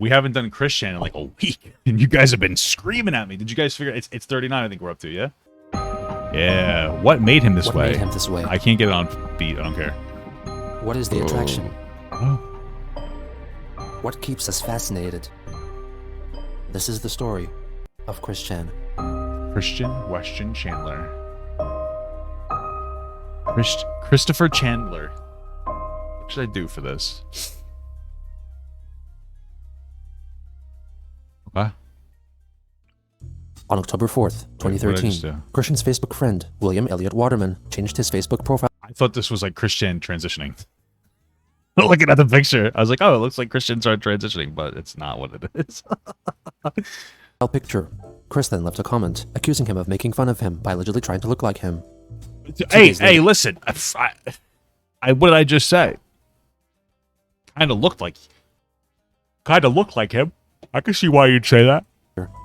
We haven't done Christian in like a week, and you guys have been screaming at me. Did you guys figure it's 39? I think we're up to, yeah. Yeah. What made him this way? What made him this way? I can't get it on beat. I don't care. What is the attraction? Oh. What keeps us fascinated? This is the story of Christian. Christian Weston Chandler. Christopher Chandler. What should I do for this? Okay. On October 4th, 2013, Christian's Facebook friend, William Elliott Waterman, changed his Facebook profile. I thought this was like Christian transitioning. Looking at the picture, I was like, oh, it looks like Christian started transitioning, but it's not what it is. Picture. Chris then left a comment, accusing him of making fun of him by allegedly trying to look like him. Hey, listen. What did I just say? Kind of looked like him. I can see why you'd say that.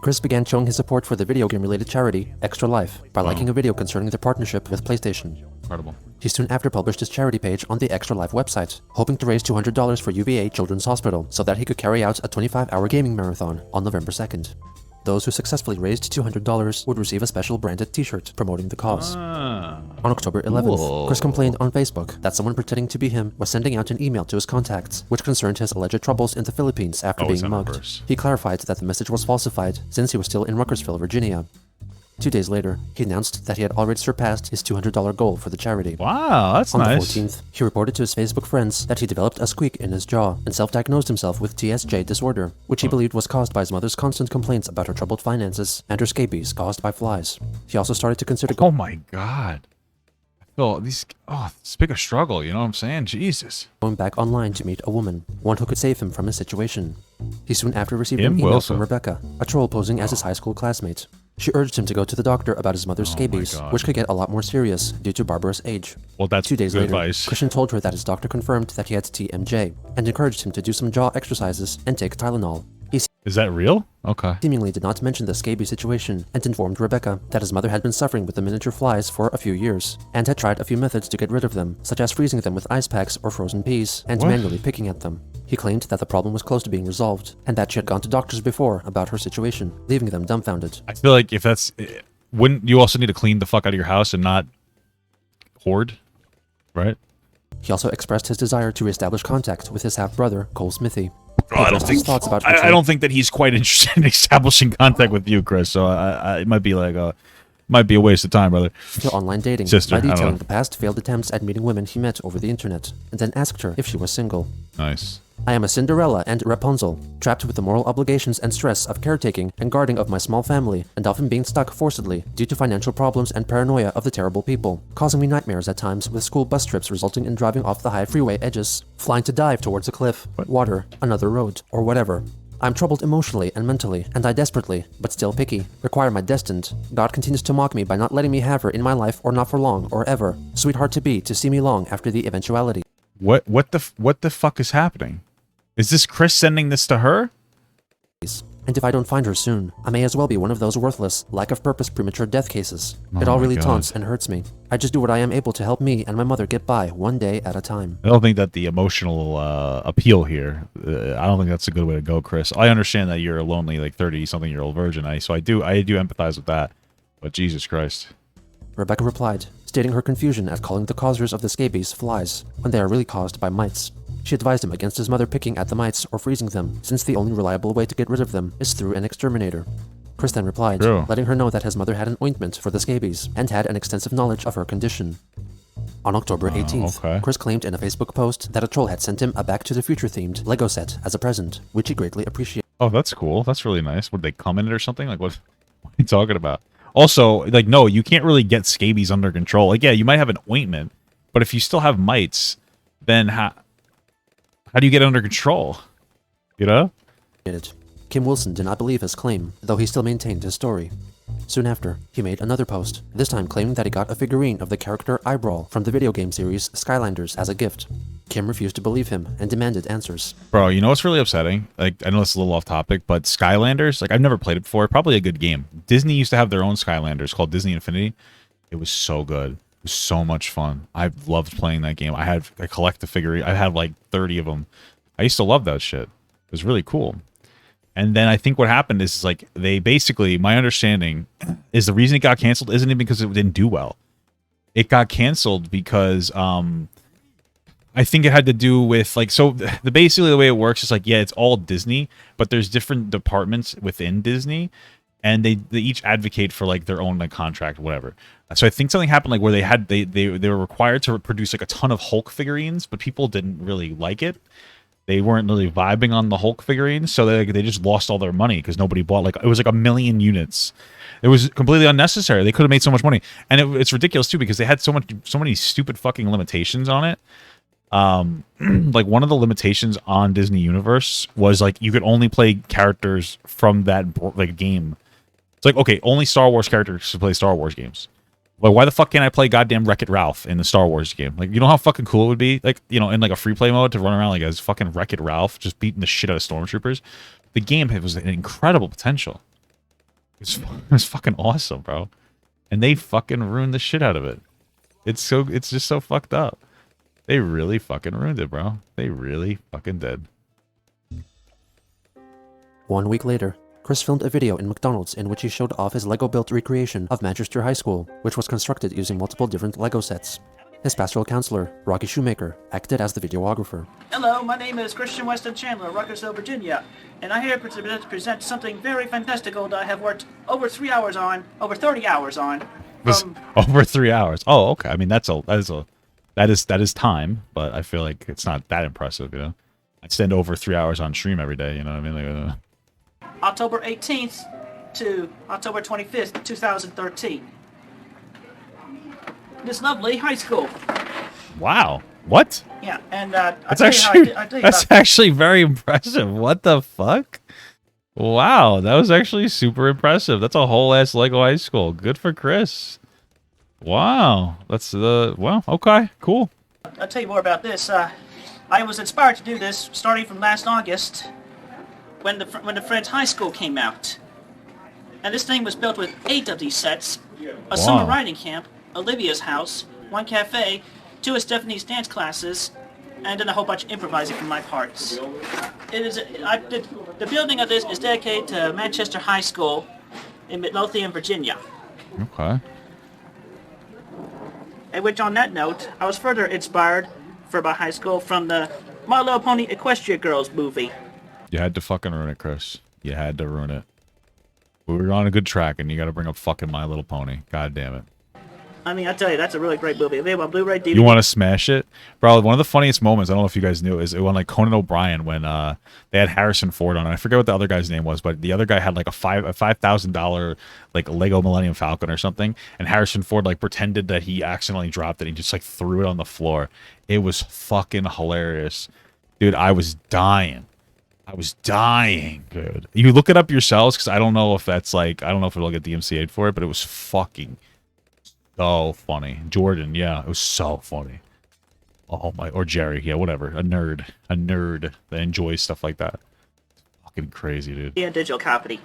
Chris began showing his support for the video game-related charity, Extra Life, by liking a video concerning their partnership with PlayStation. Incredible. He soon after published his charity page on the Extra Life website, hoping to raise $200 for UVA Children's Hospital so that he could carry out a 25-hour gaming marathon on November 2nd. Those who successfully raised $200 would receive a special branded t-shirt promoting the cause. On October 11th, Chris complained on Facebook that someone pretending to be him was sending out an email to his contacts, which concerned his alleged troubles in the Philippines after being mugged. He clarified that the message was falsified since he was still in Ruckersville, Virginia. 2 days later, he announced that he had already surpassed his $200 goal for the charity. Wow, that's nice. On the 14th, he reported to his Facebook friends that he developed a squeak in his jaw and self-diagnosed himself with TSJ disorder, which he believed was caused by his mother's constant complaints about her troubled finances and her scabies caused by flies. He also started to consider... Oh my god. It's a big struggle, you know what I'm saying? Jesus. Going back online to meet a woman, one who could save him from his situation. He soon after received an email from Rebecca, a troll posing as his high school classmate. She urged him to go to the doctor about his mother's scabies, which could get a lot more serious due to Barbara's age. Well, that's 2 days later, advice. Christian told her that his doctor confirmed that he had TMJ and encouraged him to do some jaw exercises and take Tylenol. Is that real? Okay. Seemingly did not mention the scabies situation and informed Rebecca that his mother had been suffering with the miniature flies for a few years and had tried a few methods to get rid of them, such as freezing them with ice packs or frozen peas and manually picking at them. He claimed that the problem was close to being resolved and that she had gone to doctors before about her situation, leaving them dumbfounded. I feel like if that's... Wouldn't you also need to clean the fuck out of your house and not hoard? Right? He also expressed his desire to reestablish contact with his half-brother, Cole Smithy. I don't think that he's quite interested in establishing contact with you, Chris. So it might be like might be a waste of time, brother. To online dating by detailing the past failed attempts at meeting women he met over the internet, and then asked her if she was single. Nice. I am a Cinderella and Rapunzel, trapped with the moral obligations and stress of caretaking and guarding of my small family, and often being stuck forcibly due to financial problems and paranoia of the terrible people, causing me nightmares at times with school bus trips resulting in driving off the high freeway edges, flying to dive towards a cliff, water, another road, or whatever. I'm troubled emotionally and mentally, and I desperately, but still picky, require my destined. God continues to mock me by not letting me have her in my life or not for long or ever. Sweetheart-to-be to see me long after the eventuality. What the fuck is happening? Is this Chris sending this to her? And if I don't find her soon, I may as well be one of those worthless, lack-of-purpose premature death cases. It all really taunts and hurts me. I just do what I am able to help me and my mother get by one day at a time. I don't think that the emotional appeal here, I don't think that's a good way to go, Chris. I understand that you're a lonely, like 30-something-year-old virgin, so I do empathize with that. But Jesus Christ. Rebecca replied, stating her confusion at calling the causers of the scabies flies, when they are really caused by mites. She advised him against his mother picking at the mites or freezing them, since the only reliable way to get rid of them is through an exterminator. Chris then replied, letting her know that his mother had an ointment for the scabies and had an extensive knowledge of her condition. On October 18th, Chris claimed in a Facebook post that a troll had sent him a Back to the Future-themed Lego set as a present, which he greatly appreciated. Oh, that's cool. That's really nice. Would they come in it or something? Like, what are you talking about? Also, like, no, you can't really get scabies under control. Like, yeah, you might have an ointment, but if you still have mites, then how do you get it under control? You know? Kim Wilson did not believe his claim, though he still maintained his story. Soon after, he made another post, this time claiming that he got a figurine of the character Eyebrawl from the video game series Skylanders as a gift. Kim refused to believe him and demanded answers. Bro, you know what's really upsetting? Like, I know it's a little off topic, but Skylanders, like, I've never played it before. Probably a good game. Disney used to have their own Skylanders called Disney Infinity. It was so good. It was so much fun. I loved playing that game. I collect the figurine. I had like 30 of them. I used to love that shit. It was really cool. And then I think what happened is like they basically, my understanding is the reason it got canceled isn't even because it didn't do well. It got canceled because I think it had to do with like, so basically the way it works is like, yeah, it's all Disney, but there's different departments within Disney, and they each advocate for like their own like contract, whatever. So I think something happened like where they were required to produce like a ton of Hulk figurines, but people didn't really like it. They weren't really vibing on the Hulk figurines, so they just lost all their money because nobody bought, like, it was like 1 million units. It was completely unnecessary. They could have made so much money, and it's ridiculous too because they had so many stupid fucking limitations on it. Like one of the limitations on Disney Universe was like you could only play characters from that like game. It's like, okay, only Star Wars characters to play Star Wars games. Like, why the fuck can't I play goddamn Wreck-It Ralph in the Star Wars game? Like, you know how fucking cool it would be, like, you know, in like a free play mode to run around like as fucking Wreck-It Ralph, just beating the shit out of stormtroopers. The game was an incredible potential. It was fucking awesome, bro. And they fucking ruined the shit out of it. It's just so fucked up. They really fucking ruined it, bro. They really fucking did. 1 week later, Chris filmed a video in McDonald's in which he showed off his Lego-built recreation of Manchester High School, which was constructed using multiple different Lego sets. His pastoral counselor, Rocky Shoemaker, acted as the videographer. Hello, my name is Christian Weston Chandler, Ruckersville, Virginia, and I'm here to present something very fantastical that I have worked over 30 hours on. Over 3 hours. Oh, okay. I mean, that is time, but I feel like it's not that impressive, you know. I'd spend over 3 hours on stream every day, you know what I mean? Like, October 18th to October 25th, 2013. This lovely high school. wow. What? Yeah, and That's actually very impressive. What the fuck? Wow, that was actually super impressive. That's a whole ass Lego high school. Good for Chris. Wow, well, okay, cool. I'll tell you more about this. I was inspired to do this starting from last August when the Friends High School came out. And this thing was built with 8 of these sets, a summer riding camp, Olivia's house, 1 cafe, 2 of Stephanie's dance classes, and then a whole bunch of improvising from my parts. The building of this is dedicated to Manchester High School in Midlothian, Virginia. Okay. And which, on that note, I was further inspired for my high school from the My Little Pony Equestria Girls movie. You had to fucking ruin it, Chris. You had to ruin it. We were on a good track, and you got to bring up fucking My Little Pony. God damn it. I mean, I tell you, that's a really great movie. Available on Blu-ray, DVD. You want to smash it? Bro, one of the funniest moments, I don't know if you guys knew, is when like Conan O'Brien, when they had Harrison Ford on it. I forget what the other guy's name was, but the other guy had like a $5,000 like Lego Millennium Falcon or something, and Harrison Ford like pretended that he accidentally dropped it. He just like threw it on the floor. It was fucking hilarious. Dude, I was dying. Dude. You look it up yourselves, because I don't know if that's like, I don't know if it'll get DMCA'd for it, but it was fucking so funny. Jordan, yeah, it was so funny. Oh my, or Jerry, yeah, whatever. A nerd that enjoys stuff like that. Fucking crazy, dude. Yeah, digital copy.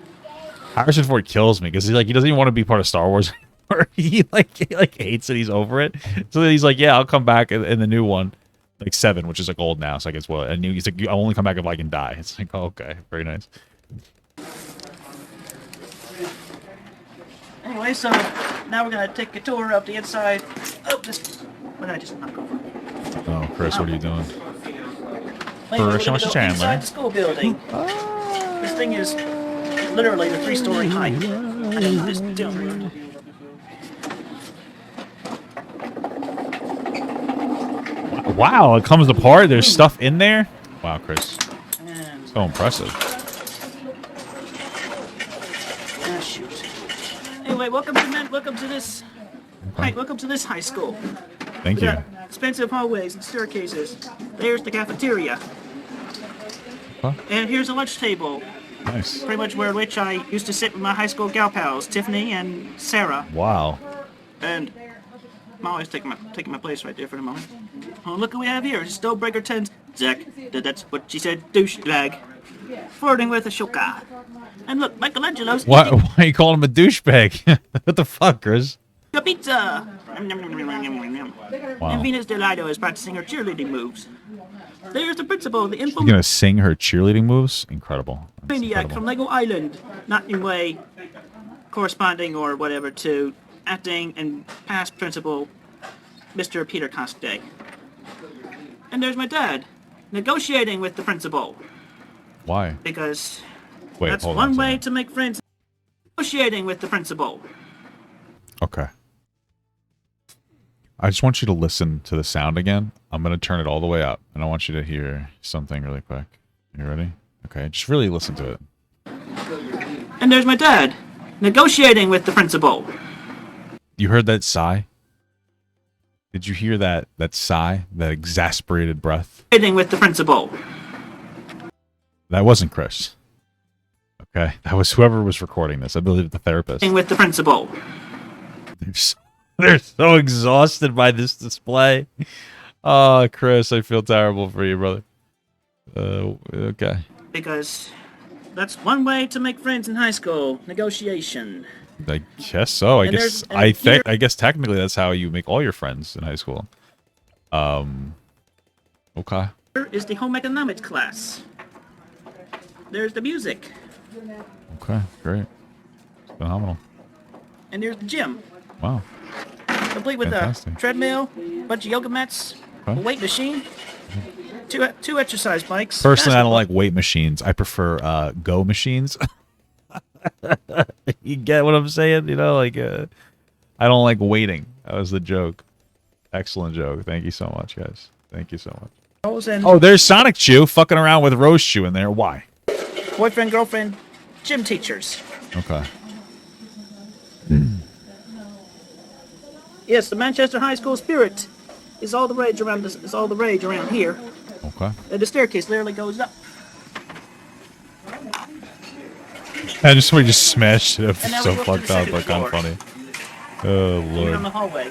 Harrison Ford kills me because he doesn't even want to be part of Star Wars anymore. he hates it. He's over it. So he's like, yeah, I'll come back in the new one, like 7, which is like old now. So I guess and he's like, I'll only come back if I can die. It's like, oh, okay, very nice. Anyway, so now we're gonna take a tour of the inside of this. What did I just knock over? Oh, Chris, what are you doing? Inside the school building. This thing is literally the 3-story height. I didn't this building. Wow, it comes apart. There's stuff in there. Wow, Chris, so impressive. Shoot. Anyway, welcome to this. Okay. Welcome to this high school. Thank you. Expensive hallways and staircases. There's the cafeteria. Huh? And here's a lunch table. Nice. Pretty much which I used to sit with my high school gal pals, Tiffany and Sarah. Wow. And I'm always taking my place right there for the moment. Oh, look what we have here. Stowbreaker 10's Zach. That's what she said, douchebag. Flirting with Ashoka. And look, Michelangelo's... Why are you calling him a douchebag? What the fuck, Chris? A pizza! Wow. And Venus Delido is practicing her cheerleading moves. There's the principal, the She's gonna sing her cheerleading moves. Incredible. That's maniac incredible. from Lego Island. Not in way corresponding or whatever to acting and past principal Mr. Peter Coste. And there's my dad, negotiating with the principal. Why? Because Wait, that's hold one on a way second. to make friends. Negotiating with the principal. Okay. I just want you to listen to the sound again. I'm going to turn it all the way up, and I want you to hear something really quick. You ready? Okay, just really listen to it. And there's my dad, negotiating with the principal. You heard that sigh? Did you hear that sigh? That exasperated breath? Negotiating with the principal. That wasn't Chris. Okay, that was whoever was recording this. I believe the therapist. With the principal. They're so exhausted by this display. Oh, Chris, I feel terrible for you, brother. Okay. Because that's one way to make friends in high school. Negotiation. I guess so. And I guess technically that's how you make all your friends in high school. Okay. Here is the home economics class. There's the music. Okay, great. Phenomenal. And there's the gym. Wow. Complete with Fantastic. a treadmill, bunch of yoga mats, a Okay. weight machine, two exercise bikes. Personally, I don't basketball. like weight machines. I prefer go machines. You get what I'm saying? You know, like I don't like waiting. That was the joke. Excellent joke. Thank you so much, guys. Thank you so much. And Oh, there's Sonic Chew fucking around with Rose Chew in there. Why? boyfriend, girlfriend, gym teachers. Okay. Yes, the Manchester High School spirit is all the rage around this. Is all the rage around here. Okay. And the staircase literally goes up. I just somebody just smashed it. And now So we go up to the fucked up, second but kind of floor. funny. Oh Here on lord. the hallway.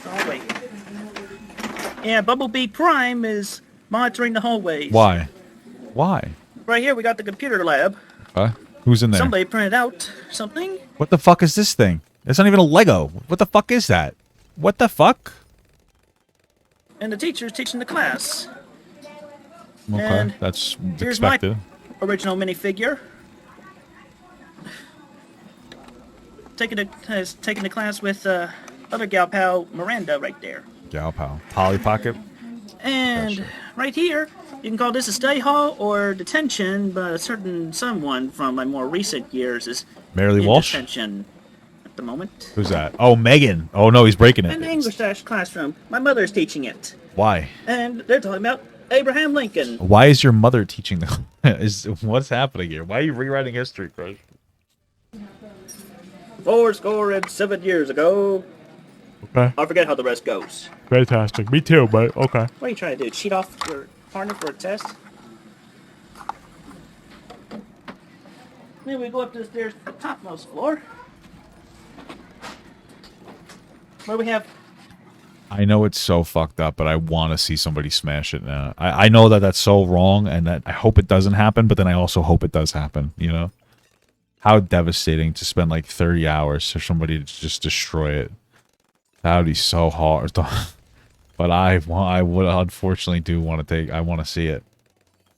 The hallway. Yeah, Bumblebee Prime is monitoring the hallways. Why? Why? Right here, we got the computer lab. Okay. Who's in there? Somebody printed out something. What the fuck is this thing? It's not even a Lego. What the fuck is that? What the fuck? And the teacher's teaching the class. Okay, And that's here's my expected. original minifigure. Taking the class with other gal pal Miranda right there. Gal pal. Polly Pocket. And Gotcha. right here, you can call this a study hall or detention, but a certain someone from my more recent years is Marilee in Walsh? detention at the moment. Who's that? Oh, Megan. Oh no, he's breaking In the it. English classroom, my mother's teaching it, Why? and they're talking about Abraham Lincoln. Why is your mother teaching the? What's happening here? Why are you rewriting history, Chris? 7 years ago. Okay. I forget how the rest goes. Fantastic. Me too, but okay. What are you trying to do? Cheat off your partner for a test? Then we go up the stairs to the topmost floor, where we have I know it's so fucked up, but I want to see somebody smash it now. I know that that's so wrong, and that I hope it doesn't happen, but then I also hope it does happen, you know? How devastating to spend like 30 hours for somebody to just destroy it. That would be so hard. But I would unfortunately do want to I want to see it.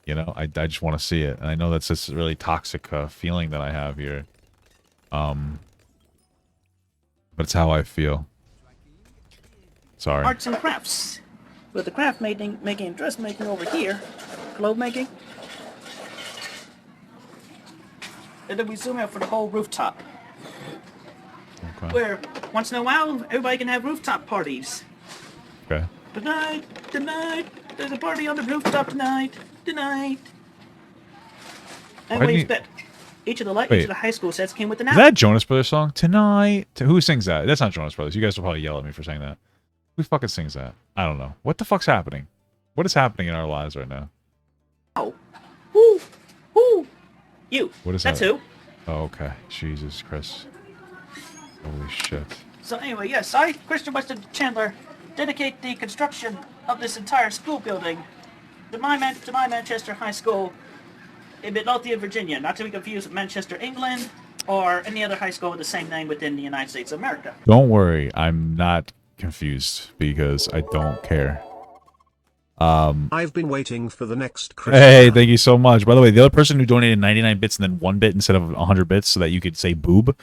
You know, I just want to see it. And I know that's this really toxic feeling that I have here. But it's how I feel. Sorry. arts and crafts, with the craft making and dressmaking over here, clothes making. And then we zoom out for the whole rooftop, Okay. where once in a while everybody can have rooftop parties. Okay. Tonight, there's a party on the rooftop tonight. And Why we do you- expect each of the Wait. each of the high school sets came with an Is album. that a Jonas Brothers song? Tonight. Who sings that? That's not Jonas Brothers. You guys will probably yell at me for saying that. Who fucking sings that? I don't know. What the fuck's happening? What is happening in our lives right now? Oh, who? You. What is That's that? who. Oh, okay. Jesus, Chris. Holy shit. So anyway, yes, I, Christian Weston Chandler, dedicate the construction of this entire school building to my Manchester High School in Midlothian, Virginia, not to be confused with Manchester, England, or any other high school with the same name within the United States of America. Don't worry. I'm not confused because I don't care. I've been waiting for the next Christmas. Hey, thank you so much. By the way, the other person who donated 99 bits and then 1 bit instead of 100 bits so that you could say boob,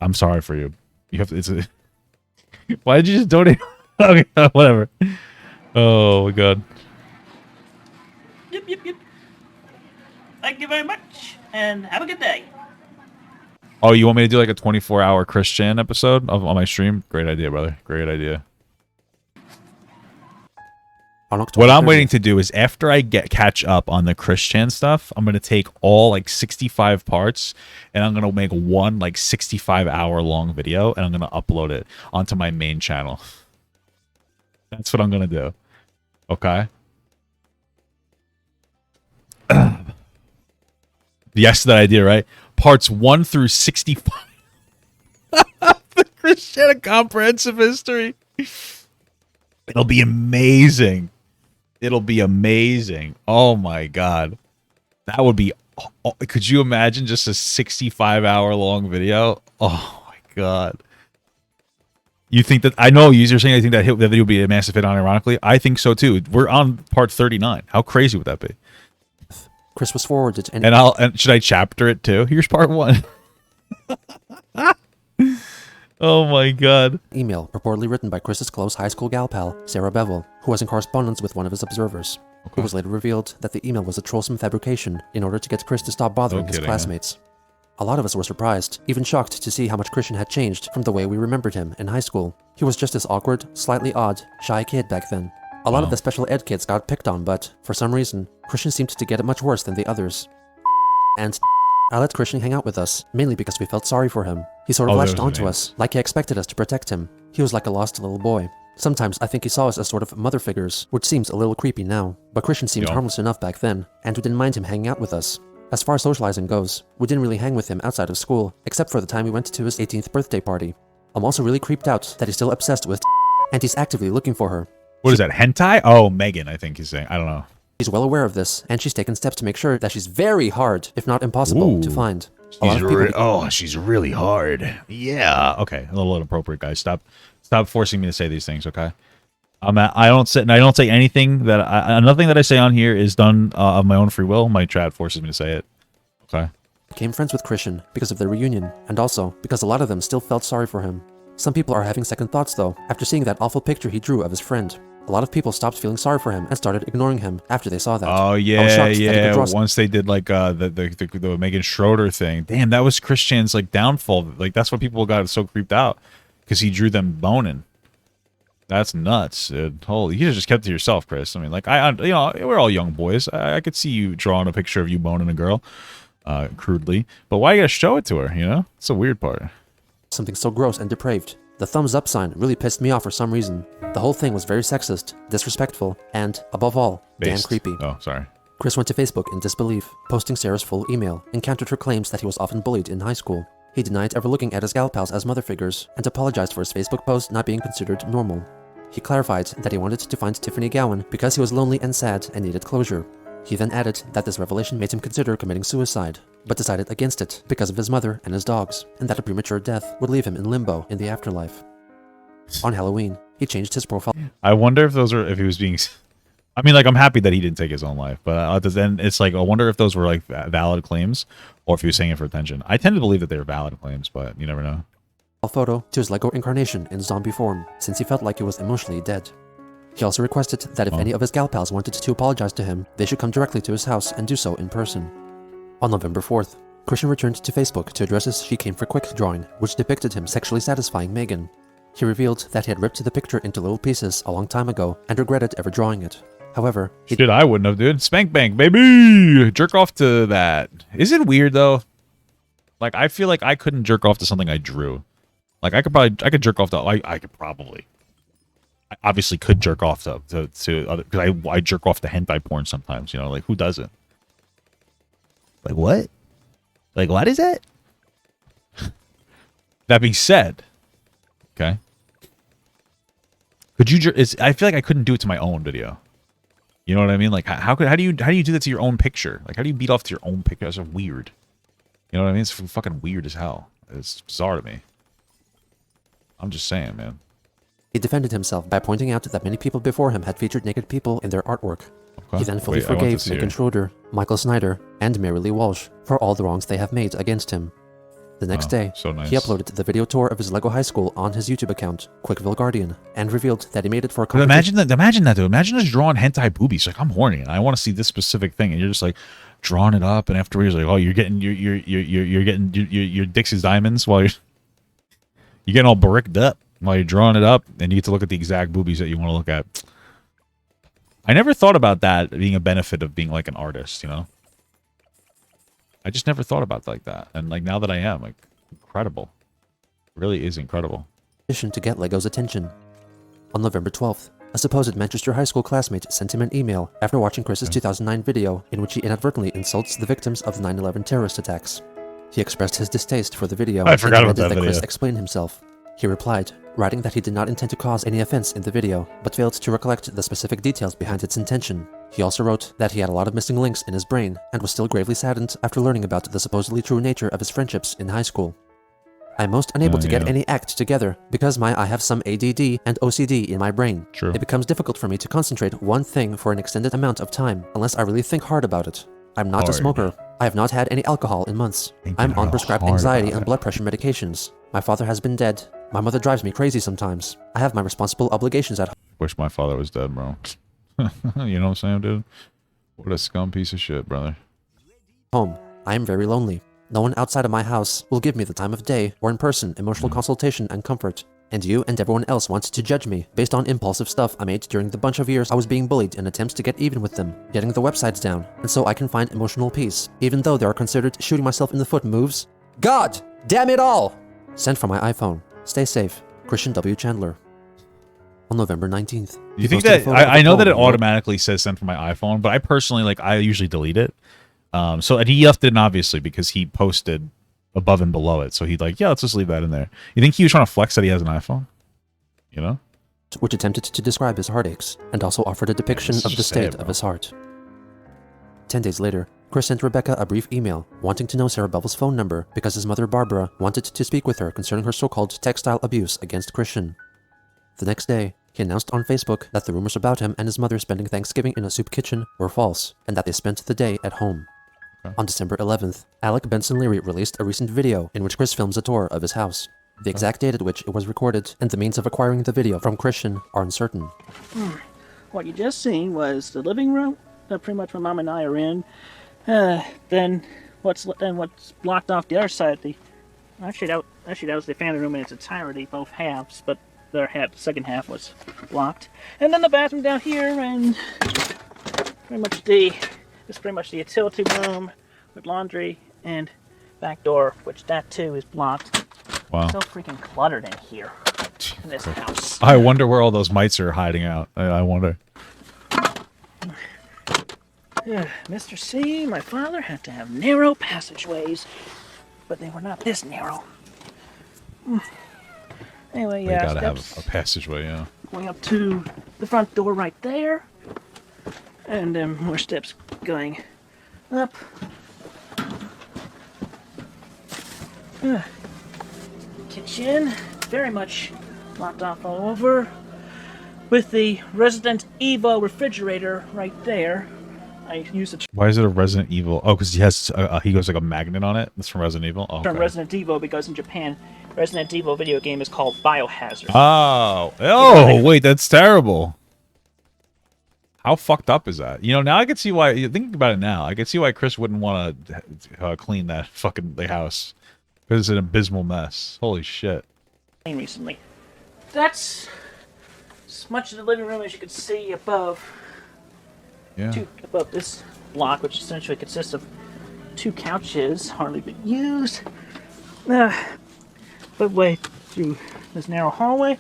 I'm sorry for you. You have to. It's a, why did you just donate? Okay, whatever. Oh my god. Yep. Thank you very much, and have a good day. Oh, you want me to do like a 24-hour Christian episode on my stream? Great idea, brother. Great idea. On October What I'm 30th, waiting to do is after I catch up on the Christian stuff, I'm gonna take all like 65 parts and I'm gonna make one like 65-hour long video and I'm gonna upload it onto my main channel. That's what I'm gonna do. Okay. Yes, to that idea, right? Parts 1 through 65. The Christian comprehensive history. It'll be amazing. It'll be amazing. Oh my god. That would be... could you imagine just a 65-hour long video? Oh my god. You think that... I know you're saying I think that video would be a massive hit on ironically. I think so too. We're on part 39. How crazy would that be? Chris was forwarded an And should I chapter it too? Here's part 1. Oh my god. email purportedly written by Chris's close high school gal pal, Sarah Bevel, who was in correspondence with one of his observers. It was later revealed that the email was a trollsome fabrication in order to get Chris to stop bothering his kidding, classmates. A lot of us were surprised, even shocked to see how much Christian had changed from the way we remembered him in high school. He was just this awkward, slightly odd, shy kid back then. A lot of the special ed kids got picked on, but, for some reason, Christian seemed to get it much worse than the others. And I let Christian hang out with us, mainly because we felt sorry for him. He sort of latched onto us, like he expected us to protect him. He was like a lost little boy. Sometimes I think he saw us as sort of mother figures, which seems a little creepy now, but Christian seemed harmless enough back then, and we didn't mind him hanging out with us. As far as socializing goes, we didn't really hang with him outside of school, except for the time we went to his 18th birthday party. I'm also really creeped out that he's still obsessed with and he's actively looking for her. What is that, hentai? Oh, Megan, I think he's saying. I don't know. She's well aware of this, and she's taken steps to make sure that she's very hard, if not impossible, to find. She's really hard. Yeah. Okay, a little inappropriate, guys. Stop forcing me to say these things. Okay. I don't say anything that nothing that I say on here is done of my own free will. My chat forces me to say it. Okay. Became friends with Christian because of their reunion, and also because a lot of them still felt sorry for him. Some people are having second thoughts though, after seeing that awful picture he drew of his friend. A lot of people stopped feeling sorry for him and started ignoring him after they saw that. Oh yeah. Once they did like the Megan Schroeder thing. Damn, that was Christian's like downfall. Like that's what people got so creeped out because he drew them boning. That's nuts, dude. Holy, you could have just kept it to yourself, Chris. I mean, like you know, we're all young boys. I could see you drawing a picture of you boning a girl, crudely. But why you gotta show it to her? You know, it's a weird part. Something so gross and depraved. The thumbs up sign really pissed me off for some reason. The whole thing was very sexist, disrespectful, and, above all, damn creepy. Oh, sorry. Chris went to Facebook in disbelief, posting Sarah's full email, and countered her claims that he was often bullied in high school. He denied ever looking at his gal pals as mother figures, and apologized for his Facebook post not being considered normal. He clarified that he wanted to find Tiffany Gowan because he was lonely and sad and needed closure. He then added that this revelation made him consider committing suicide, but decided against it because of his mother and his dogs, and that a premature death would leave him in limbo in the afterlife. On Halloween, he changed his profile. I wonder if those are if he was being. I mean, like I'm happy that he didn't take his own life, but then it's like I wonder if those were like valid claims or if he was saying it for attention. I tend to believe that they were valid claims, but you never know. Photo to his Lego incarnation in zombie form, since he felt like he was emotionally dead. He also requested that if any of his gal pals wanted to apologize to him, they should come directly to his house and do so in person. On November 4th, Christian returned to Facebook to address his She Came for Quick drawing, which depicted him sexually satisfying Megan. He revealed that he had ripped the picture into little pieces a long time ago and regretted ever drawing it. However, Shit, I wouldn't have, dude. Spank bank, baby! Jerk off to that. Is it weird, though? Like, I feel like I couldn't jerk off to something I drew. Like, I could jerk off to, I could probably. I obviously could jerk off to other, because I jerk off to hentai porn sometimes, you know, like, who doesn't? Like, what? Like, what is that? That being said, okay. Could you I feel like I couldn't do it to my own video. You know what I mean? Like, how do you do that to your own picture? Like, how do you beat off to your own picture? That's so weird. You know what I mean? It's fucking weird as hell. It's bizarre to me. I'm just saying, man. He defended himself by pointing out that many people before him had featured naked people in their artwork. Okay. He then fully Wait, I want forgave this Megan here. Schroeder, Michael Snyder, and Mary Lee Walsh for all the wrongs they have made against him. The next day, so nice. he uploaded the video tour of his Lego High School on his YouTube account, Quickville Guardian, and revealed that he made it for a But competition. imagine that, dude. Imagine us drawing hentai boobies. Like, I'm horny and I want to see this specific thing, and you're just like drawing it up, and afterwards, like, oh, you're getting your dicks is diamonds while you're getting all bricked up while you're drawing it up, and you get to look at the exact boobies that you want to look at. I never thought about that being a benefit of being like an artist, you know. I just never thought about it like that, and like now that I am, like, incredible. It really is incredible. To get Lego's attention. On November 12th, a supposed Manchester High School classmate sent him an email after watching Chris's 2009 video in which he inadvertently insults the victims of the 9/11 terrorist attacks. He expressed his distaste for the video I forgot and about demanded that Chris video. explain himself. He replied, writing that he did not intend to cause any offense in the video, but failed to recollect the specific details behind its intention. He also wrote that he had a lot of missing links in his brain and was still gravely saddened after learning about the supposedly true nature of his friendships in high school. I'm most unable to get any act together because I have some ADD and OCD in my brain. True. It becomes difficult for me to concentrate one thing for an extended amount of time unless I really think hard about it. I'm not a Hard. smoker. I have not had any alcohol in months. Thinking I'm on real prescribed hard anxiety about and it. blood pressure medications. My father has been dead. My mother drives me crazy sometimes. I have my responsible obligations at Wish my father was dead, bro. You know what I'm saying, dude? What a scum piece of shit, brother. home. I am very lonely. No one outside of my house will give me the time of day or in person emotional consultation and comfort. And you and everyone else wants to judge me based on impulsive stuff I made during the bunch of years I was being bullied in attempts to get even with them, getting the websites down, and so I can find emotional peace, even though they are considered shooting myself in the foot moves. God damn it all! Sent from my iPhone. Stay safe. Christian W. Chandler. On November 19th. You he think posted a that photo of I a know that it poem he wrote. automatically says sent from my iPhone, but I personally I usually delete it. So and he left it in obviously because he posted above and below it. So he'd like, yeah, let's just leave that in there. You think he was trying to flex that he has an iPhone? You know? which attempted to describe his heartaches and also offered a depiction this of is the sad, state bro. of his heart. 10 days later, Chris sent Rebecca a brief email wanting to know Sarah Bevel's phone number because his mother Barbara wanted to speak with her concerning her so-called textile abuse against Christian. The next day, he announced on Facebook that the rumors about him and his mother spending Thanksgiving in a soup kitchen were false, and that they spent the day at home. Okay. On December 11th, Alec Benson Leary released a recent video in which Chris films a tour of his house. The exact date at which it was recorded and the means of acquiring the video from Christian are uncertain. What you just seen was the living room that pretty much my mom and I are in. Then what's blocked off the other side? Actually that was the family room in its entirety, both halves, but the second half was blocked. And then the bathroom down here, and it's pretty much the utility room with laundry and back door, which that too is blocked. Wow. So freaking cluttered in here in this house. I wonder where all those mites are hiding out. I wonder. Mr. C, my father, had to have narrow passageways, but they were not this narrow. Anyway, You yeah, gotta have steps a passageway, yeah. going up to the front door right there, and then more steps going up. Kitchen, very much locked off all over, with the Resident Evil refrigerator right there. I use the Why is it a Resident Evil? Oh, because he has he goes like a magnet on it. That's from Resident Evil. Oh, term okay. Resident Evil because in Japan, Resident Evil video game is called Biohazard. Oh, wait, that's terrible. How fucked up is that? You know, now I can see why. Thinking about it now, I can see why Chris wouldn't want to clean that fucking the house because it's an abysmal mess. Holy shit. Recently, that's as much of the living room as you could see above. Yeah. Above this block, which essentially consists of two couches, hardly been used. But way through this narrow hallway,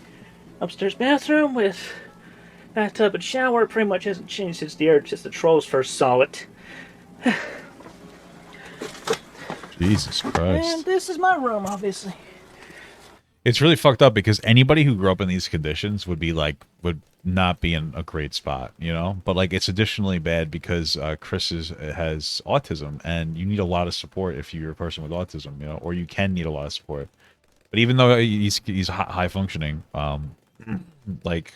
upstairs bathroom with bathtub and shower. Pretty much hasn't changed since the trolls first saw it. Jesus Christ. And this is my room, obviously. It's really fucked up because anybody who grew up in these conditions would not be in a great spot, you know? But like it's additionally bad because Chris has autism and you need a lot of support if you're a person with autism, you know, or you can need a lot of support. But even though he's high functioning, like,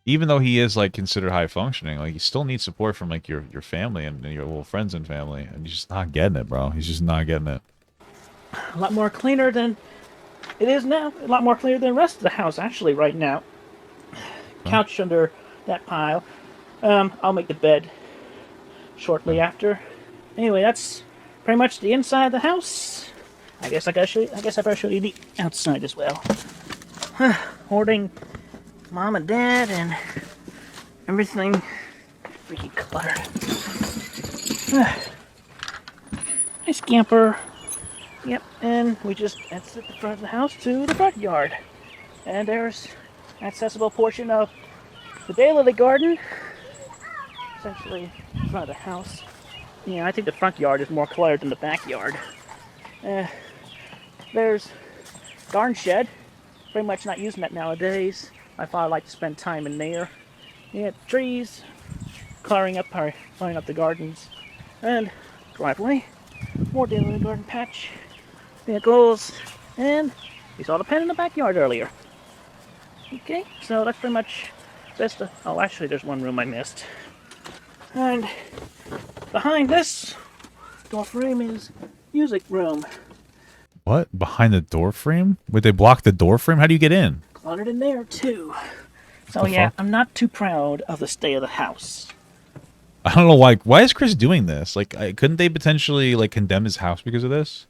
even though he is like considered high functioning, like, he still needs support from like your family and your little friends and family, and he's just not getting it, bro. He's just not getting it. A lot more cleaner than it is now. A lot more cleaner than the rest of the house, actually, right now. Couch under that pile. I'll make the bed shortly after. Anyway, that's pretty much the inside of the house. I guess I better show you the outside as well. Hoarding mom and dad and everything freaking cluttered. Nice camper. Yep, and we just exit the front of the house to the front yard. And there's an accessible portion of the daylily garden. Essentially in front of the house. Yeah, I think the front yard is more cluttered than the backyard. There's garden shed. Pretty much not using that nowadays. My father liked to spend time in there. Yeah, trees, clearing up the gardens, and driveway. More daily garden patch. Vehicles, and we saw the pen in the backyard earlier. Okay, so that's pretty much this. Oh, actually, there's one room I missed. And behind this door frame is music room. What? Behind the door frame? Would they block the door frame? How do you get in? Cluttered in there too. So yeah, I'm not too proud of the state of the house. I don't know why. Why is Chris doing this? Like, couldn't they potentially like condemn his house because of this?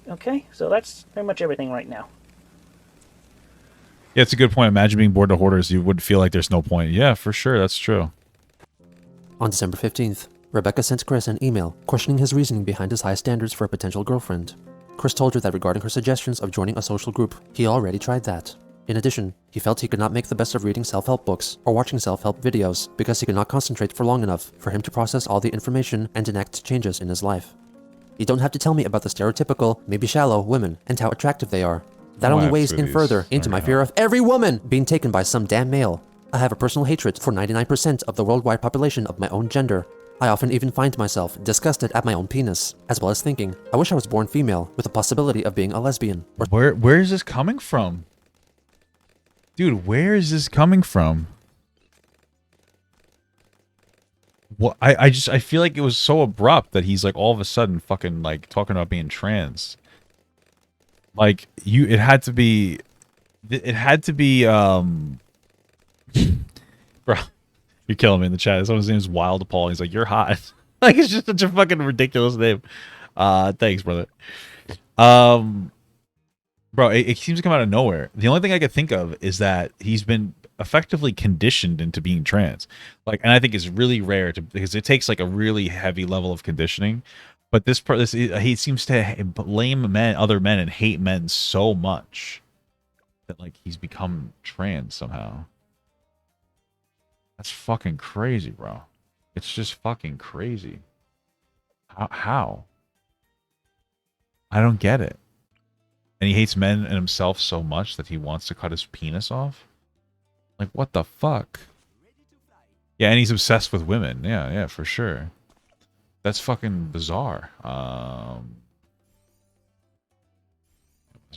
Okay, so that's pretty much everything right now. Yeah, it's a good point. Imagine being bored to hoarders. You would feel like there's no point. Yeah, for sure. That's true. On December 15th, Rebecca sent Chris an email questioning his reasoning behind his high standards for a potential girlfriend. Chris told her that regarding her suggestions of joining a social group, he already tried that. In addition, he felt he could not make the best of reading self-help books or watching self-help videos because he could not concentrate for long enough for him to process all the information and enact changes in his life. You don't have to tell me about the stereotypical, maybe shallow, women and how attractive they are. That only weighs in further into my fear of every woman being taken by some damn male. I have a personal hatred for 99% of the worldwide population of my own gender. I often even find myself disgusted at my own penis, as well as thinking, I wish I was born female with the possibility of being a lesbian. Or Where is this coming from? Dude, where is this coming from? What I feel like it was so abrupt that he's like all of a sudden fucking like talking about being trans. Like it had to be bro, you're killing me in the chat. Someone's name is Wild Paul. He's like, you're hot. Like, it's just such a fucking ridiculous name. Thanks, brother. Bro, it seems to come out of nowhere. The only thing I could think of is that he's been effectively conditioned into being trans. Like, and I think it's really rare because it takes like a really heavy level of conditioning. But he seems to blame other men, and hate men so much that like he's become trans somehow. That's fucking crazy, bro. It's just fucking crazy. How? I don't get it. And he hates men and himself so much that he wants to cut his penis off? Like, what the fuck? Yeah, and he's obsessed with women. Yeah, for sure. That's fucking bizarre.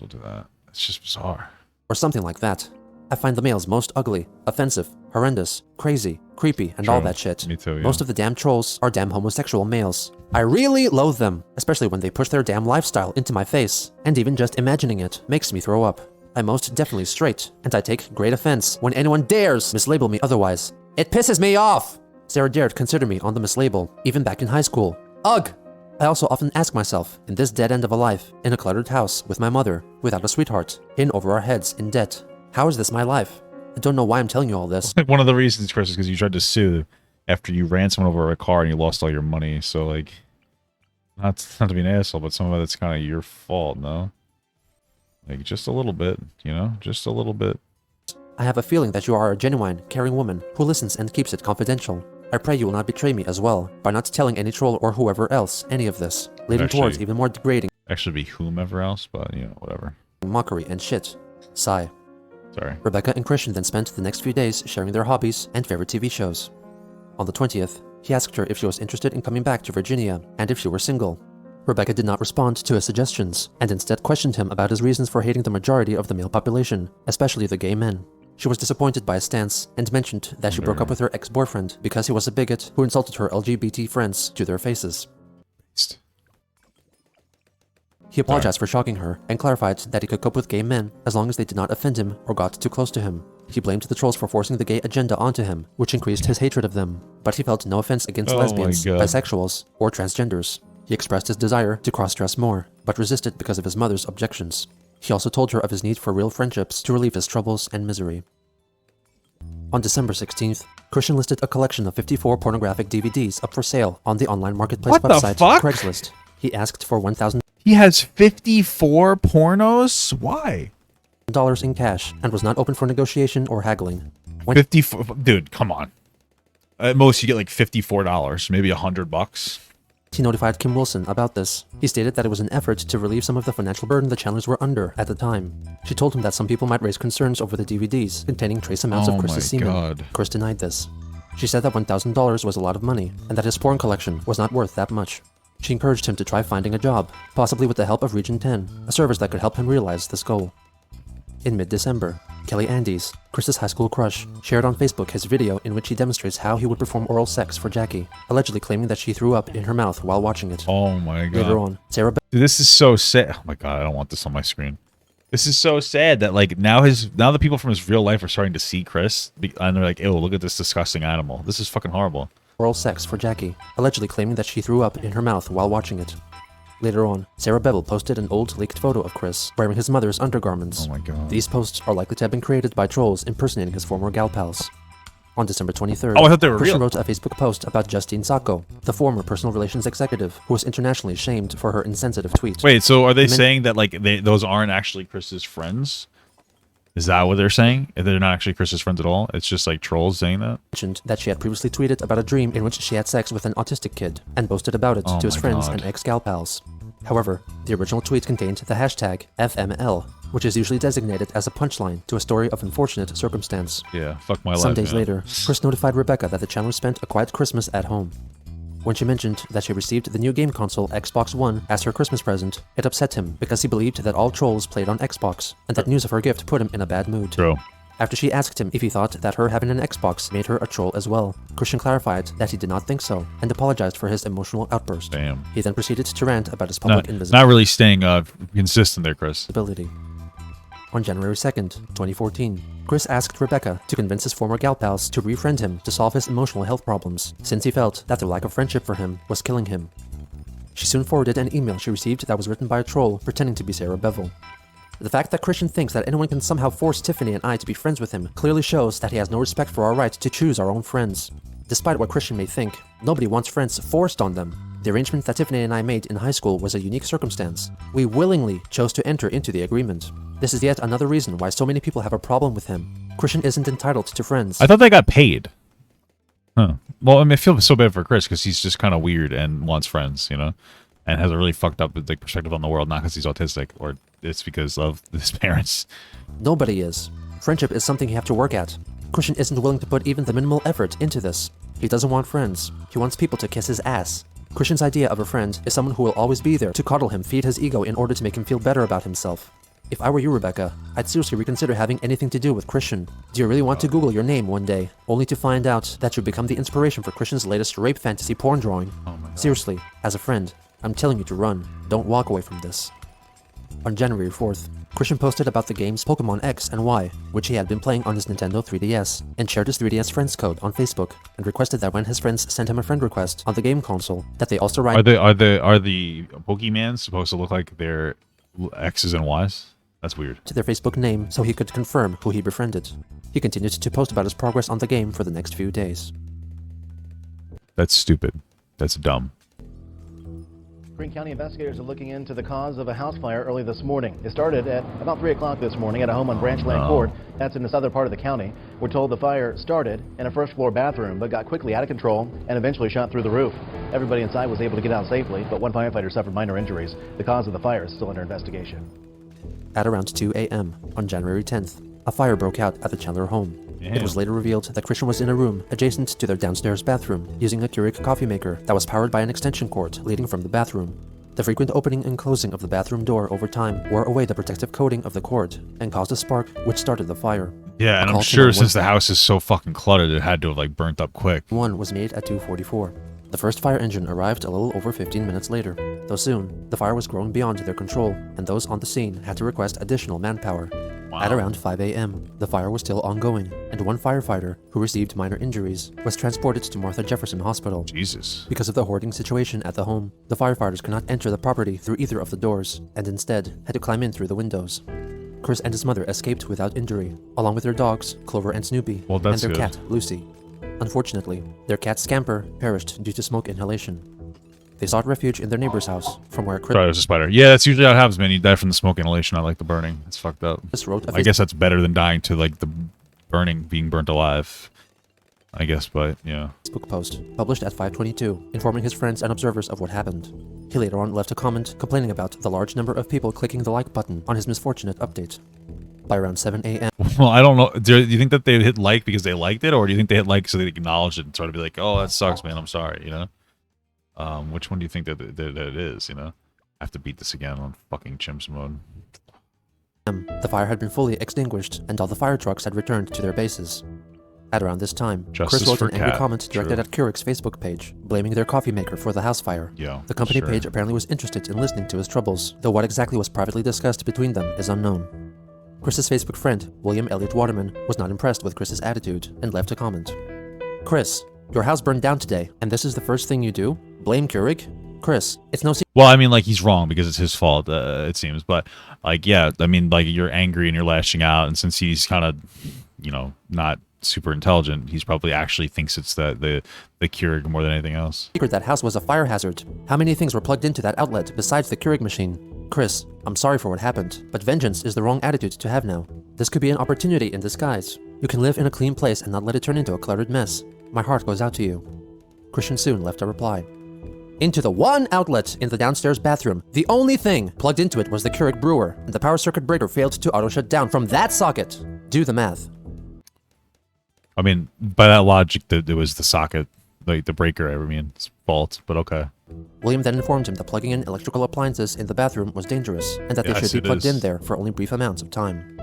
We'll do that. It's just bizarre. Or something like that. I find the males most ugly, offensive, horrendous, crazy, creepy, and True. all that shit. Me too, yeah. Most of the damn trolls are damn homosexual males. I really loathe them, especially when they push their damn lifestyle into my face. And even just imagining it makes me throw up. I'm most definitely straight, and I take great offense when anyone dares mislabel me otherwise. It pisses me off! Sarah dared consider me on the mislabel, even back in high school. Ugh! I also often ask myself, in this dead end of a life, in a cluttered house with my mother, without a sweetheart, in over our heads in debt, how is this my life? I don't know why I'm telling you all this. One of the reasons, Chris, is because you tried to sue after you ran someone over a car and you lost all your money. So, like, not to be an asshole, but some of it's kind of your fault, no? Like, just a little bit, you know? Just a little bit. I have a feeling that you are a genuine, caring woman who listens and keeps it confidential. I pray you will not betray me as well by not telling any troll or whoever else any of this, leading towards even more degrading. Actually, be whomever else, but, you know, whatever. Mockery and shit. Sigh. Sorry. Rebecca and Christian then spent the next few days sharing their hobbies and favorite TV shows. On the 20th, he asked her if she was interested in coming back to Virginia and if she were single. Rebecca did not respond to his suggestions, and instead questioned him about his reasons for hating the majority of the male population, especially the gay men. She was disappointed by his stance, and mentioned that she broke up with her ex-boyfriend because he was a bigot who insulted her LGBT friends to their faces. He apologized for shocking her, and clarified that he could cope with gay men as long as they did not offend him or got too close to him. He blamed the trolls for forcing the gay agenda onto him, which increased his hatred of them, but he felt no offense against lesbians, bisexuals, or transgenders. He expressed his desire to cross-dress more, but resisted because of his mother's objections. He also told her of his need for real friendships to relieve his troubles and misery. On December 16th, Christian listed a collection of 54 pornographic DVDs up for sale on the online marketplace website Craigslist. He asked for $1,000 He has 54 pornos? Why? in cash and was not open for negotiation or haggling. 54, dude, come on. At most you get like $54, maybe $100. He notified Kim Wilson about this. He stated that it was an effort to relieve some of the financial burden the Chandlers were under at the time. She told him that some people might raise concerns over the DVDs containing trace amounts of Chris's semen. Chris denied this. She said that $1,000 was a lot of money and that his porn collection was not worth that much. She encouraged him to try finding a job, possibly with the help of Region 10, a service that could help him realize this goal. In mid-December, Kelly Andes, Chris's high school crush, shared on Facebook his video in which he demonstrates how he would perform oral sex for Jackie, allegedly claiming that she threw up in her mouth while watching it. Oh my god. Later on, Sarah Dude, this is so sad. Oh my god, I don't want this on my screen. This is so sad that like now the people from his real life are starting to see Chris and they're like, ew, look at this disgusting animal. This is fucking horrible. Oral sex for Jackie, allegedly claiming that she threw up in her mouth while watching it. Later on, Sarah Bevel posted an old leaked photo of Chris wearing his mother's undergarments. Oh my god. These posts are likely to have been created by trolls impersonating his former gal pals. On December 23rd, I thought they were Christian real. wrote a Facebook post about Justine Sacco, the former personal relations executive who was internationally shamed for her insensitive tweets. Wait, so are they saying that like those aren't actually Chris's friends? Is that what they're saying? They're not actually Chris's friends at all? It's just like trolls saying that? Mentioned that she had previously tweeted about a dream in which she had sex with an autistic kid and boasted about it to his friends and ex-gal pals. However, the original tweet contained the hashtag FML, which is usually designated as a punchline to a story of unfortunate circumstance. Yeah, fuck my life. Some days later, Chris notified Rebecca that the Chandlers spent a quiet Christmas at home. When she mentioned that she received the new game console Xbox One as her Christmas present, it upset him because he believed that all trolls played on Xbox, and that news of her gift put him in a bad mood. True. After she asked him if he thought that her having an Xbox made her a troll as well, Christian clarified that he did not think so, and apologized for his emotional outburst. Damn. He then proceeded to rant about his public invisibility. Not really staying consistent there, Chris. On January 2nd, 2014, Chris asked Rebecca to convince his former gal pals to refriend him to solve his emotional health problems, since he felt that their lack of friendship for him was killing him. She soon forwarded an email she received that was written by a troll pretending to be Sarah Bevel. The fact that Christian thinks that anyone can somehow force Tiffany and I to be friends with him clearly shows that he has no respect for our right to choose our own friends. Despite what Christian may think, nobody wants friends forced on them. The arrangement that Tiffany and I made in high school was a unique circumstance. We willingly chose to enter into the agreement. This is yet another reason why so many people have a problem with him. Christian isn't entitled to friends. I thought they got paid. Huh. Well, I mean, I feel so bad for Chris because he's just kind of weird and wants friends, you know? And has a really fucked up like perspective on the world, not because he's autistic, or it's because of his parents. Nobody is. Friendship is something you have to work at. Christian isn't willing to put even the minimal effort into this. He doesn't want friends. He wants people to kiss his ass. Christian's idea of a friend is someone who will always be there to coddle him, feed his ego in order to make him feel better about himself. If I were you, Rebecca, I'd seriously reconsider having anything to do with Christian. Do you really want to Google your name one day, only to find out that you become the inspiration for Christian's latest rape fantasy porn drawing? Seriously, as a friend, I'm telling you to run. Don't walk away from this. On January 4th, Christian posted about the games Pokemon X and Y, which he had been playing on his Nintendo 3DS, and shared his 3DS friends code on Facebook, and requested that when his friends sent him a friend request on the game console, that they also write— Are the Pokemans supposed to look like their X's and Y's? That's weird. —to their Facebook name so he could confirm who he befriended. He continued to post about his progress on the game for the next few days. That's stupid. That's dumb. Greene County investigators are looking into the cause of a house fire early this morning. It started at about 3 o'clock this morning at a home on Branchland Court. That's in the southern part of the county. We're told the fire started in a first-floor bathroom, but got quickly out of control and eventually shot through the roof. Everybody inside was able to get out safely, but one firefighter suffered minor injuries. The cause of the fire is still under investigation. At around 2 a.m. on January 10th, a fire broke out at the Chandler home. It was later revealed that Christian was in a room adjacent to their downstairs bathroom, using a Keurig coffee maker that was powered by an extension cord leading from the bathroom. The frequent opening and closing of the bathroom door over time wore away the protective coating of the cord and caused a spark which started the fire. Yeah, and I'm sure since the house is so fucking cluttered, it had to have like burnt up quick. One was made at 2:44. The first fire engine arrived a little over 15 minutes later, though soon, the fire was growing beyond their control, and those on the scene had to request additional manpower. Wow. At around 5 a.m., the fire was still ongoing, and one firefighter, who received minor injuries, was transported to Martha Jefferson Hospital. Jesus. Because of the hoarding situation at the home, the firefighters could not enter the property through either of the doors, and instead had to climb in through the windows. Chris and his mother escaped without injury, along with their dogs, Clover and Snoopy, Well, and that's their good. cat, Lucy. Unfortunately, their cat Scamper perished due to smoke inhalation. They sought refuge in their neighbor's house, from where Chris Sorry, there's a spider. Yeah, that's usually how it happens, man. You die from the smoke inhalation, not like the burning. It's fucked up. wrote a I guess that's better than dying to like the burning, being burnt alive. I guess, but yeah. Facebook post, published at 5:22, informing his friends and observers of what happened. He later on left a comment complaining about the large number of people clicking the like button on his misfortunate update. By around 7 a.m. Well, I don't know. Do you think that they hit like because they liked it, or do you think they hit like so they acknowledged it and sort of be like, "Oh, that sucks, man. I'm sorry," you know? Which one do you think that it is? You know, I have to beat this again on fucking chimps mode. The fire had been fully extinguished, and all the fire trucks had returned to their bases. At around this time, Justice Chris wrote for an angry cat. comment directed True. at Keurig's Facebook page, blaming their coffee maker for the house fire. Yeah, The company sure. page apparently was interested in listening to his troubles, though what exactly was privately discussed between them is unknown. Chris's Facebook friend, William Elliott Waterman, was not impressed with Chris's attitude and left a comment. Chris, your house burned down today, and this is the first thing you do? Blame Keurig? Chris, it's no secret. Well, I mean, like, he's wrong because it's his fault, it seems. But, like, yeah, I mean, like, you're angry and you're lashing out. And since he's kind of, you know, not super intelligent, he's probably actually thinks it's the Keurig more than anything else. That house was a fire hazard. How many things were plugged into that outlet besides the Keurig machine? Chris, I'm sorry for what happened, but vengeance is the wrong attitude to have now. This could be an opportunity in disguise. You can live in a clean place and not let it turn into a cluttered mess. My heart goes out to you. Christian soon left a reply. Into the one outlet in the downstairs bathroom. The only thing plugged into it was the Keurig brewer, and the power circuit breaker failed to auto-shut down from that socket. Do the math. I mean, by that logic, it was the socket, like the breaker, I mean, it's fault, but okay. William then informed him that plugging in electrical appliances in the bathroom was dangerous, and that they Yes, should be it plugged is. in there for only brief amounts of time.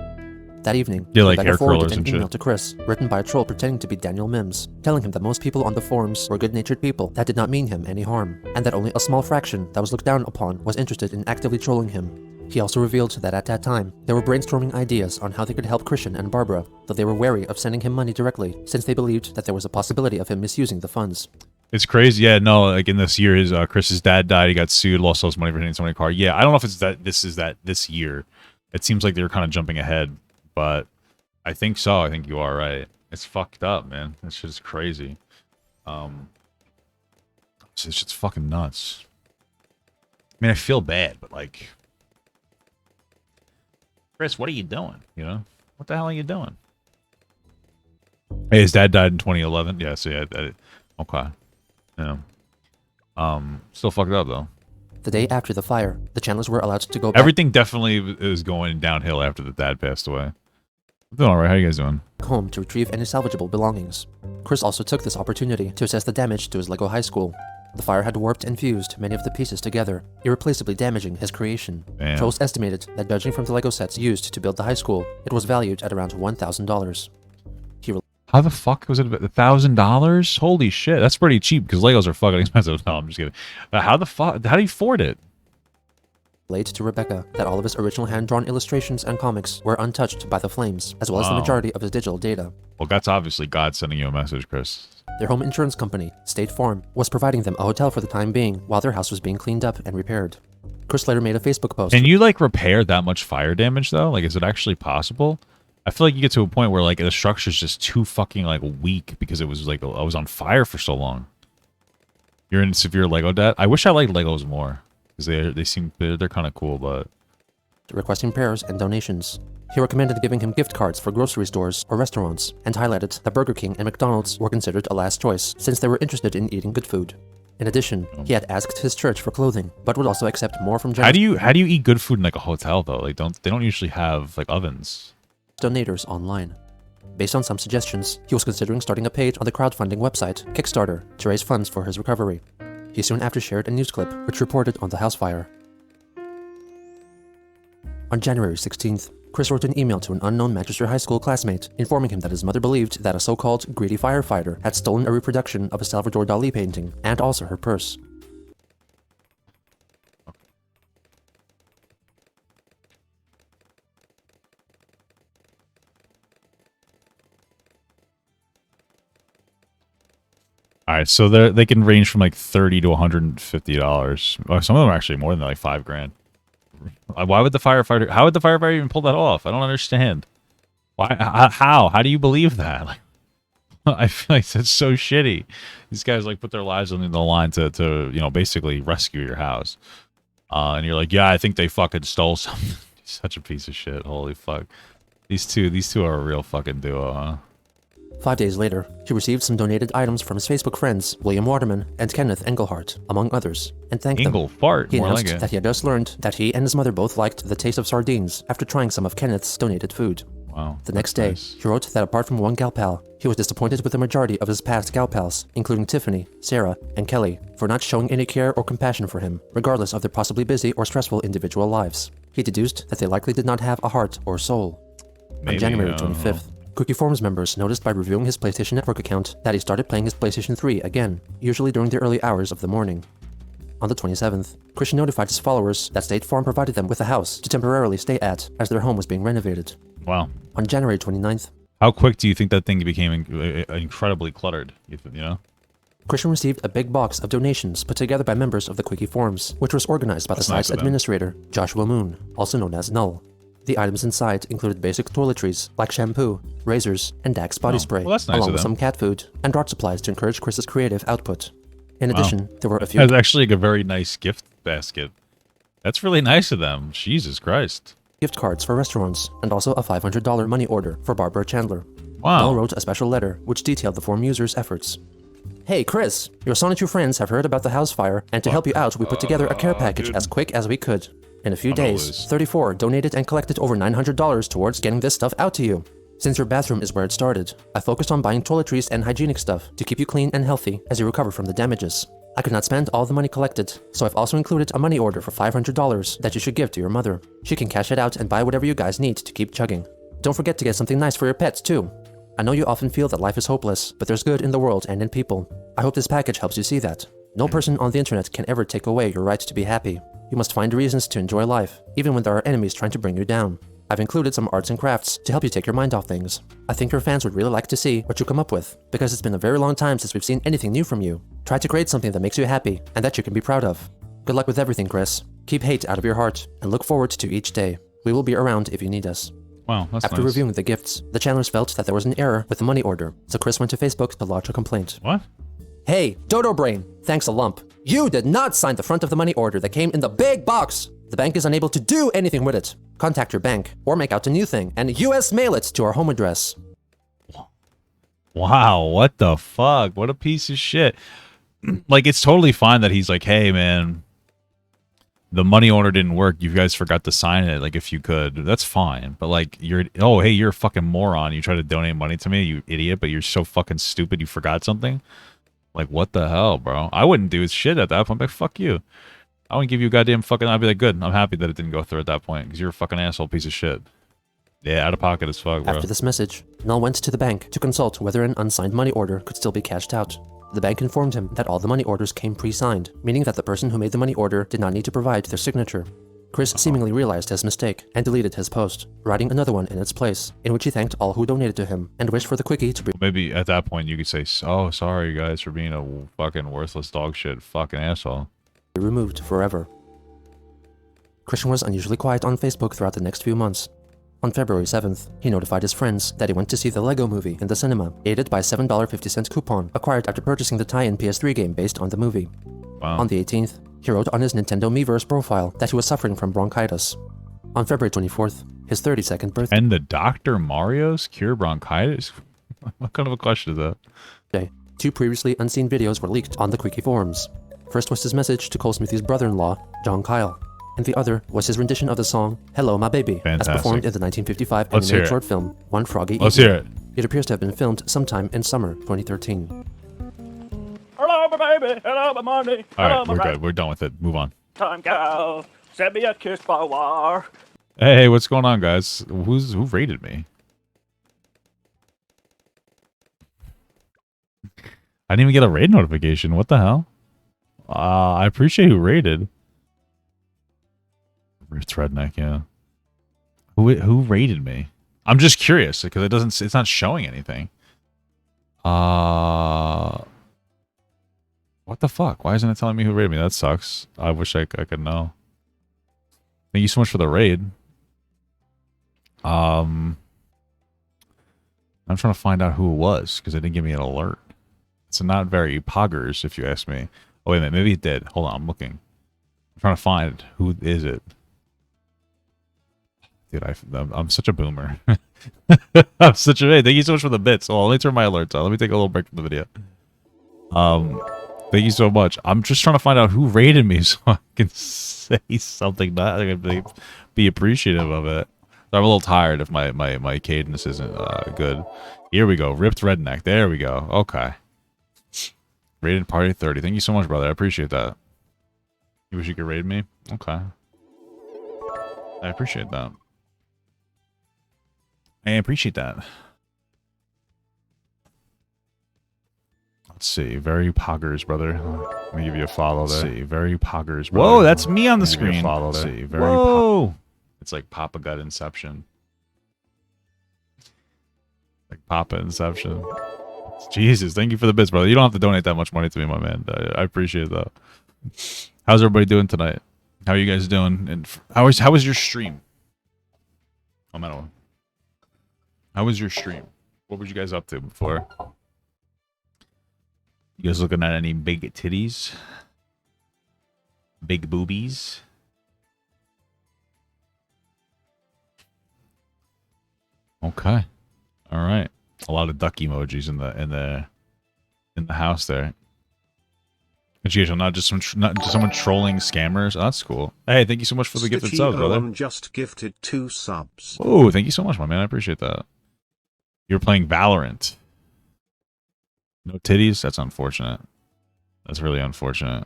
That evening, Yeah, like Rebecca air forwarded curlers an and email shit. to Chris, written by a troll pretending to be Daniel Mims, telling him that most people on the forums were good-natured people that did not mean him any harm, and that only a small fraction that was looked down upon was interested in actively trolling him. He also revealed that at that time, they were brainstorming ideas on how they could help Christian and Barbara, though they were wary of sending him money directly, since they believed that there was a possibility of him misusing the funds. It's crazy. Yeah, no, like in this year, his Chris's dad died. He got sued, lost all his money for hitting somebody's car. Yeah, I don't know if it's this year. It seems like they were kind of jumping ahead, but I think so. I think you are right. It's fucked up, man. This shit is crazy. This shit's fucking nuts. I mean, I feel bad, but like, Chris, what are you doing? You know, what the hell are you doing? Hey, his dad died in 2011. Yeah, so yeah, okay. Yeah. Still fucked up though. The day after the fire, the Chandlers were allowed to go back Everything definitely is going downhill after the dad passed away. I'm doing alright. How you guys doing? home to retrieve any salvageable belongings. Chris also took this opportunity to assess the damage to his Lego high school. The fire had warped and fused many of the pieces together, irreplaceably damaging his creation. Damn. Trolls estimated that judging from the Lego sets used to build the high school, it was valued at around $1,000. How the fuck was it $1,000? Holy shit, that's pretty cheap because Legos are fucking expensive. No, I'm just kidding. How the fuck? How do you afford it? Relayed to Rebecca that all of his original hand-drawn illustrations and comics were untouched by the flames, as well as the Wow. majority of his digital data. Well, that's obviously God sending you a message, Chris. Their home insurance company, State Farm, was providing them a hotel for the time being while their house was being cleaned up and repaired. Chris later made a Facebook post. Can you like repair that much fire damage though? Like, is it actually possible? I feel like you get to a point where like the structure's just too fucking like weak because it was like I was on fire for so long. You're in severe Lego debt. I wish I liked Legos more because they're kind of cool, but requesting prayers and donations. He recommended giving him gift cards for grocery stores or restaurants, and highlighted that Burger King and McDonald's were considered a last choice, since they were interested in eating good food. In addition, he had asked his church for clothing, but would also accept more from how do you eat good food in like a hotel though? Like they don't usually have like ovens. donators online. Based on some suggestions, he was considering starting a page on the crowdfunding website, Kickstarter, to raise funds for his recovery. He soon after shared a news clip which reported on the house fire. On January 16th, Chris wrote an email to an unknown Manchester high school classmate informing him that his mother believed that a so-called greedy firefighter had stolen a reproduction of a Salvador Dali painting and also her purse. All right, so they can range from like $30 to $150. Oh, some of them are actually more than like $5,000. Why would the firefighter? How would the firefighter even pull that off? I don't understand. Why? How do you believe that? Like, I feel like that's so shitty. These guys like put their lives on the line to you know, basically rescue your house. And you're like, yeah, I think they fucking stole something. Such a piece of shit. Holy fuck. These two are a real fucking duo, huh? 5 days later, he received some donated items from his Facebook friends, William Waterman and Kenneth Engelhart, among others, and thanked them. Engelfart, He more announced like it. that he had just learned that he and his mother both liked the taste of sardines after trying some of Kenneth's donated food. Wow. The next day, nice. he wrote that apart from one gal pal, he was disappointed with the majority of his past gal pals, including Tiffany, Sarah, and Kelly, for not showing any care or compassion for him, regardless of their possibly busy or stressful individual lives. He deduced that they likely did not have a heart or soul. Maybe, On January 25th, Quickie Forums members noticed by reviewing his PlayStation Network account that he started playing his PlayStation 3 again, usually during the early hours of the morning. On the 27th, Christian notified his followers that State Farm provided them with a house to temporarily stay at, as their home was being renovated. Wow. On January 29th, How quick do you think that thing became incredibly cluttered? You know? Christian received a big box of donations put together by members of the Quickie Forums, which was organized by the That's nice site's of them. administrator, Joshua Moon, also known as Null. The items inside included basic toiletries like shampoo, razors, and Dax body spray, well, that's nice along of with them. some cat food and art supplies to encourage Chris's creative output. In addition, there were a few That's actually like a very nice gift basket. That's really nice of them. Jesus Christ. gift cards for restaurants and also a $500 money order for Barbara Chandler. Wow. Null wrote a special letter which detailed the forum users' efforts. Hey Chris, your son and two friends have heard about the house fire, and to help you out, we put together a care package as quick as we could. In a few I'm gonna days, lose. 34 donated and collected over $900 towards getting this stuff out to you. Since your bathroom is where it started, I focused on buying toiletries and hygienic stuff to keep you clean and healthy as you recover from the damages. I could not spend all the money collected, so I've also included a money order for $500 that you should give to your mother. She can cash it out and buy whatever you guys need to keep chugging. Don't forget to get something nice for your pets too. I know you often feel that life is hopeless, but there's good in the world and in people. I hope this package helps you see that. No person on the internet can ever take away your right to be happy. You must find reasons to enjoy life, even when there are enemies trying to bring you down. I've included some arts and crafts to help you take your mind off things. I think your fans would really like to see what you come up with, because it's been a very long time since we've seen anything new from you. Try to create something that makes you happy, and that you can be proud of. Good luck with everything, Chris. Keep hate out of your heart, and look forward to each day. We will be around if you need us. Wow, that's After nice. reviewing the gifts, the Chandlers felt that there was an error with the money order, so Chris went to Facebook to lodge a complaint. What? Hey, Dodo Brain, thanks a lump. You did not sign the front of the money order that came in the big box. The bank is unable to do anything with it. Contact your bank, or make out a new thing, and US mail it to our home address. Wow, what the fuck? What a piece of shit. Like, it's totally fine that he's like, hey, man, the money order didn't work. You guys forgot to sign it. Like, if you could, that's fine. But, like, oh, hey, you're a fucking moron. You try to donate money to me, you idiot, but you're so fucking stupid you forgot something? Like, what the hell, bro? I wouldn't do shit at that point. Like, fuck you. I wouldn't give you a goddamn fucking... I'd be like, good. I'm happy that it didn't go through at that point, because you're a fucking asshole piece of shit. Yeah, out of pocket as fuck, bro. After this message, Null went to the bank to consult whether an unsigned money order could still be cashed out. The bank informed him that all the money orders came pre-signed, meaning that the person who made the money order did not need to provide their signature. Chris seemingly realized his mistake and deleted his post, writing another one in its place, in which he thanked all who donated to him and wished for the quickie to be Maybe at that point you could say, oh, sorry, guys, for being a fucking worthless dog shit fucking asshole. removed forever. Christian was unusually quiet on Facebook throughout the next few months. On February 7th, he notified his friends that he went to see the Lego Movie in the cinema, aided by a $7.50 coupon acquired after purchasing the tie-in PS3 game based on the movie. Wow. On the 18th, he wrote on his Nintendo Miiverse profile that he was suffering from bronchitis. On February 24th, his 32nd birthday, And the Dr. Mario's cure bronchitis? What kind of a question is that? two previously unseen videos were leaked on the Quickie forums. First was his message to Cole Smithy's brother-in-law, John Kyle, and the other was his rendition of the song Hello My Baby, Fantastic. as performed in the 1955 Let's hear animated it. short film One Froggy Let's Evening. hear it. It appears to have been filmed sometime in summer 2013. Hello, Hello, my baby. Hello, my money. All Hello, right, my we're good. We're done with it. Move on. time gal. Send me a kiss by wire. Hey, what's going on, guys? Who rated me? I didn't even get a raid notification. What the hell? I appreciate who rated. It's Redneck, yeah. Who rated me? I'm just curious because it's not showing anything. What the fuck? Why isn't it telling me who rated me? That sucks. I wish I could know. Thank you so much for the raid. I'm trying to find out who it was because it didn't give me an alert. It's not very poggers, if you ask me. Oh, wait a minute. Maybe it did. Hold on. I'm looking. I'm trying to find who is it. Dude, I'm such a boomer. I'm such a... Hey, thank you so much for the bits. Oh, let me turn my alerts on. Let me take a little break from the video. Thank you so much. I'm just trying to find out who rated me so I can say something that I can be appreciative of it. I'm a little tired if my cadence isn't good. Here we go. Ripped Redneck. There we go. Okay. Rated Party 30. Thank you so much, brother. I appreciate that. You wish you could raid me? Okay. I appreciate that. I appreciate that. Let's see. Very poggers, brother. Let me give you a follow there. Let's see. Very poggers, brother. Whoa, that's me on the screen. Follow there. Let's see. Very Whoa. It's like Papa Gut Inception. Like Papa Inception. Jesus, thank you for the bits, brother. You don't have to donate that much money to me, my man. I appreciate that. How's everybody doing tonight? How are you guys doing? And how was your stream? Oh, man. How was your stream? What were you guys up to before? You guys looking at any big titties? Big boobies? Okay. All right. A lot of duck emojis in the house there. Educational, not just someone trolling scammers. Oh, that's cool. Hey, thank you so much for the gifted subs, brother. Just gifted 2 subs. Oh, thank you so much, my man. I appreciate that. You're playing Valorant. No titties? That's unfortunate. That's really unfortunate.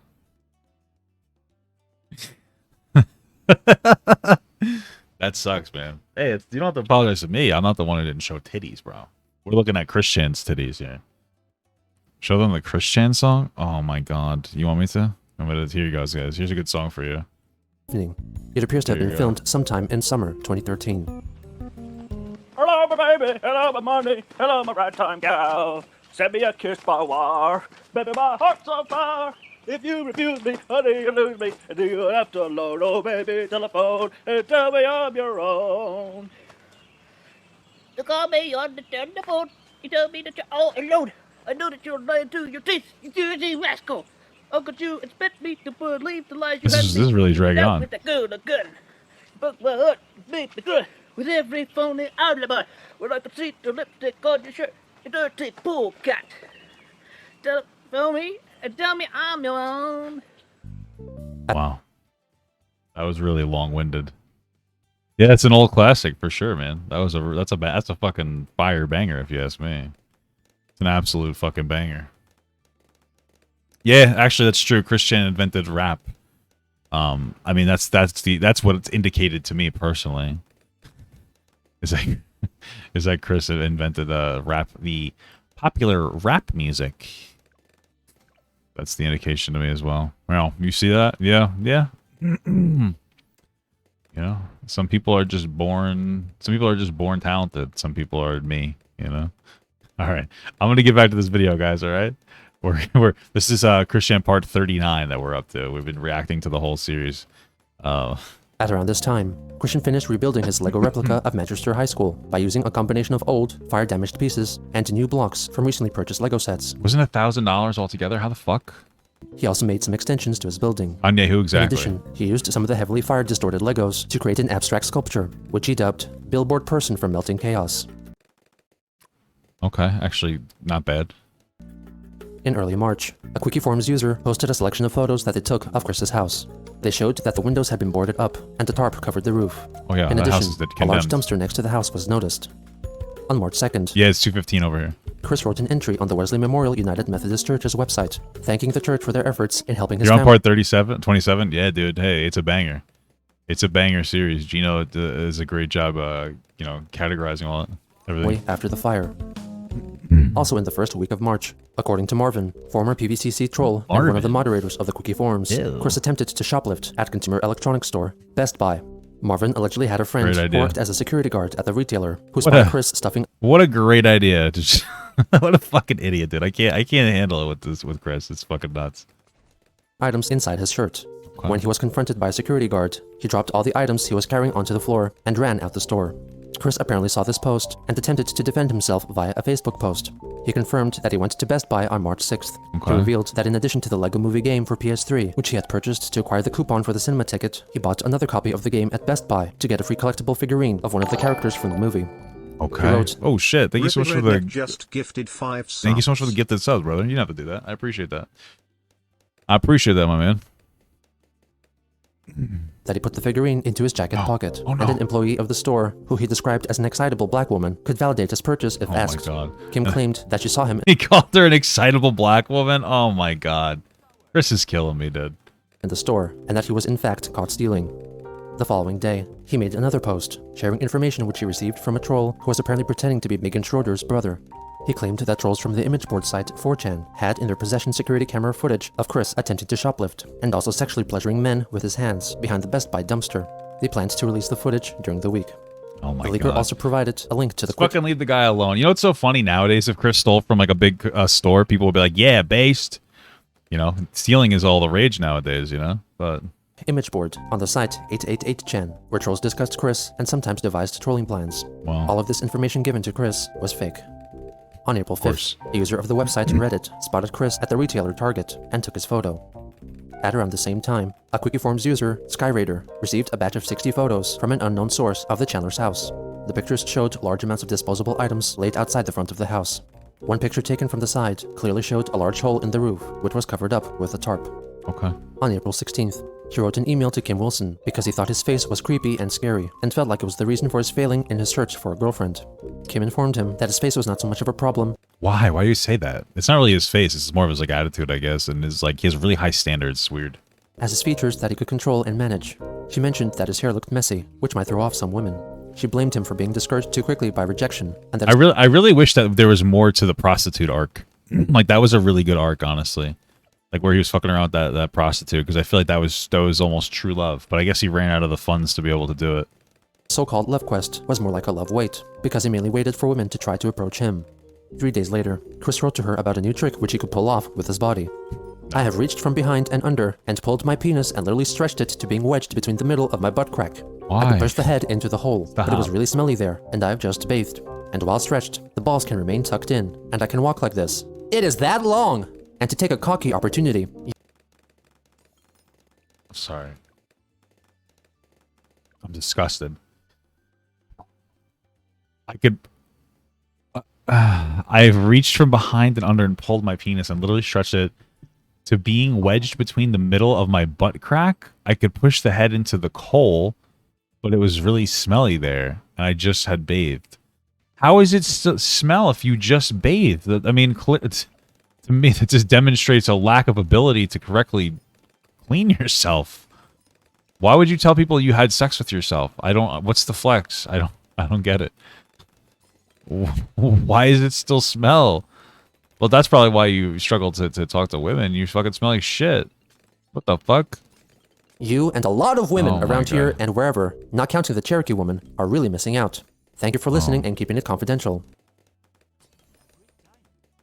That sucks, man. Hey, you don't have to apologize to me. I'm not the one who didn't show titties, bro. We're looking at Chris Chan's titties here. Show them the Chris Chan song? Oh my god. You want me to? Here you guys. Here's a good song for you. It appears to have been filmed sometime in summer 2013. Hello, my baby. Hello, my money. Hello, my right time gal. Send me a kiss by wire. Baby, my heart's on fire. If you refuse me, honey, you lose me. And do you have to load, oh baby, telephone, and tell me I'm your own. You call me on the telephone. You tell me that you're all alone. I know that you're lying to your teeth, you dirty rascal. How could you expect me to believe the lies you This is really dragging on. With a gun. Broke my heart, made me good. With every phony alibi. When I could see the lipstick on your shirt, you dirty pool cat. Telephone me and tell me I'm your own. Wow. That was really long-winded. Yeah, it's an old classic for sure, man. That's a fucking fire banger if you ask me. It's an absolute fucking banger. Yeah, actually that's true. Chris Chan invented rap. I mean that's what it's indicated to me personally. Is that Chris invented rap, the popular rap music. That's the indication to me as well. Well, you see that? Yeah. You know, some people are just born talented. Some people are me, you know. All right. I'm going to get back to this video, guys, all right? This is Christian part 39 that we're up to. We've been reacting to the whole series. At around this time, Christian finished rebuilding his Lego replica of Manchester High School by using a combination of old, fire-damaged pieces and new blocks from recently purchased Lego sets. Wasn't it $1,000 altogether? How the fuck? He also made some extensions to his building. On Yahoo, exactly. In addition, he used some of the heavily fire-distorted Legos to create an abstract sculpture, which he dubbed Billboard Person from Melting Chaos. Okay, actually, not bad. In early March, a Quickie user posted a selection of photos that they took of Chris's house. They showed that the windows had been boarded up, and the tarp covered the roof. Oh yeah, in the addition, house is a large dumpster next to the house was noticed. On March 2nd, yeah, it's 215 over here. Chris wrote an entry on the Wesley Memorial United Methodist Church's website, thanking the church for their efforts in helping his You're on family. part 37, 27? Yeah, dude. Hey, it's a banger. It's a banger series. Gino does a great job, you know, categorizing all that. Everything. After the fire. Also in the first week of March, according to Marvin, former PVCC troll and one of the moderators of the Quickie forums, Chris attempted to shoplift at consumer electronics store Best Buy. Marvin allegedly had a friend who worked as a security guard at the retailer who spotted Chris stuffing. What a great idea! What a fucking idiot, dude! I can't handle it with Chris. It's fucking nuts. Items inside his shirt. Okay. When he was confronted by a security guard, he dropped all the items he was carrying onto the floor and ran out the store. Chris apparently saw this post and attempted to defend himself via a Facebook post. He confirmed that he went to Best Buy on March 6th. Okay. He revealed that in addition to the Lego Movie game for PS3, which he had purchased to acquire the coupon for the cinema ticket, he bought another copy of the game at Best Buy to get a free collectible figurine of one of the characters from the movie. Okay. He wrote, oh shit! Thank you so much for the. Just gifted 5 subs. Thank you so much for the gifted subs, brother. You don't have to do that. I appreciate that. I appreciate that, my man. that he put the figurine into his jacket pocket, Oh, no. and an employee of the store, who he described as an excitable black woman, could validate his purchase if asked. Oh my god. Kim claimed that she saw him He called her an excitable black woman? Oh my god. Chris is killing me, dude. in the store, and that he was in fact caught stealing. The following day, he made another post, sharing information which he received from a troll who was apparently pretending to be Megan Schroeder's brother. He claimed that trolls from the image board site 4chan had in their possession security camera footage of Chris attempting to shoplift, and also sexually pleasuring men with his hands behind the Best Buy dumpster. They planned to release the footage during the week. Oh my The leaker god. also provided a link to the Fucking leave the guy alone. You know what's so funny nowadays? If Chris stole from like a big store, people will be like, yeah, based. You know, stealing is all the rage nowadays, you know? But image board on the site 888chan, where trolls discussed Chris and sometimes devised trolling plans. Wow. All of this information given to Chris was fake. On April 5th, a user of the website Reddit spotted Chris at the retailer Target and took his photo. At around the same time, a Quickie Forums user, Skyraider, received a batch of 60 photos from an unknown source of the Chandler's house. The pictures showed large amounts of disposable items laid outside the front of the house. One picture taken from the side clearly showed a large hole in the roof, which was covered up with a tarp. okay. On April 16th, he wrote an email to Kim Wilson because he thought his face was creepy and scary and felt like it was the reason for his failing in his search for a girlfriend. Kim informed him that his face was not so much of a problem. Why? Why do you say that? It's not really his face. It's more of his like attitude, I guess. And it's like he has really high standards. It's weird. As his features that he could control and manage. She mentioned that his hair looked messy, which might throw off some women. She blamed him for being discouraged too quickly by rejection, and that I really wish that there was more to the prostitute arc. Like that was a really good arc, honestly. Like where he was fucking around with that prostitute, because I feel like that was almost true love. But I guess he ran out of the funds to be able to do it. so-called love quest was more like a love wait, because he mainly waited for women to try to approach him. 3 days later, Chris wrote to her about a new trick which he could pull off with his body. I have reached from behind and under and pulled my penis and literally stretched it to being wedged between the middle of my butt crack. I Why? could push the head into the hole, but it was Stop. really smelly there, and I've just bathed. And while stretched, the balls can remain tucked in, and I can walk like this. It is that long! And to take a cocky opportunity, Sorry. I'm disgusted. I could... I've reached from behind and under and pulled my penis and literally stretched it to being wedged between the middle of my butt crack. I could push the head into the hole, but it was really smelly there, and I just had bathed. How is it smell if you just bathed? I mean, to me, that just demonstrates a lack of ability to correctly clean yourself. Why would you tell people you had sex with yourself? I don't. What's the flex? I don't get it. Why does it still smell? Well, that's probably why you struggle to talk to women. You fucking smell like shit. What the fuck? you and a lot of women Oh my around here God. and wherever, not counting the Cherokee woman, are really missing out. Thank you for listening and keeping it confidential.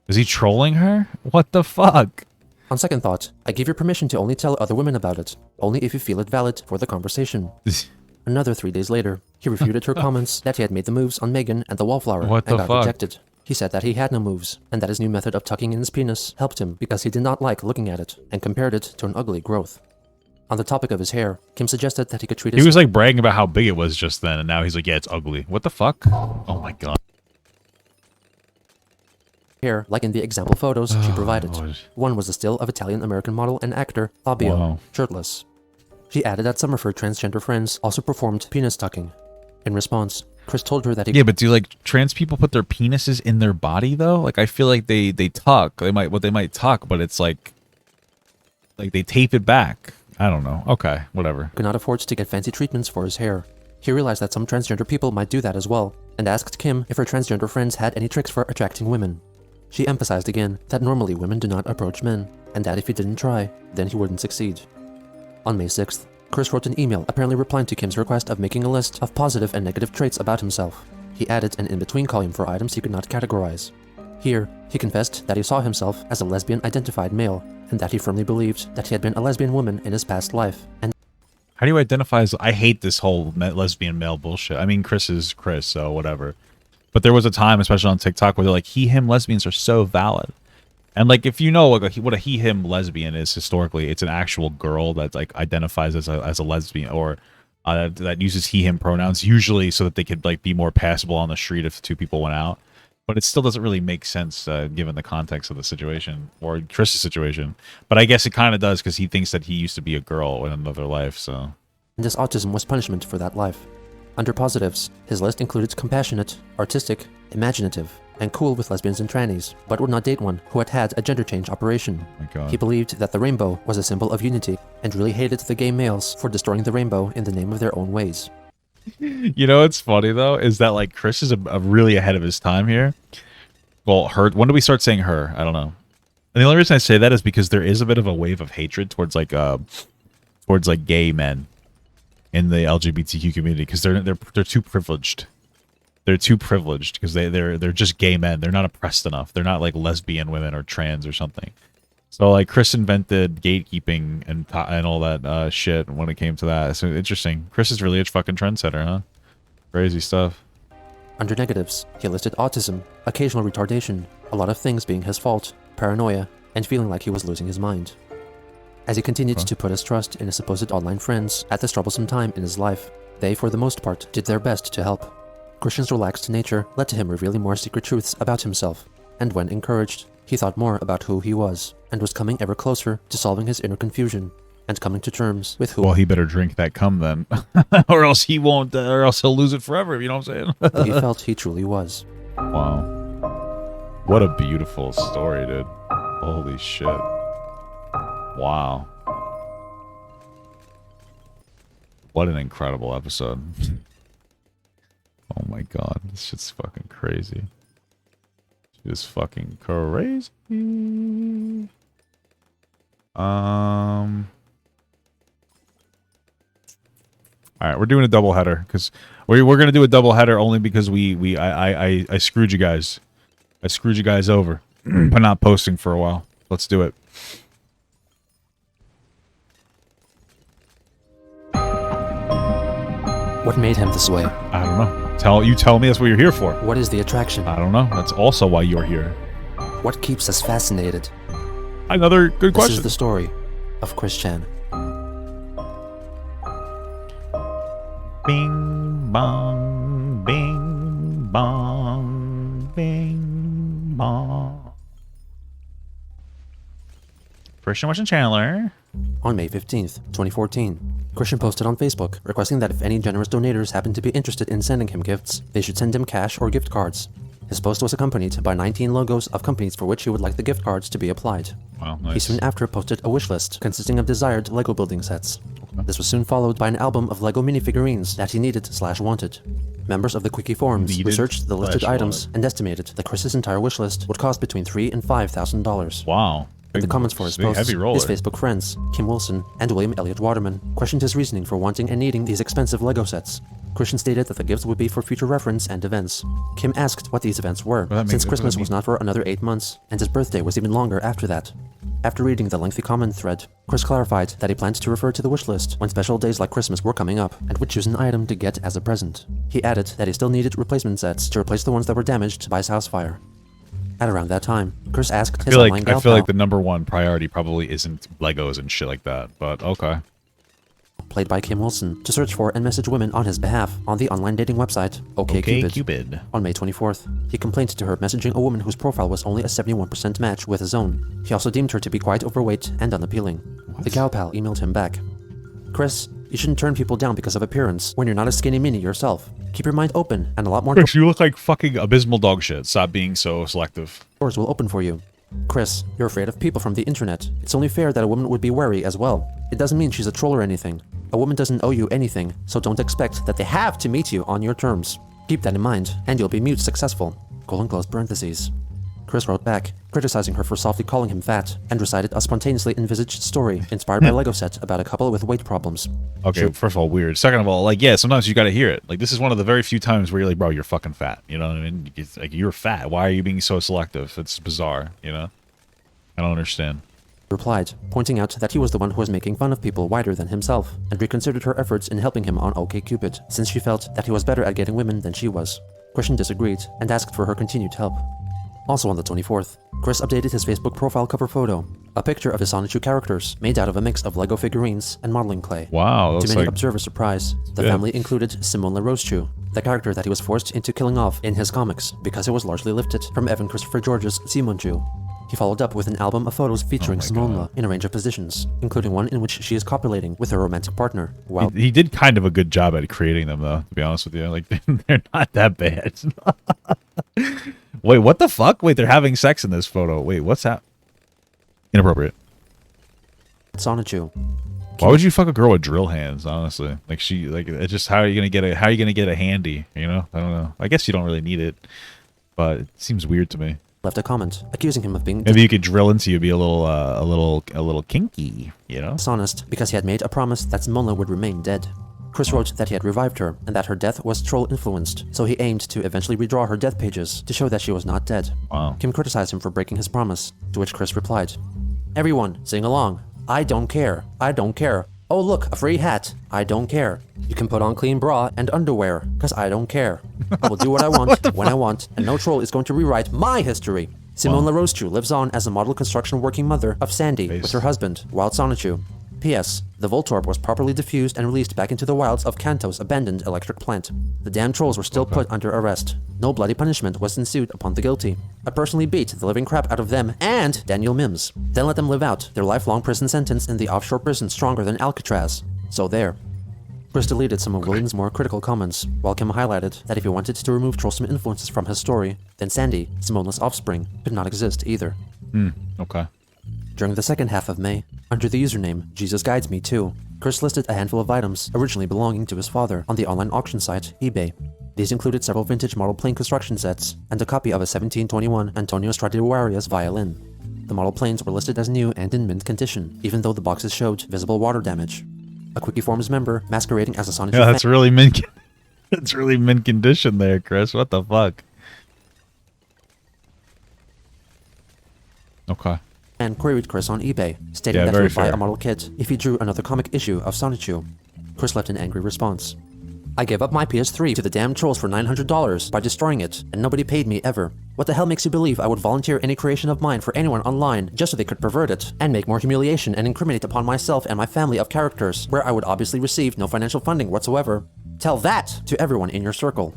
Is he trolling her? What the fuck? On second thought, I give you permission to only tell other women about it, only if you feel it valid for the conversation. Another 3 days later, he refuted her comments that he had made the moves on Megan and the wallflower What and the got fuck? rejected. He said that he had no moves, and that his new method of tucking in his penis helped him because he did not like looking at it, and compared it to an ugly growth. On the topic of his hair, Kim suggested that he could treat his He was like bragging about how big it was just then, and now he's like, yeah, it's ugly. What the fuck? Oh my god. hair like in the example photos she provided. Lord. One was a still of Italian-American model and actor Fabio, Wow. shirtless. She added that some of her transgender friends also performed penis tucking. In response, Chris told her that he Yeah, but do like trans people put their penises in their body though? Like I feel like they tuck. They might tuck, but it's like they tape it back. I don't know. Okay, whatever. could not afford to get fancy treatments for his hair. He realized that some transgender people might do that as well, and asked Kim if her transgender friends had any tricks for attracting women. She emphasized again that normally women do not approach men, and that if he didn't try, then he wouldn't succeed. On May 6th, Chris wrote an email apparently replying to Kim's request of making a list of positive and negative traits about himself. He added an in-between column for items he could not categorize. Here, he confessed that he saw himself as a lesbian-identified male, and that he firmly believed that he had been a lesbian woman in his past life, and How do you identify as... I hate this whole lesbian male bullshit. I mean, Chris is Chris, so whatever. But there was a time, especially on TikTok, where they're like, he-him lesbians are so valid. And like, if you know what a he-him lesbian is historically, it's an actual girl that like identifies as a lesbian, or that uses he-him pronouns, usually so that they could like be more passable on the street if two people went out. But it still doesn't really make sense given the context of the situation, or Chris's situation. But I guess it kind of does, because he thinks that he used to be a girl in another life, so... his autism was punishment for that life. Under positives, his list included compassionate, artistic, imaginative, and cool with lesbians and trannies, but would not date one who had had a gender change operation. Oh my God. He believed that the rainbow was a symbol of unity, and really hated the gay males for destroying the rainbow in the name of their own ways. You know what's funny, though, is that, like, Chris is a really ahead of his time here. Well, her... When do we start saying her? I don't know. And the only reason I say that is because there is a bit of a wave of hatred towards, like, gay men in the LGBTQ community, because they're too privileged. They're too privileged, because they're just gay men. They're not oppressed enough. They're not, like, lesbian women or trans or something. So, like, Chris invented gatekeeping and all that shit when it came to that. So, interesting. Chris is really a fucking trendsetter, huh? Crazy stuff. Under negatives, he listed autism, occasional retardation, a lot of things being his fault, paranoia, and feeling like he was losing his mind. As he continued to put his trust in his supposed online friends at this troublesome time in his life, they, for the most part, did their best to help. Christian's relaxed nature led to him revealing more secret truths about himself, and when encouraged, he thought more about who he was, and was coming ever closer to solving his inner confusion, and coming to terms with who... Well, he better drink that cum then, or else he won't, or else he'll lose it forever, you know what I'm saying? he felt he truly was. Wow. What a beautiful story, dude. Holy shit. Wow. What an incredible episode. Oh my God, this shit's fucking crazy. It's fucking crazy. All right, we're doing a double header because we're gonna do a double header only because I screwed you guys. I screwed you guys over by not posting for a while. Let's do it. What made him this way? I don't know. Tell me that's what you're here for. What is the attraction? I don't know. That's also why you're here. What keeps us fascinated? Another good question. This is the story of Chris Chan. Bing bong, bing bong, bing bong. Christian Weston Chandler. On May 15th, 2014, Christian posted on Facebook requesting that if any generous donators happened to be interested in sending him gifts, they should send him cash or gift cards. His post was accompanied by 19 logos of companies for which he would like the gift cards to be applied. Wow, nice. He soon after posted a wish list consisting of desired LEGO building sets. This was soon followed by an album of LEGO minifigurines that he needed/wanted. Members of the Quickie forums researched the listed items and estimated that Chris's entire wish list would cost between $3,000 and $5,000. Wow. In the comments for his posts, heavy roller. his Facebook friends, Kim Wilson and William Elliott Waterman, questioned his reasoning for wanting and needing these expensive LEGO sets. Christian stated that the gifts would be for future reference and events. Kim asked what these events were, since Christmas was not for another 8 months, and his birthday was even longer after that. After reading the lengthy comment thread, Chris clarified that he planned to refer to the wish list when special days like Christmas were coming up, and would choose an item to get as a present. He added that he still needed replacement sets to replace the ones that were damaged by his house fire. At around that time, Chris asked his online gal I feel pal, like the number one priority probably isn't Legos and shit like that, but okay. played by Kim Wilson, to search for and message women on his behalf on the online dating website OkCupid. Cupid. On May 24th, he complained to her messaging a woman whose profile was only a 71% match with his own. He also deemed her to be quite overweight and unappealing. The gal pal emailed him back. Chris, You shouldn't turn people down because of appearance when you're not a skinny mini yourself. Keep your mind open and a lot more Chris, you look like fucking abysmal dog shit. Stop being so selective. doors will open for you. Chris, you're afraid of people from the internet. It's only fair that a woman would be wary as well. It doesn't mean she's a troll or anything. A woman doesn't owe you anything, so don't expect that they have to meet you on your terms. Keep that in mind, and you'll be mute successful. Colon close parentheses. Chris wrote back, criticizing her for softly calling him fat, and recited a spontaneously envisaged story inspired by Lego set about a couple with weight problems. Okay, first of all, weird. Second of all, like, yeah, sometimes you gotta hear it. Like, this is one of the very few times where you're like, bro, you're fucking fat. You know what I mean? It's like, you're fat. Why are you being so selective? It's bizarre, you know? I don't understand. Replied, pointing out that he was the one who was making fun of people wider than himself, and reconsidered her efforts in helping him on OkCupid, since she felt that he was better at getting women than she was. Christian disagreed, and asked for her continued help. Also on the 24th, Chris updated his Facebook profile cover photo, a picture of his Sonichu characters made out of a mix of Lego figurines and modeling clay. Wow, To that's many like... observers' surprise, the Yeah. family included Simone LaRochechu, the character that he was forced into killing off in his comics because it was largely lifted from Evan Christopher George's Simonchu. He followed up with an album of photos featuring Simone in a range of positions, including one in which she is copulating with her romantic partner, while He did kind of a good job at creating them, though, to be honest with you. Like, they're not that bad. Wait, what the fuck? Wait, they're having sex in this photo. Wait, what's that? Inappropriate. Sonichu. Why would you fuck a girl with drill hands, honestly? Like, it's just, how are you gonna get a handy, you know? I don't know. I guess you don't really need it, but it seems weird to me. Left a comment accusing him of being Maybe you could drill into you, be a little kinky, you know? dishonest because he had made a promise that Simone would remain dead. Chris wrote that he had revived her and that her death was troll-influenced, so he aimed to eventually redraw her death pages to show that she was not dead. Wow. Kim criticized him for breaking his promise, to which Chris replied, "Everyone, sing along. I don't care. I don't care. Oh look, a free hat. I don't care. You can put on clean bra and underwear, cause I don't care. I will do what I want, when I want, and no troll is going to rewrite my history." Simone LaRochechu lives on as a model construction working mother of Sandy with her husband, Wild Sonichu. P.S. The Voltorb was properly diffused and released back into the wilds of Kanto's abandoned electric plant. The damn trolls were still put under arrest. No bloody punishment was ensued upon the guilty. I personally beat the living crap out of them and Daniel Mims. Then let them live out their lifelong prison sentence in the offshore prison stronger than Alcatraz. So there. Chris deleted some of Williams' more critical comments, while Kim highlighted that if he wanted to remove troublesome influences from his story, then Sandy, Simone's offspring, could not exist either. Okay. During the second half of May, under the username Jesus Guides Me Too, Chris listed a handful of items originally belonging to his father on the online auction site eBay. These included several vintage model plane construction sets and a copy of a 1721 Antonio Stradivarius violin. The model planes were listed as new and in mint condition, even though the boxes showed visible water damage. A Quickie Forums member masquerading as a Sonic Yeah, that's really mint. That's really mint condition there, Chris. What the fuck? Okay. and queried Chris on eBay, stating Yeah, that he very would buy fair. a model kit if he drew another comic issue of Sonichu. Chris left an angry response. "I gave up my PS3 to the damn trolls for $900 by destroying it, and nobody paid me ever. What the hell makes you believe I would volunteer any creation of mine for anyone online just so they could pervert it, and make more humiliation and incriminate upon myself and my family of characters, where I would obviously receive no financial funding whatsoever? Tell that to everyone in your circle."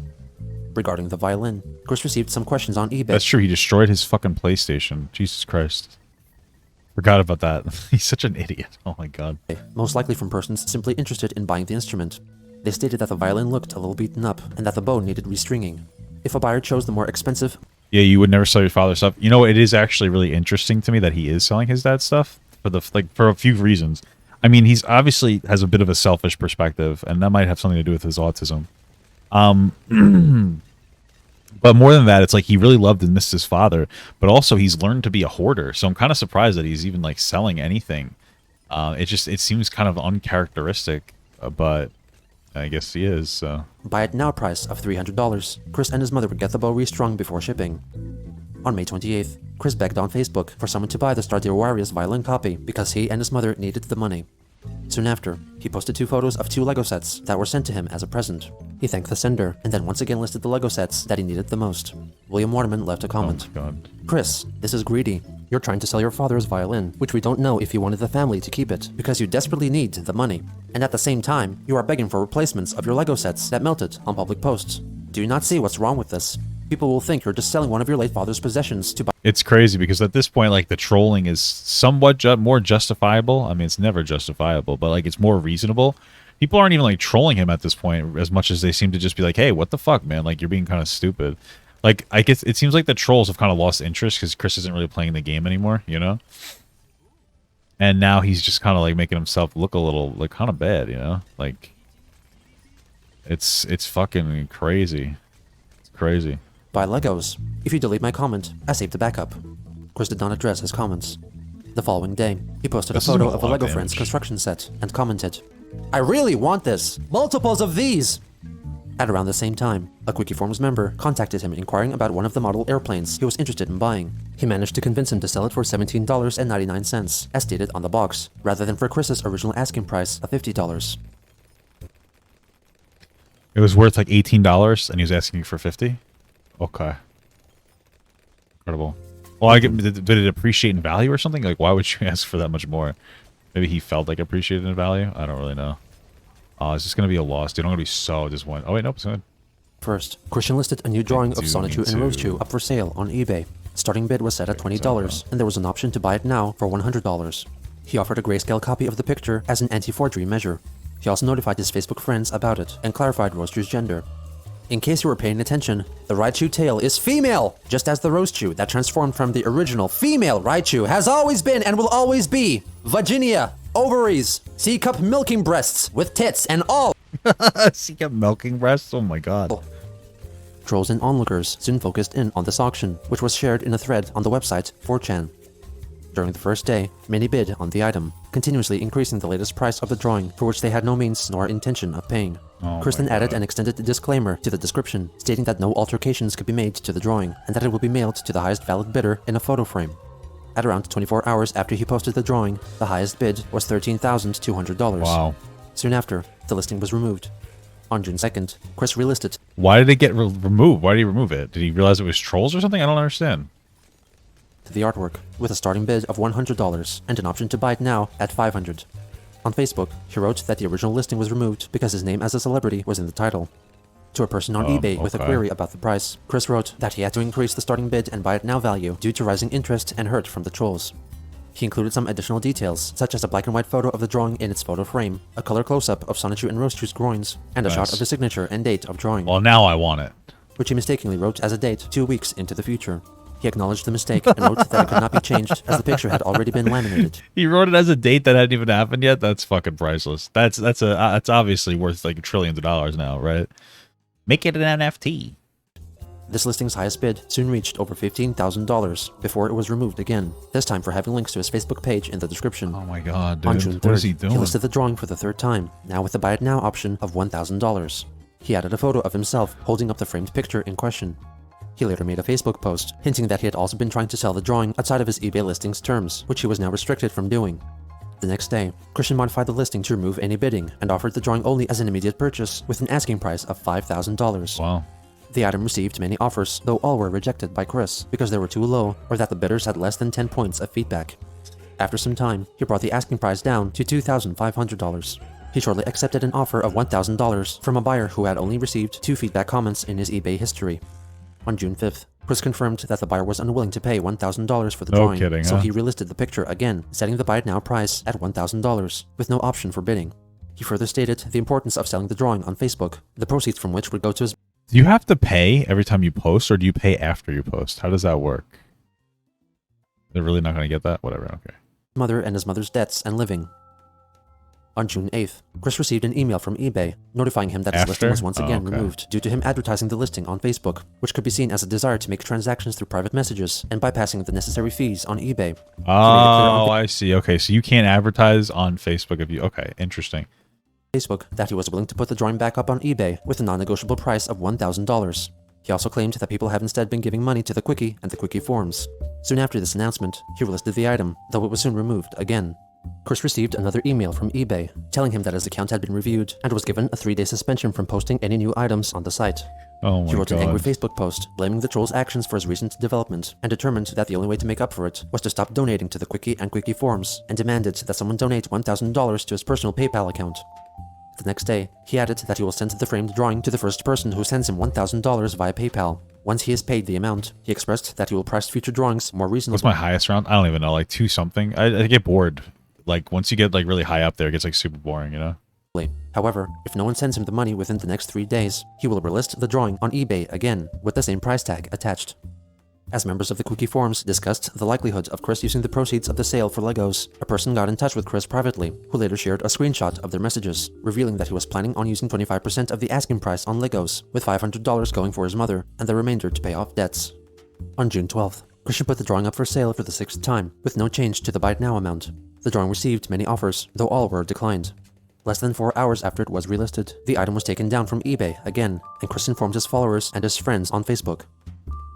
Regarding the violin, Chris received some questions on eBay. That's true. He destroyed his fucking PlayStation. Jesus Christ. Forgot about that. He's such an idiot. Oh my god. Most likely from persons simply interested in buying the instrument. They stated that the violin looked a little beaten up and that the bow needed restringing. If a buyer chose the more expensive, Yeah, you would never sell your father's stuff. You know, it is actually really interesting to me that he is selling his dad's stuff for a few reasons. I mean, he's obviously has a bit of a selfish perspective, and that might have something to do with his autism. But more than that, it's like he really loved and missed his father, but also he's learned to be a hoarder. So I'm kind of surprised that he's even like selling anything. It seems kind of uncharacteristic, but I guess he is. So buy it now price of $300. Chris and his mother would get the bow restrung before shipping. On May 28th, Chris begged on Facebook for someone to buy the Stradivarius violin copy because he and his mother needed the money. Soon after, he posted 2 photos of 2 Lego sets that were sent to him as a present. He thanked the sender, and then once again listed the Lego sets that he needed the most. William Waterman left a comment. oh my god. "Chris, this is greedy. You're trying to sell your father's violin, which we don't know if you wanted the family to keep it, because you desperately need the money. And at the same time, you are begging for replacements of your Lego sets that melted on public posts. Do you not see what's wrong with this? People will think you're just selling one of your late father's possessions to buy." It's crazy because at this point, like, the trolling is somewhat more justifiable. I mean, it's never justifiable, but like it's more reasonable People aren't even like trolling him at this point as much as they seem to just be like, hey, what the fuck, man? Like, you're being kind of stupid. Like, I guess it seems like the trolls have kind of lost interest because Chris isn't really playing the game anymore, you know? And now he's just kind of like making himself look a little like kind of bad, you know? Like, it's fucking crazy. It's crazy. Buy Legos. If you delete my comment, I saved the backup. Chris did not address his comments. The following day, he posted a photo of a Lego Friends construction set and commented, I really want this! Multiples of these! At around the same time, a Quickie Forums member contacted him inquiring about one of the model airplanes he was interested in buying. He managed to convince him to sell it for $17.99, as stated on the box, rather than for Chris's original asking price of $50. It was worth like $18 and he was asking for $50? Okay. Incredible. Well, did it appreciate in value or something? Like, why would you ask for that much more? Maybe he felt like appreciated in value? I don't really know. It's just going to be a loss, dude. I'm going to be so disappointed. Oh, wait, nope, it's good. First, Christian listed a new drawing of Sonichu and Rosechu up for sale on eBay. Starting bid was set at $20, and there was an option to buy it now for $100. He offered a grayscale copy of the picture as an anti-forgery measure. He also notified his Facebook friends about it and clarified Rosechu's gender. In case you were paying attention, the Raichu tail is female, just as the Rosechu that transformed from the original female Raichu has always been and will always be. Virginia, ovaries, C-cup milking breasts with tits and all. C-cup milking breasts? Oh my god. Trolls and onlookers soon focused in on this auction, which was shared in a thread on the website 4chan. During the first day, many bid on the item, continuously increasing the latest price of the drawing for which they had no means nor intention of paying. Chris then added an extended disclaimer to the description, stating that no alterations could be made to the drawing, and that it will be mailed to the highest valid bidder in a photo frame. At around 24 hours after he posted the drawing, the highest bid was $13,200. Wow. Soon after, the listing was removed. On June 2nd, Chris relisted. Why did it get removed? Why did he remove it? Did he realize it was trolls or something? I don't understand. The artwork, with a starting bid of $100 and an option to buy it now at $500. On Facebook, he wrote that the original listing was removed because his name as a celebrity was in the title. To a person on eBay with a query about the price, Chris wrote that he had to increase the starting bid and buy it now value due to rising interest and hurt from the trolls. He included some additional details, such as a black and white photo of the drawing in its photo frame, a color close-up of Sonichu and Rosechu's groins, and a shot of the signature and date of drawing. Well, now I want it. Which he mistakenly wrote as a date 2 weeks into the future. He acknowledged the mistake and wrote that it could not be changed as the picture had already been laminated. He wrote it as a date that hadn't even happened yet? That's fucking priceless. That's obviously worth like trillions of dollars now, right? Make it an NFT. This listing's highest bid soon reached over $15,000 before it was removed again, this time for having links to his Facebook page in the description. Oh my god, dude. On June 3rd, what is he doing? He listed the drawing for the third time, now with the buy it now option of $1,000. He added a photo of himself holding up the framed picture in question. He later made a Facebook post, hinting that he had also been trying to sell the drawing outside of his eBay listing's terms, which he was now restricted from doing. The next day, Christian modified the listing to remove any bidding and offered the drawing only as an immediate purchase with an asking price of $5,000. Wow. The item received many offers, though all were rejected by Chris because they were too low or that the bidders had less than 10 points of feedback. After some time, he brought the asking price down to $2,500. He shortly accepted an offer of $1,000 from a buyer who had only received 2 feedback comments in his eBay history. On June 5th, Chris confirmed that the buyer was unwilling to pay $1,000 for the drawing, kidding, so huh? he relisted the picture again, setting the buy it now price at $1,000, with no option for bidding. He further stated the importance of selling the drawing on Facebook, the proceeds from which would go to his... Do you have to pay every time you post, or do you pay after you post? How does that work? They're really not going to get that? Whatever, okay. mother and his mother's debts and living. On June 8th, Chris received an email from eBay notifying him that his listing was once again removed due to him advertising the listing on Facebook, which could be seen as a desire to make transactions through private messages and bypassing the necessary fees on eBay. Oh, I see. Okay, so you can't advertise on Facebook if you... Okay, interesting. Facebook that he was willing to put the drawing back up on eBay with a non-negotiable price of $1,000. He also claimed that people have instead been giving money to the Quickie and the Quickie forums. Soon after this announcement, he relisted the item, though it was soon removed again. Chris received another email from eBay, telling him that his account had been reviewed and was given a 3-day suspension from posting any new items on the site. Oh my He wrote God. an angry Facebook post, blaming the troll's actions for his recent development, and determined that the only way to make up for it was to stop donating to the Quickie and Quickie forums, and demanded that someone donate $1,000 to his personal PayPal account. The next day, he added that he will send the framed drawing to the first person who sends him $1,000 via PayPal. Once he has paid the amount, he expressed that he will price future drawings more reasonably. What's my highest round? I don't even know, like 2 something. I get bored. Like once you get like really high up there, it gets like super boring, you know? However, if no one sends him the money within the next 3 days, he will relist the drawing on eBay again, with the same price tag attached. As members of the Quickie forums discussed the likelihood of Chris using the proceeds of the sale for Legos, a person got in touch with Chris privately, who later shared a screenshot of their messages, revealing that he was planning on using 25% of the asking price on Legos, with $500 going for his mother, and the remainder to pay off debts. On June 12th, Christian put the drawing up for sale for the 6th time, with no change to the Buy It Now amount. The drawing received many offers, though all were declined. Less than 4 hours after it was relisted, the item was taken down from eBay again, and Chris informed his followers and his friends on Facebook.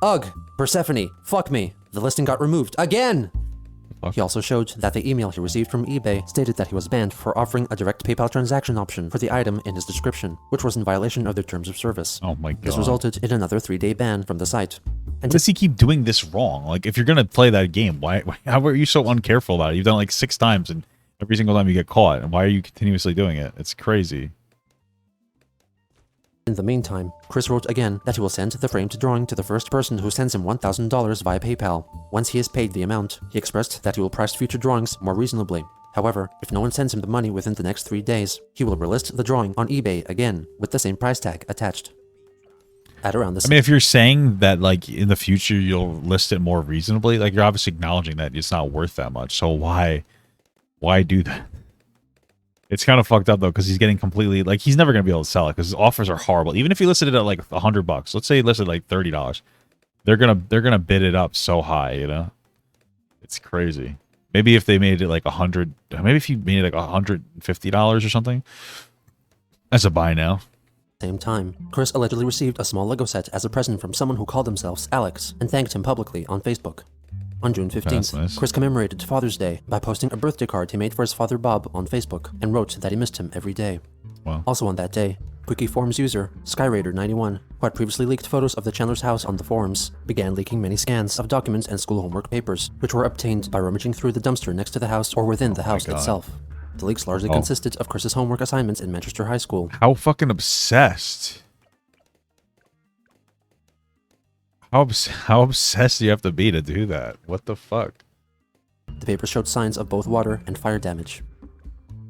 Ugh! Persephone! Fuck me! The listing got removed again! He also showed that the email he received from eBay stated that he was banned for offering a direct PayPal transaction option for the item in his description, which was in violation of their terms of service. Oh my god. This resulted in another 3-day ban from the site. And does he keep doing this wrong? Like, if you're gonna play that game, how are you so uncareful about it? You've done it like 6 times, and every single time you get caught, and why are you continuously doing it? It's crazy. In the meantime, Chris wrote again that he will send the framed drawing to the first person who sends him $1,000 via PayPal. Once he has paid the amount, he expressed that he will price future drawings more reasonably. However, if no one sends him the money within the next 3 days, he will relist the drawing on eBay again, with the same price tag attached. At around the if you're saying that, like, in the future you'll list it more reasonably, like, you're obviously acknowledging that it's not worth that much. So why do that? It's kind of fucked up though, because he's getting completely, like, he's never gonna be able to sell it because his offers are horrible. Even if he listed it at like $100, let's say he listed like $30, they're gonna bid it up so high, you know. It's crazy. Maybe if they made it like 100, maybe if you made it like $150 or something as a buy now. Same time, Chris allegedly received a small Lego set as a present from someone who called themselves Alex and thanked him publicly on Facebook. On June 15th, nice. Chris commemorated Father's Day by posting a birthday card he made for his father Bob on Facebook and wrote that he missed him every day. Wow. Also on that day, Quickie forums user Skyraider91, who had previously leaked photos of the Chandler's house on the forums, began leaking many scans of documents and school homework papers, which were obtained by rummaging through the dumpster next to the house or within the house itself. The leaks largely consisted of Chris's homework assignments in Manchester High School. How fucking obsessed? How obsessed do you have to be to do that? What the fuck? The papers showed signs of both water and fire damage.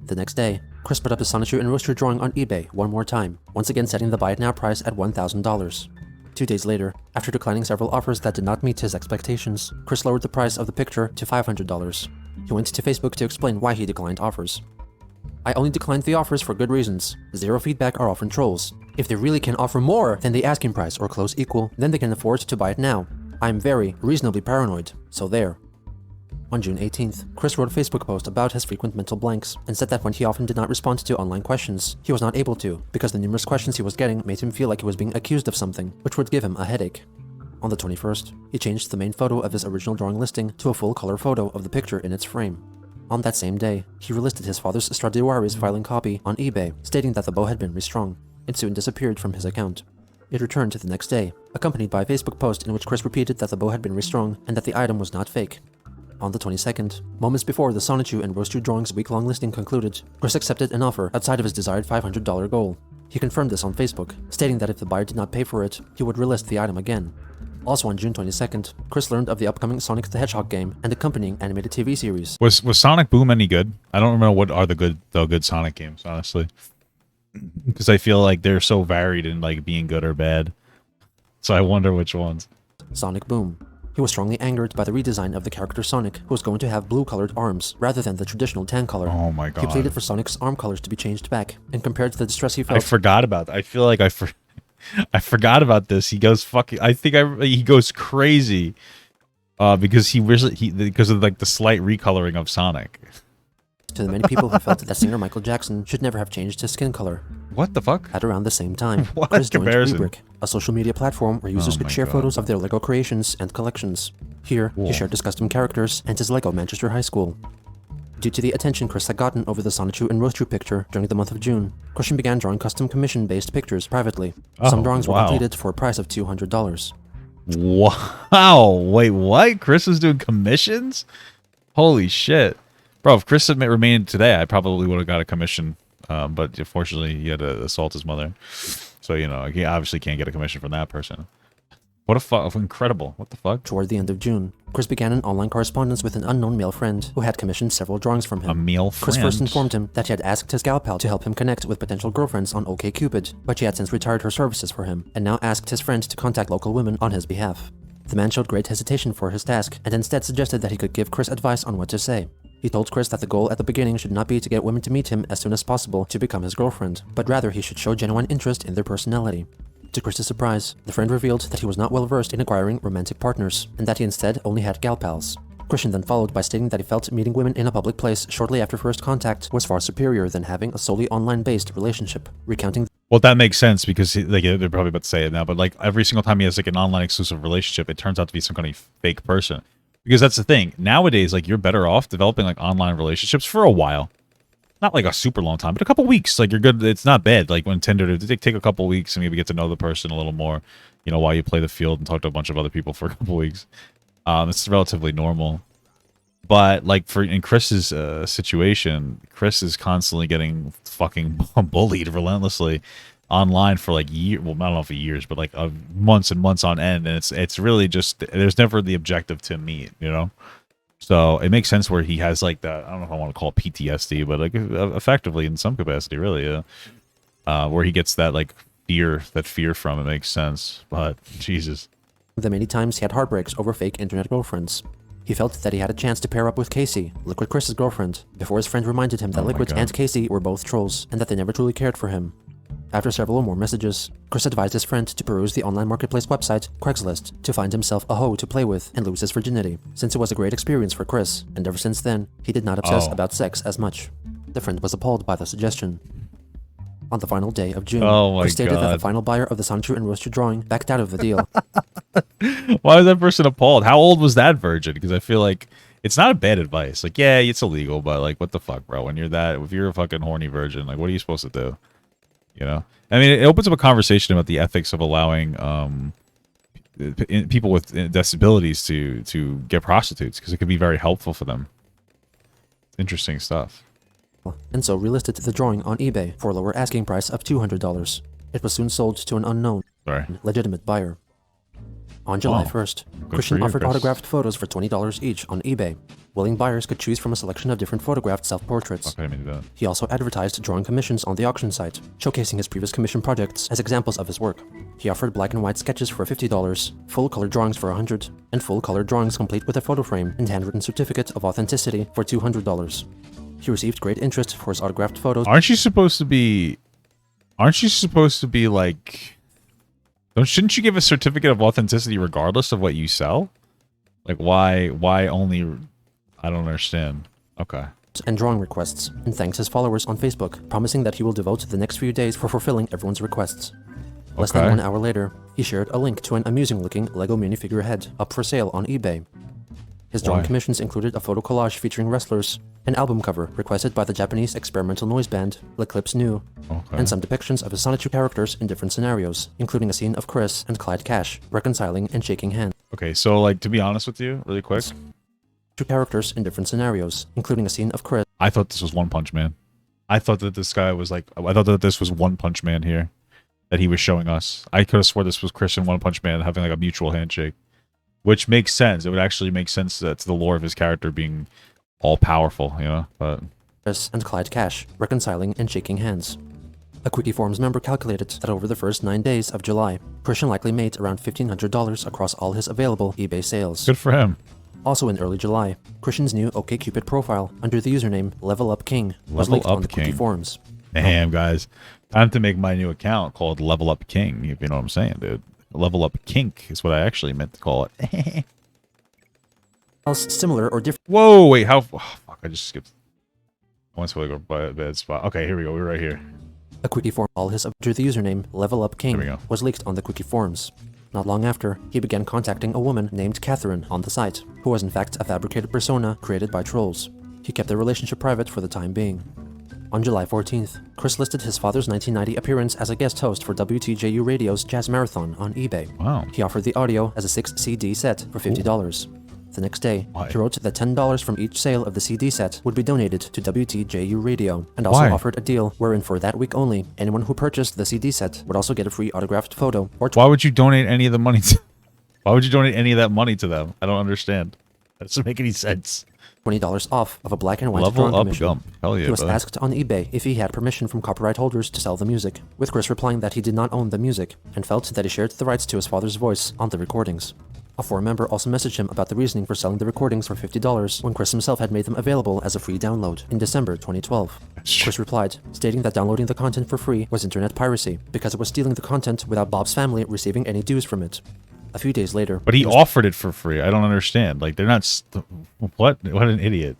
The next day, Chris put up his Sonichu and Roaster drawing on eBay one more time, once again setting the buy it now price at $1,000. 2 days later, after declining several offers that did not meet his expectations, Chris lowered the price of the picture to $500. He went to Facebook to explain why he declined offers. I only declined the offers for good reasons. Zero feedback are often trolls. If they really can offer more than the asking price or close equal, then they can afford to buy it now. I am very reasonably paranoid, so there. On June 18th, Chris wrote a Facebook post about his frequent mental blanks and said that when he often did not respond to online questions, he was not able to because the numerous questions he was getting made him feel like he was being accused of something, which would give him a headache. On the 21st, he changed the main photo of his original drawing listing to a full-color photo of the picture in its frame. On that same day, he relisted his father's Stradivarius filing copy on eBay, stating that the bow had been restrung. It soon disappeared from his account. It returned the next day, accompanied by a Facebook post in which Chris repeated that the bow had been restrung and that the item was not fake. On the 22nd, moments before the Sonichu and Roastu drawings week-long listing concluded, Chris accepted an offer outside of his desired $500 goal. He confirmed this on Facebook, stating that if the buyer did not pay for it, he would relist the item again. Also on June 22nd, Chris learned of the upcoming Sonic the Hedgehog game and accompanying animated TV series. Was Sonic Boom any good? I don't remember what are the good Sonic games, honestly. Because I feel like they're so varied in like being good or bad. So I wonder which ones. Sonic Boom. He was strongly angered by the redesign of the character Sonic, who was going to have blue-colored arms rather than the traditional tan color. Oh my god. He pleaded for Sonic's arm colors to be changed back, and compared to the distress he felt... I forgot about that. I feel like I forgot about this. He goes fucking... he goes crazy because because of like the slight recoloring of Sonic. To the many people who felt that singer Michael Jackson should never have changed his skin color. What the fuck? At around the same time, What Chris joined comparison? Rebrick, a social media platform where users could share God. photos of their LEGO creations and collections. Here, he shared his custom characters and his LEGO Manchester High School. Due to the attention Chris had gotten over the Sonichu and Roastu picture during the month of June, Christian began drawing custom commission-based pictures privately. Some drawings were completed for a price of $200. Wow. Wait, what? Chris was doing commissions? Holy shit. Bro, if Chris had remained today, I probably would have got a commission. But unfortunately, he had to assault his mother. So, you know, he obviously can't get a commission from that person. What a fuck. Incredible. What the fuck? Toward the end of June, Chris began an online correspondence with an unknown male friend who had commissioned several drawings from him. A male Chris friend? first informed him that he had asked his gal pal to help him connect with potential girlfriends on OkCupid, but she had since retired her services for him, and now asked his friend to contact local women on his behalf. The man showed great hesitation for his task, and instead suggested that he could give Chris advice on what to say. He told Chris that the goal at the beginning should not be to get women to meet him as soon as possible to become his girlfriend, but rather he should show genuine interest in their personality. To Chris's surprise, the friend revealed that he was not well versed in acquiring romantic partners, and that he instead only had gal pals. Christian then followed by stating that he felt meeting women in a public place shortly after first contact was far superior than having a solely online-based relationship, recounting. Well, that makes sense because like they're probably about to say it now, but like every single time he has like an online exclusive relationship, it turns out to be some kind of fake person. Because that's the thing. Nowadays, like you're better off developing like online relationships for a while. Not like a super long time, but a couple weeks. Like you're good. It's not bad. Like when Tinder, take a couple weeks and maybe get to know the person a little more, you know, while you play the field and talk to a bunch of other people for a couple weeks. It's relatively normal. But like in Chris's situation, Chris is constantly getting fucking bullied relentlessly online for like years. Well, I don't know if years, but like months and months on end. And it's really just, there's never the objective to meet, you know? So it makes sense where he has like that. I don't know if I want to call it PTSD, but like effectively in some capacity, really, where he gets that like fear from it. Makes sense. But Jesus, the many times he had heartbreaks over fake internet girlfriends. He felt that he had a chance to pair up with Casey, Liquid Chris's girlfriend, before his friend reminded him that Liquid and Casey were both trolls and that they never truly cared for him. After several more messages, Chris advised his friend to peruse the online marketplace website, Craigslist, to find himself a hoe to play with and lose his virginity, since it was a great experience for Chris, and ever since then, he did not obsess about sex as much. The friend was appalled by the suggestion. On the final day of June, Chris stated that the final buyer of the Sancho and Roaster drawing backed out of the deal. Why was that person appalled? How old was that virgin? Because I feel like it's not a bad advice. Like, yeah, it's illegal, but like, what the fuck, bro? When you're if you're a fucking horny virgin, like, what are you supposed to do? You know, I mean, it opens up a conversation about the ethics of allowing people with disabilities to get prostitutes, because it could be very helpful for them. Interesting stuff. And so relisted the drawing on eBay for a lower asking price of $200. It was soon sold to an unknown, legitimate buyer. On July 1st, Christian offered autographed photos for $20 each on eBay. Willing buyers could choose from a selection of different photographed self-portraits. He also advertised drawing commissions on the auction site, showcasing his previous commission projects as examples of his work. He offered black and white sketches for $50, full-color drawings for $100, and full-color drawings complete with a photo frame and handwritten certificate of authenticity for $200. He received great interest for his autographed photos. Aren't you supposed to be like... Shouldn't you give a certificate of authenticity regardless of what you sell? Like, why only... I don't understand. Okay. And drawing requests, and thanks his followers on Facebook, promising that he will devote the next few days for fulfilling everyone's requests. Less than 1 hour later, he shared a link to an amusing-looking Lego minifigure head up for sale on eBay. His drawing commissions included a photo collage featuring wrestlers, an album cover requested by the Japanese experimental noise band L'Eclipse New, and some depictions of his Sonichu characters in different scenarios, including a scene of Chris and Clyde Cash reconciling and shaking hands. Okay, so like, to be honest with you, really quick, two characters in different scenarios, including a scene of Chris. I thought this was One Punch Man. I thought that this guy was like, I thought that this was One Punch Man here, that he was showing us. I could have swore this was Chris and One Punch Man having like a mutual handshake, which makes sense. It would actually make sense to the lore of his character being all powerful, you know. But Chris and Clyde Cash reconciling and shaking hands. A Quickie Forums member calculated that over the first 9 days of July, Christian likely made around $1,500 across all his available eBay sales. Good for him. Also in early July, Christian's new OkCupid profile under the username LevelUpKing was leaked on the Quickie Forums. Damn, guys. Time to make my new account called Level Up King, if you know what I'm saying, dude. Level Up Kink is what I actually meant to call it. Else similar or different. Whoa, wait, how... Oh, fuck, I just skipped. I went to go by a bad spot. Okay, here we go. We're right here. A Quickie Forum all his under the username LevelUpKing was leaked on the Quickie Forums. Not long after, he began contacting a woman named Catherine on the site, who was in fact a fabricated persona created by trolls. He kept their relationship private for the time being. On July 14th, Chris listed his father's 1990 appearance as a guest host for WTJU Radio's Jazz Marathon on eBay. Wow. He offered the audio as a 6-CD set for $50. The next day, he wrote that $10 from each sale of the CD set would be donated to WTJU Radio, and also offered a deal wherein for that week only, anyone who purchased the CD set would also get a free autographed photo. Or why would you donate any of the money to... Why would you donate any of that money to them? I don't understand. That doesn't make any sense. $20 off of a black and white Level drawing up commission. Gump. Hell yeah, He was brother. asked on eBay if he had permission from copyright holders to sell the music, with Chris replying that he did not own the music and felt that he shared the rights to his father's voice on the recordings. A forum member also messaged him about the reasoning for selling the recordings for $50 when Chris himself had made them available as a free download in December 2012. Chris replied, stating that downloading the content for free was internet piracy because it was stealing the content without Bob's family receiving any dues from it. A few days later... But he offered it for free. I don't understand. Like, they're not... What? What an idiot.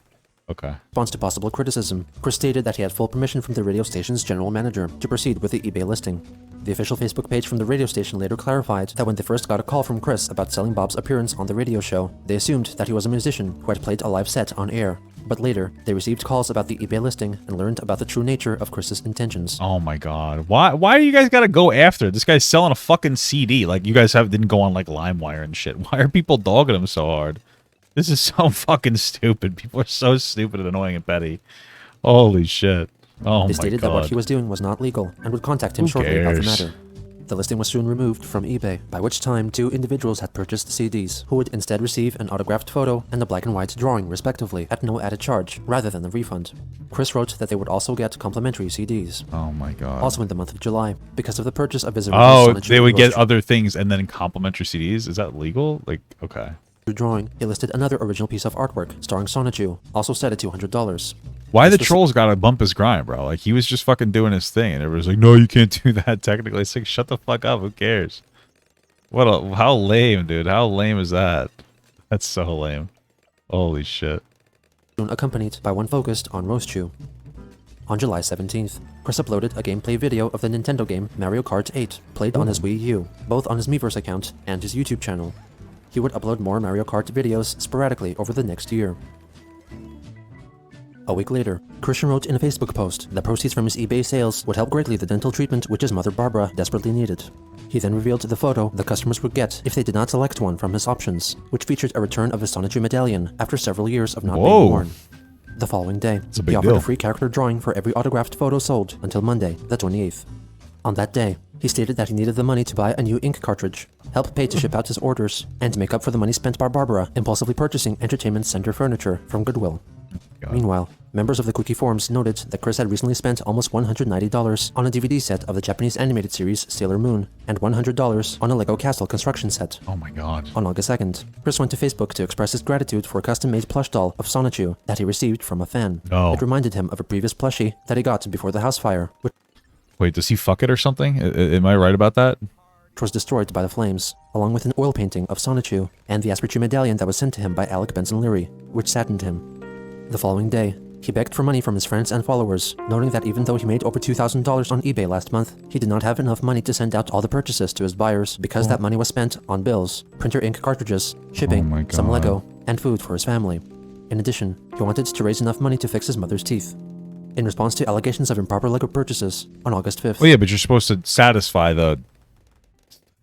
Okay. Response to possible criticism, Chris stated that he had full permission from the radio station's general manager to proceed with the eBay listing. The official Facebook page from the radio station later clarified that when they first got a call from Chris about selling Bob's appearance on the radio show, they assumed that he was a musician who had played a live set on air. But later, they received calls about the eBay listing and learned about the true nature of Chris's intentions. Oh my god. Why do you guys gotta go after it? This guy's selling a fucking CD. Like, you guys didn't go on, like, LimeWire and shit. Why are people dogging him so hard? This is so fucking stupid. People are so stupid and annoying and petty. Holy shit. Oh my god. They stated that what he was doing was not legal and would contact him shortly about the cares? matter. The listing was soon removed from eBay, by which time 2 individuals had purchased CDs, who would instead receive an autographed photo and a black and white drawing, respectively, at no added charge, rather than a refund. Chris wrote that they would also get complimentary CDs. Oh my god. Also in the month of July, because of the purchase of his Oh, original they would get Sonic other things and then complimentary CDs? Is that legal? Like, okay. drawing, he listed another original piece of artwork, starring Sonichu, also set at $200. Why the This was- trolls gotta bump his grind, bro? Like, he was just fucking doing his thing, and everyone's like, no, you can't do that technically. It's like, shut the fuck up, who cares? How lame, dude. How lame is that? That's so lame. Holy shit. Accompanied by one focused on Roastew. On July 17th, Chris uploaded a gameplay video of the Nintendo game Mario Kart 8, played on his Wii U, both on his Miiverse account and his YouTube channel. He would upload more Mario Kart videos sporadically over the next year. A week later, Christian wrote in a Facebook post that proceeds from his eBay sales would help greatly the dental treatment which his mother Barbara desperately needed. He then revealed the photo the customers would get if they did not select one from his options, which featured a return of his Sonichu medallion after several years of not Whoa. being worn. The following day, a big he offered deal. a free character drawing for every autographed photo sold until Monday, the 28th. On that day, he stated that he needed the money to buy a new ink cartridge, help pay to ship out his orders, and make up for the money spent by Barbara impulsively purchasing entertainment center furniture from Goodwill. God. Meanwhile, members of the Quickie forums noted that Chris had recently spent almost $190 on a DVD set of the Japanese animated series Sailor Moon, and $100 on a Lego castle construction set. Oh my god. On August 2nd, Chris went to Facebook to express his gratitude for a custom-made plush doll of Sonichu that he received from a fan. Oh. It reminded him of a previous plushie that he got before the house fire, which Wait, does he fuck it or something? Am I right about that? was destroyed by the flames, along with an oil painting of Sonichu and the Asperichu medallion that was sent to him by Alec Benson Leary, which saddened him. The following day, he begged for money from his friends and followers, noting that even though he made over $2,000 on eBay last month, he did not have enough money to send out all the purchases to his buyers because that money was spent on bills, printer ink cartridges, shipping, my some God. Lego, and food for his family. In addition, he wanted to raise enough money to fix his mother's teeth. In response to allegations of improper Lego purchases, on August 5th, Well, yeah, but you're supposed to satisfy the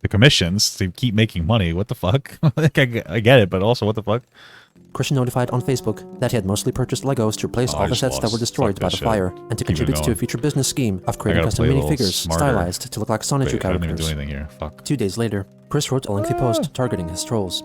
commissions to keep making money. What the fuck? Like, I get it, but also, what the fuck? Christian notified on Facebook that he had mostly purchased Legos to replace Oh, all I the just sets that lost. were destroyed Fuck by that the shit. fire, and to Keep it contribute to a going. future business scheme of creating gotta custom play a little minifigures smarter. stylized to look like Sonichu Wait, I didn't even do characters. anything here. Fuck. 2 days later, Chris wrote a lengthy post targeting his trolls.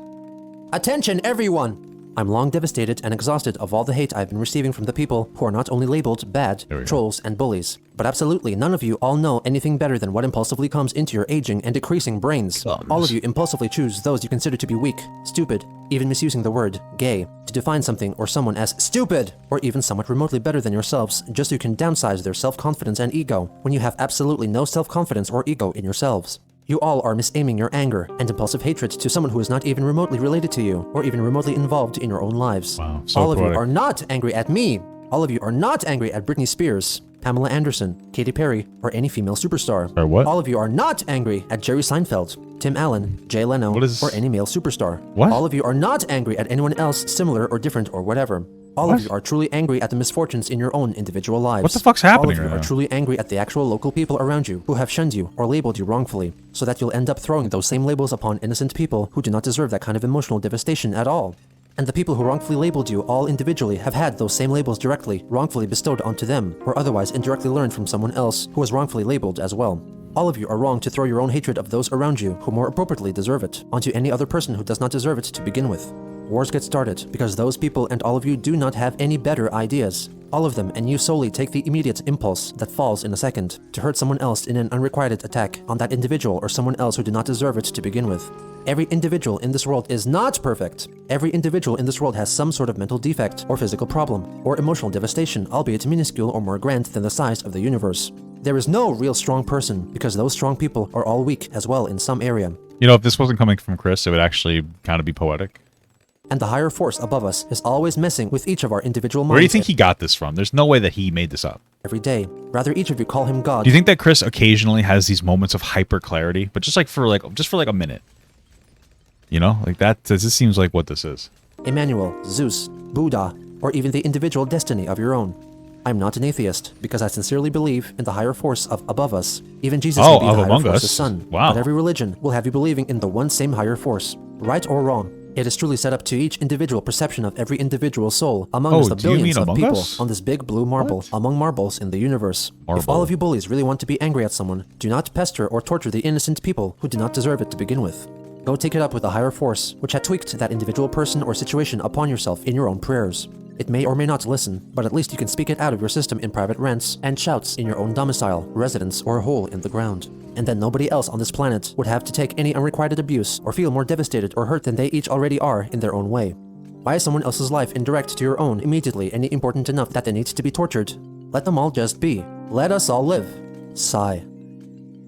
Attention, everyone! I'm long devastated and exhausted of all the hate I've been receiving from the people who are not only labeled bad, There we go. trolls, and bullies, but absolutely none of you all know anything better than what impulsively comes into your aging and decreasing brains. All of you impulsively choose those you consider to be weak, stupid, even misusing the word gay to define something or someone as stupid, or even somewhat remotely better than yourselves, just so you can downsize their self-confidence and ego when you have absolutely no self-confidence or ego in yourselves. You all are misaiming your anger and impulsive hatred to someone who is not even remotely related to you, or even remotely involved in your own lives. Wow, so All of you poetic. are not angry at me. All of you are not angry at Britney Spears, Pamela Anderson, Katy Perry, or any female superstar. Or what? All of you are not angry at Jerry Seinfeld, Tim Allen, Jay Leno, What is- or any male superstar. What? All of you are not angry at anyone else similar or different or whatever. All What? of you are truly angry at the misfortunes in your own individual lives. What the fuck's happening All of you right are now? truly angry at the actual local people around you who have shunned you or labeled you wrongfully, so that you'll end up throwing those same labels upon innocent people who do not deserve that kind of emotional devastation at all. And the people who wrongfully labeled you all individually have had those same labels directly, wrongfully bestowed onto them, or otherwise indirectly learned from someone else who was wrongfully labeled as well. All of you are wrong to throw your own hatred of those around you who more appropriately deserve it onto any other person who does not deserve it to begin with. Wars get started because those people and all of you do not have any better ideas. All of them, and you solely take the immediate impulse that falls in a second to hurt someone else in an unrequited attack on that individual or someone else who did not deserve it to begin with. Every individual in this world is not perfect. Every individual in this world has some sort of mental defect or physical problem or emotional devastation, albeit minuscule or more grand than the size of the universe. There is no real strong person because those strong people are all weak as well in some area. You know, if this wasn't coming from Chris, it would actually kind of be poetic. And the higher force above us is always messing with each of our individual minds. Where do you think he got this from? There's no way that he made this up. Every day. Rather, each of you call him God. Do you think that Chris occasionally has these moments of hyper clarity, but just for a minute? You know, like that. This seems like what this is. Emmanuel, Zeus, Buddha, or even the individual destiny of your own. I'm not an atheist because I sincerely believe in the higher force of above us. Even Jesus may be the higher force's son. Wow. But every religion will have you believing in the one same higher force, right or wrong. It is truly set up to each individual perception of every individual soul among the billions of people on this big blue marble among marbles in the universe. If all of you bullies really want to be angry at someone, do not pester or torture the innocent people who do not deserve it to begin with. Go take it up with a higher force, which had tweaked that individual person or situation upon yourself in your own prayers. It may or may not listen, but at least you can speak it out of your system in private rants and shouts in your own domicile, residence, or hole in the ground. And then nobody else on this planet would have to take any unrequited abuse or feel more devastated or hurt than they each already are in their own way. Why is someone else's life indirect to your own immediately any important enough that they need to be tortured? Let them all just be. Let us all live. Sigh.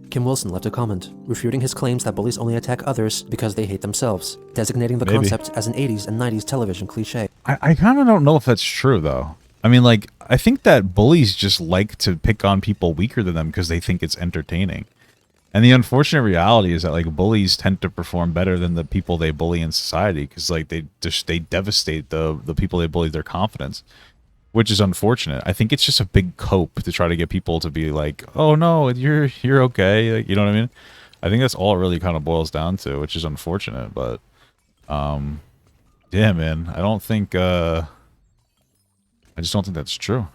Kim Wilson left a comment, refuting his claims that bullies only attack others because they hate themselves, designating the concept as an 80s and 90s television cliche. I kind of don't know if that's true, though. I mean, like, I think that bullies just like to pick on people weaker than them because they think it's entertaining. And the unfortunate reality is that, like, bullies tend to perform better than the people they bully in society because, like, they devastate the people they bully, their confidence, which is unfortunate. I think it's just a big cope to try to get people to be like, oh, no, you're okay. Like, you know what I mean? I think that's all it really kind of boils down to, which is unfortunate. But, yeah, man, I don't think, I just don't think that's true.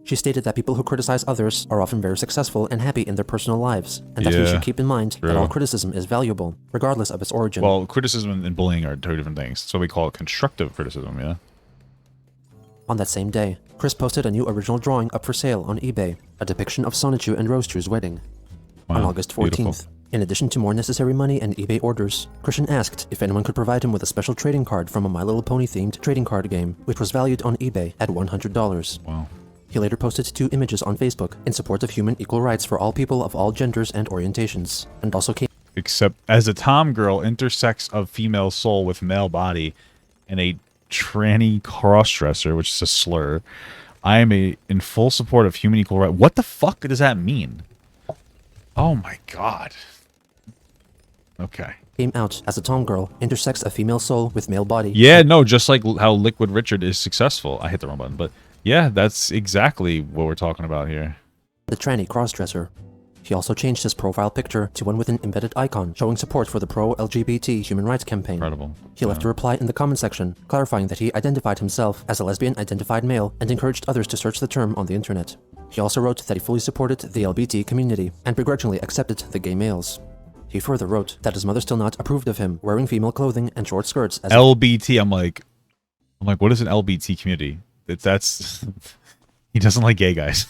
She stated that people who criticize others are often very successful and happy in their personal lives, and that we should keep in mind that all criticism is valuable, regardless of its origin. Well, criticism and bullying are two different things, so we call it constructive criticism, yeah? On that same day, Chris posted a new original drawing up for sale on eBay, a depiction of Sonichu and Rosechu's wedding. On August 14th, beautiful. In addition to more necessary money and eBay orders, Christian asked if anyone could provide him with a special trading card from a My Little Pony themed trading card game, which was valued on eBay at $100. Wow. He later posted 2 images on Facebook in support of human equal rights for all people of all genders and orientations, and also came except as a tom girl, intersex of female soul with male body, and a tranny crossdresser, which is a slur, I am in full support of human equal rights. What the fuck does that mean? Oh my god. Okay. Came out as a tom girl, intersex a female soul with male body. Yeah, no, just like how Liquid Richard is successful. I hit the wrong button, but yeah, that's exactly what we're talking about here. The tranny crossdresser. He also changed his profile picture to one with an embedded icon showing support for the pro-LGBT human rights campaign. Incredible. He left a reply in the comment section, clarifying that he identified himself as a lesbian-identified male and encouraged others to search the term on the internet. He also wrote that he fully supported the LGBT community and begrudgingly accepted the gay males. He further wrote that his mother still not approved of him wearing female clothing and short skirts as LBT. I'm like, what is an LBT community? That's he doesn't like gay guys.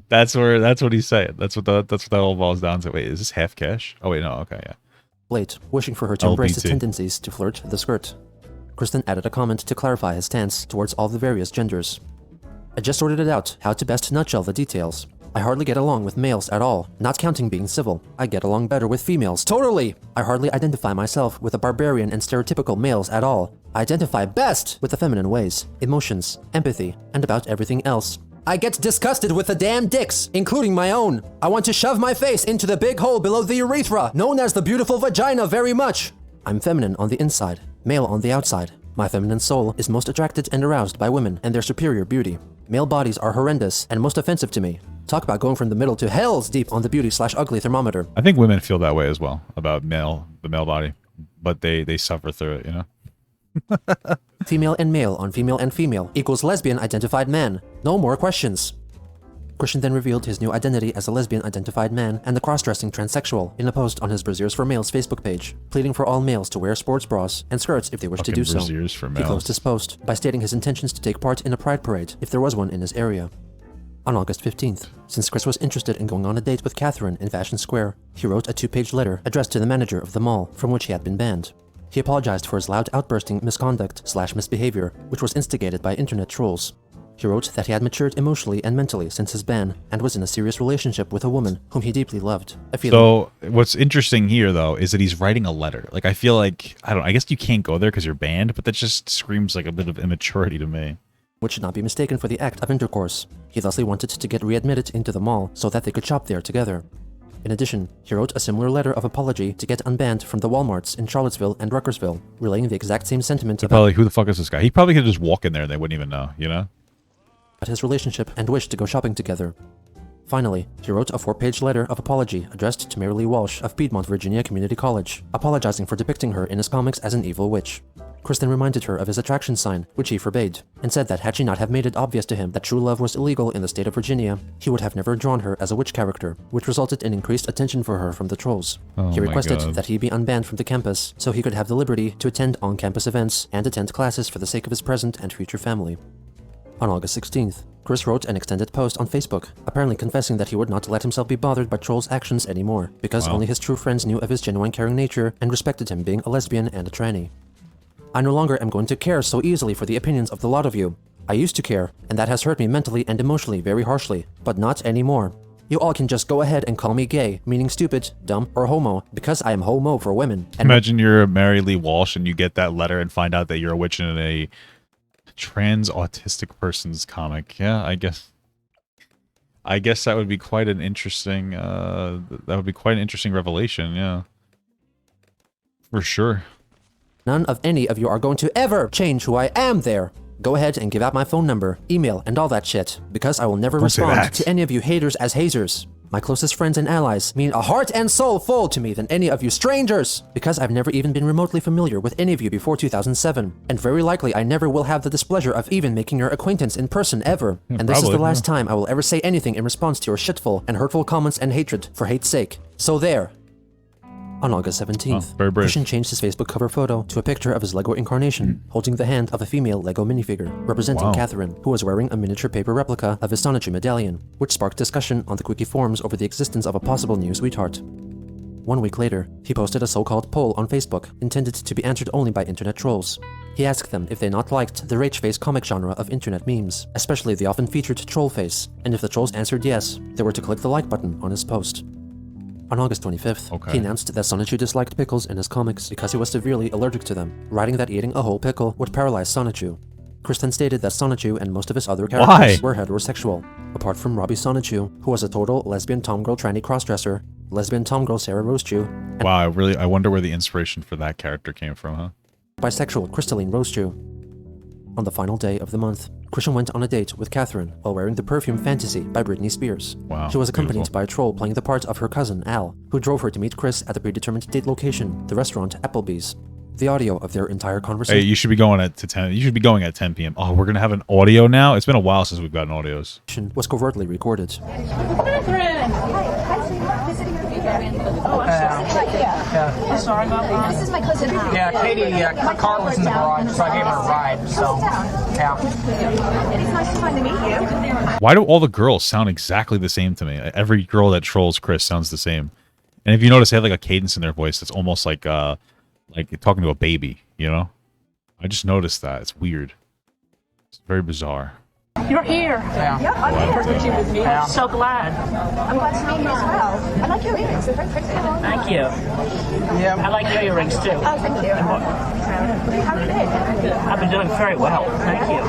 That's what he's saying. That's what that all boils down to. Wait, is this half cash? Oh wait, no, okay, yeah. Late, wishing for her to embrace his tendencies to flirt the skirt. Kristen added a comment to clarify his stance towards all the various genders. I just sorted it out, how to best nutshell the details. I hardly get along with males at all, not counting being civil. I get along better with females, totally! I hardly identify myself with the barbarian and stereotypical males at all. I identify best with the feminine ways, emotions, empathy, and about everything else. I get disgusted with the damn dicks, including my own. I want to shove my face into the big hole below the urethra, known as the beautiful vagina very much. I'm feminine on the inside, male on the outside. My feminine soul is most attracted and aroused by women and their superior beauty. Male bodies are horrendous and most offensive to me. Talk about going from the middle to hell's deep on the beauty/ugly thermometer. I think women feel that way as well about the male body, but they suffer through it, you know? Female and male on female and female equals lesbian identified man. No more questions. Christian then revealed his new identity as a lesbian-identified man and a cross-dressing transsexual in a post on his Braziers for Males Facebook page, pleading for all males to wear sports bras and skirts if they wish to do so. Braziers for He Males. closed his post by stating his intentions to take part in a pride parade if there was one in his area. On August 15th, since Chris was interested in going on a date with Catherine in Fashion Square, he wrote a 2-page letter addressed to the manager of the mall from which he had been banned. He apologized for his loud outbursting misconduct/misbehavior, which was instigated by internet trolls. He wrote that he had matured emotionally and mentally since his ban, and was in a serious relationship with a woman whom he deeply loved. So what's interesting here, though, is that he's writing a letter. Like, I feel like, I guess you can't go there because you're banned, but that just screams like a bit of immaturity to me. Which should not be mistaken for the act of intercourse. He thusly wanted to get readmitted into the mall so that they could shop there together. In addition, he wrote a similar letter of apology to get unbanned from the Walmarts in Charlottesville and Ruckersville, relaying the exact same sentiment about Probably, who the fuck is this guy? He probably could just walk in there and they wouldn't even know, you know? his relationship and wish to go shopping together. Finally, he wrote a 4-page letter of apology addressed to Mary Lee Walsh of Piedmont, Virginia Community College, apologizing for depicting her in his comics as an evil witch. Chris then reminded her of his attraction sign, which he forbade, and said that had she not have made it obvious to him that true love was illegal in the state of Virginia, he would have never drawn her as a witch character, which resulted in increased attention for her from the trolls. Oh He requested my God. that he be unbanned from the campus so he could have the liberty to attend on-campus events and attend classes for the sake of his present and future family. On August 16th, Chris wrote an extended post on Facebook, apparently confessing that he would not let himself be bothered by trolls' actions anymore, because only his true friends knew of his genuine caring nature and respected him being a lesbian and a tranny. I no longer am going to care so easily for the opinions of the lot of you. I used to care, and that has hurt me mentally and emotionally very harshly, but not anymore. You all can just go ahead and call me gay, meaning stupid, dumb, or homo, because I am homo for women. And Imagine you're Mary Lee Walsh and you get that letter and find out that you're a witch in a trans autistic person's comic. Yeah, I guess that would be quite an interesting revelation, yeah. For sure. none of any of you are going to ever change who I am there. Go ahead and give out my phone number, email, and all that shit, because I will never Don't say respond that. to any of you haters as hazers. My closest friends and allies mean a heart and soul full to me than any of you strangers, because I've never even been remotely familiar with any of you before 2007, and very likely I never will have the displeasure of even making your acquaintance in person ever. And this is probably, the last time I will ever say anything in response to your shitful and hurtful comments and hatred for hate's sake. So there. On August 17th, very brave. Christian changed his Facebook cover photo to a picture of his Lego incarnation, holding the hand of a female Lego minifigure, representing Wow. Catherine, who was wearing a miniature paper replica of his Sonichu medallion, which sparked discussion on the Quickie forums over the existence of a possible new sweetheart. 1 week later, he posted a so-called poll on Facebook, intended to be answered only by internet trolls. He asked them if they not liked the rage face comic genre of internet memes, especially the often featured troll face, and if the trolls answered yes, they were to click the like button on his post. On August 25th, Okay. he announced that Sonichu disliked pickles in his comics because he was severely allergic to them, writing that eating a whole pickle would paralyze Sonichu. Kristen stated that Sonichu and most of his other characters were heterosexual, apart from Robbie Sonichu, who was a total lesbian tomgirl tranny crossdresser, lesbian tomgirl Sarah Rosechu, and Wow, I wonder where the inspiration for that character came from, huh? bisexual Crystalline Rosechu. On the final day of the month, Christian went on a date with Catherine while wearing the perfume Fantasy by Britney Spears. Wow, She was accompanied beautiful. by a troll playing the part of her cousin, Al, who drove her to meet Chris at the predetermined date location, the restaurant Applebee's. The audio of their entire Hey, conversation you should be going at 10. You should be going at 10 p.m. Oh, we're gonna have an audio now. It's been a while since we've gotten audios. was covertly recorded. Sorry about that. This is my cousin Al. Yeah, Katie, her car was in the garage, so I gave her a ride. So, yeah. It is nice to finally meet you. Why do all the girls sound exactly the same to me? Every girl that trolls Chris sounds the same. And if you notice, they have like a cadence in their voice that's almost like talking to a baby. You know? I just noticed that. It's weird. It's very bizarre. You're here. Yeah, I'm here. Yeah. So glad. I'm glad to meet you as well. I like your earrings. They're very pretty. Thank you. Yeah. I like your earrings too. Oh, thank you. How have you been? I've been doing very well. Thank you.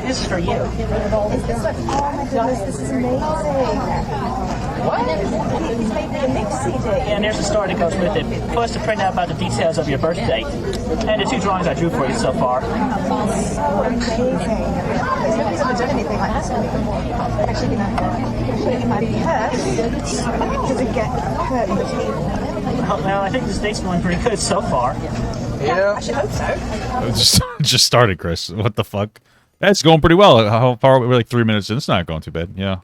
This is for you. Is this like, oh my goodness, this is amazing. What? He's made me a mix CD. And there's a story that goes with it. Plus to print out about the details of your birthday. And the 2 drawings I drew for you so far. So amazing. Nobody's ever done anything like this for me before. Actually, put it in my purse. Does it get hurt in the teeth? Well, I think this date's going pretty good so far. I should hope so. It just started, Chris. What the fuck? That's going pretty well. How far are we? We're like 3 minutes in. It's not going too bad. Yeah.